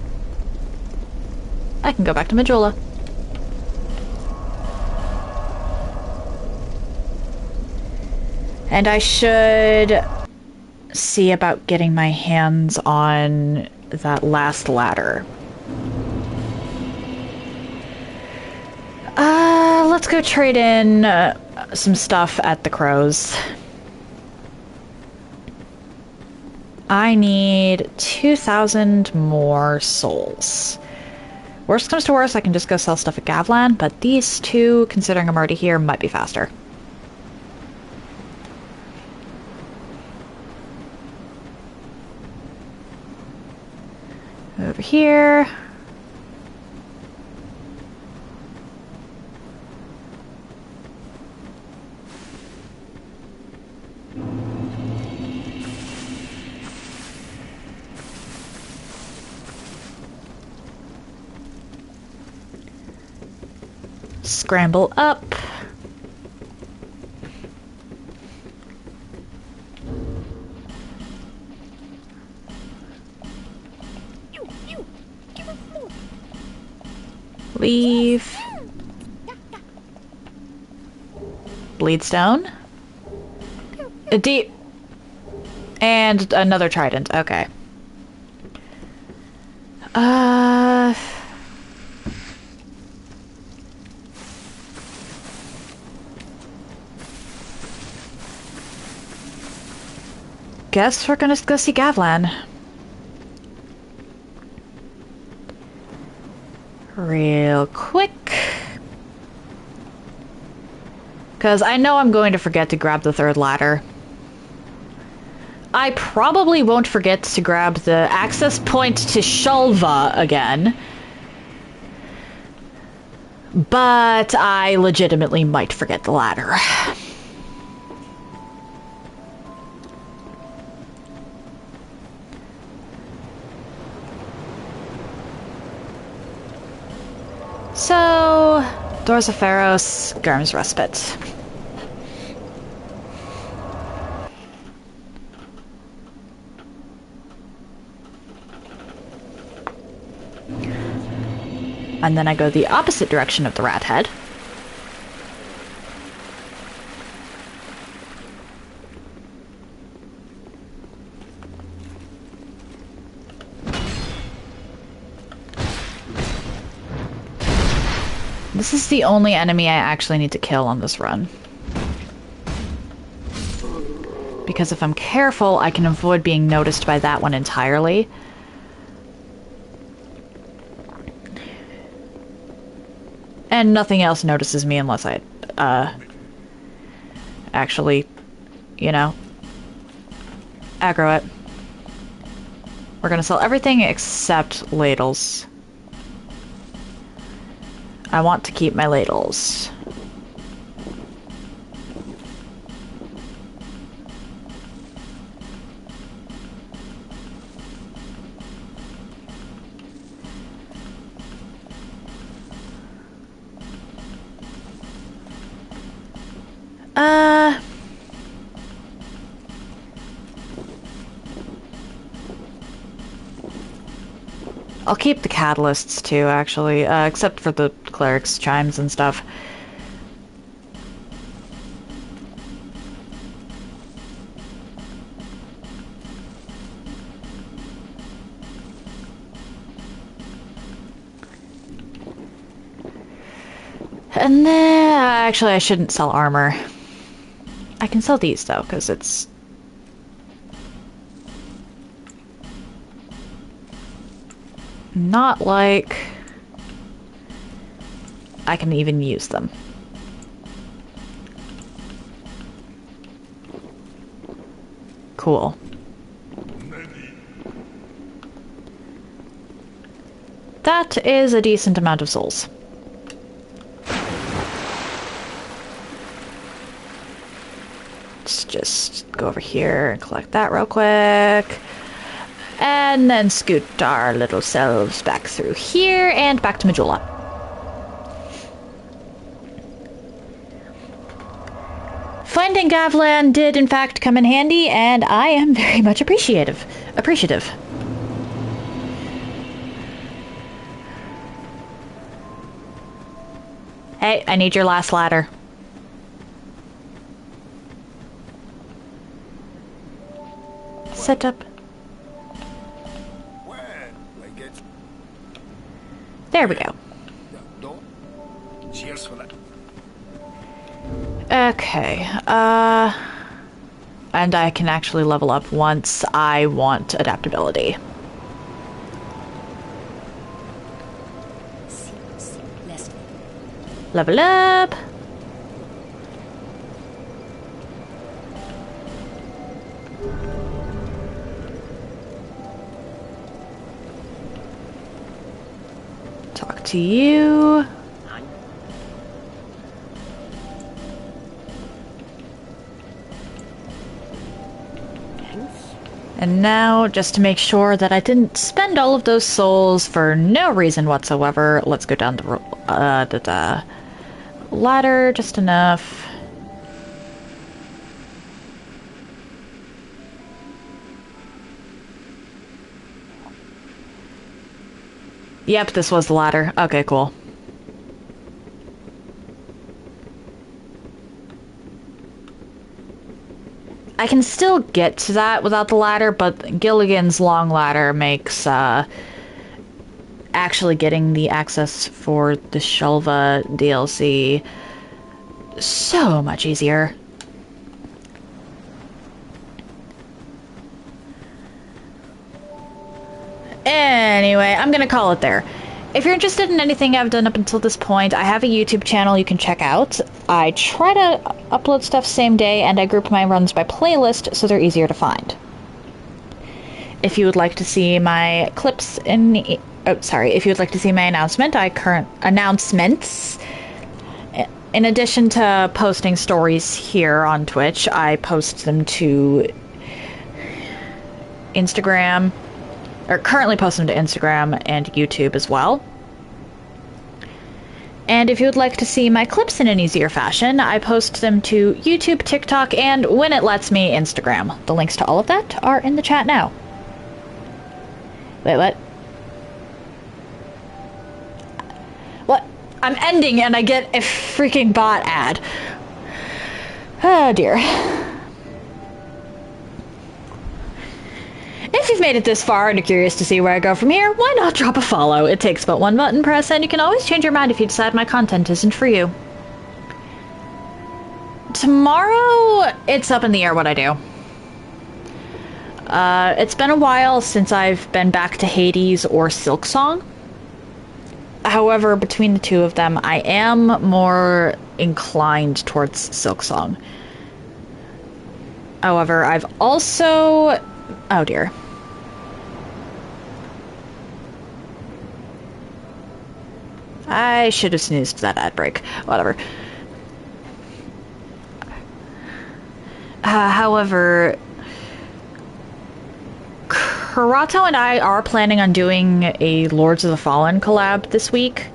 I can go back to Majula. And I should see about getting my hands on that last ladder. Let's go trade in some stuff at the Crows. I need 2,000 more souls. Worst comes to worst, I can just go sell stuff at Gavlan, but these two, considering I'm already here, might be faster. Over here. Scramble up. Leave. Bleedstone. A deep. And another trident. Okay. Guess we're gonna go see Gavlan. Real quick. Because I know I'm going to forget to grab the third ladder. I probably won't forget to grab the access point to Shulva again. But I legitimately might forget the ladder. So, Doors of Pharos, Garm's Respite. And then I go the opposite direction of the rat head. This is the only enemy I actually need to kill on this run. Because if I'm careful, I can avoid being noticed by that one entirely. And nothing else notices me unless I, actually, you know, aggro it. We're gonna sell everything except ladles. I want to keep my ladles. I'll keep the catalysts too, actually, except for the cleric's chimes and stuff. And then, actually, I shouldn't sell armor. I can sell these though, because it's not like I can even use them. Cool. That is a decent amount of souls. Let's just go over here and collect that real quick. And then scoot our little selves back through here and back to Majula. Finding Gavlan did in fact come in handy, and I am very much appreciative. Hey, I need your last ladder. Set up. There we go. Cheers for that. Okay, and I can actually level up once I want adaptability. Level up! Talk to you. And now, just to make sure that I didn't spend all of those souls for no reason whatsoever, let's go down the ladder, just enough. Yep, this was the ladder. Okay, cool. I can still get to that without the ladder, but Gilligan's long ladder makes actually getting the access for the Shulva DLC so much easier. Anyway, I'm gonna call it there. If you're interested in anything I've done up until this point, I have a YouTube channel you can check out. I try to upload stuff same day, and I group my runs by playlist so they're easier to find. If you would like to see my clips in... Oh, sorry. If you would like to see my announcements, in addition to posting stories here on Twitch, I post them to Instagram, or currently post them to Instagram and YouTube as well. And if you would like to see my clips in an easier fashion, I post them to YouTube, TikTok, and when it lets me, Instagram. The links to all of that are in the chat now. Wait, what? What? I'm ending and I get a freaking bot ad. Oh dear. If you've made it this far and are curious to see where I go from here, why not drop a follow? It takes but one button press, and you can always change your mind if you decide my content isn't for you. Tomorrow, it's up in the air what I do. It's been a while since I've been back to Hades or Silksong. However, between the two of them, I am more inclined towards Silksong. However, I've also... Oh dear. I should have snoozed that ad break. Whatever. However, Karato and I are planning on doing a Lords of the Fallen collab this week.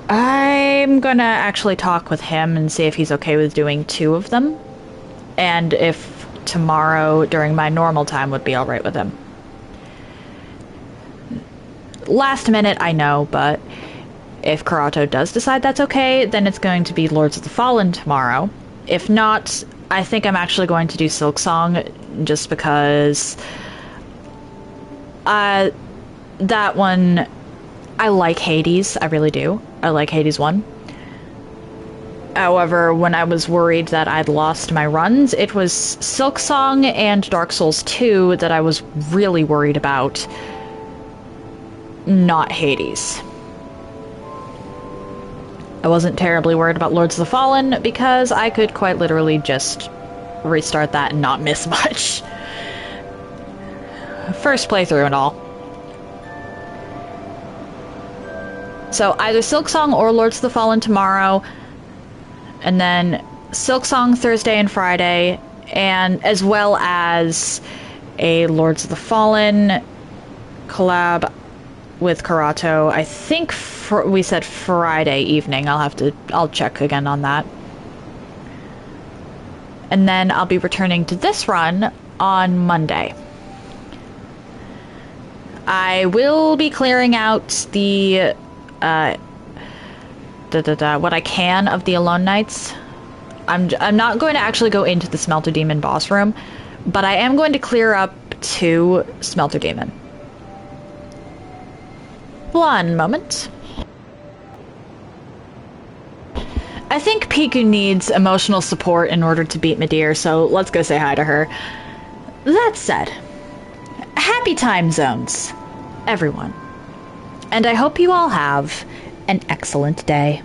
I'm gonna actually talk with him and see if he's okay with doing 2 of them. And if tomorrow during my normal time would be alright with him. Last minute, I know, but if Karato does decide that's okay, then it's going to be Lords of the Fallen tomorrow. If not, I think I'm actually going to do Silksong, just because that one, I like Hades, I really do. I like Hades 1. However, when I was worried that I'd lost my runs, it was Silksong and Dark Souls 2 that I was really worried about, not Hades. I wasn't terribly worried about Lords of the Fallen because I could quite literally just restart that and not miss much. First playthrough and all. So either Silksong or Lords of the Fallen tomorrow, and then Silksong Thursday and Friday, and as well as a Lords of the Fallen collab with Karato. I think we said Friday evening. I'll check again on that. And then I'll be returning to this run on Monday. I will be clearing out the what I can of the Alone Nights. I'm not going to actually go into the Smelter Demon boss room, but I am going to clear up 2 Smelter Demon. One moment. I think Piku needs emotional support in order to beat Midir, so let's go say hi to her. That said, happy time zones, everyone. And I hope you all have an excellent day.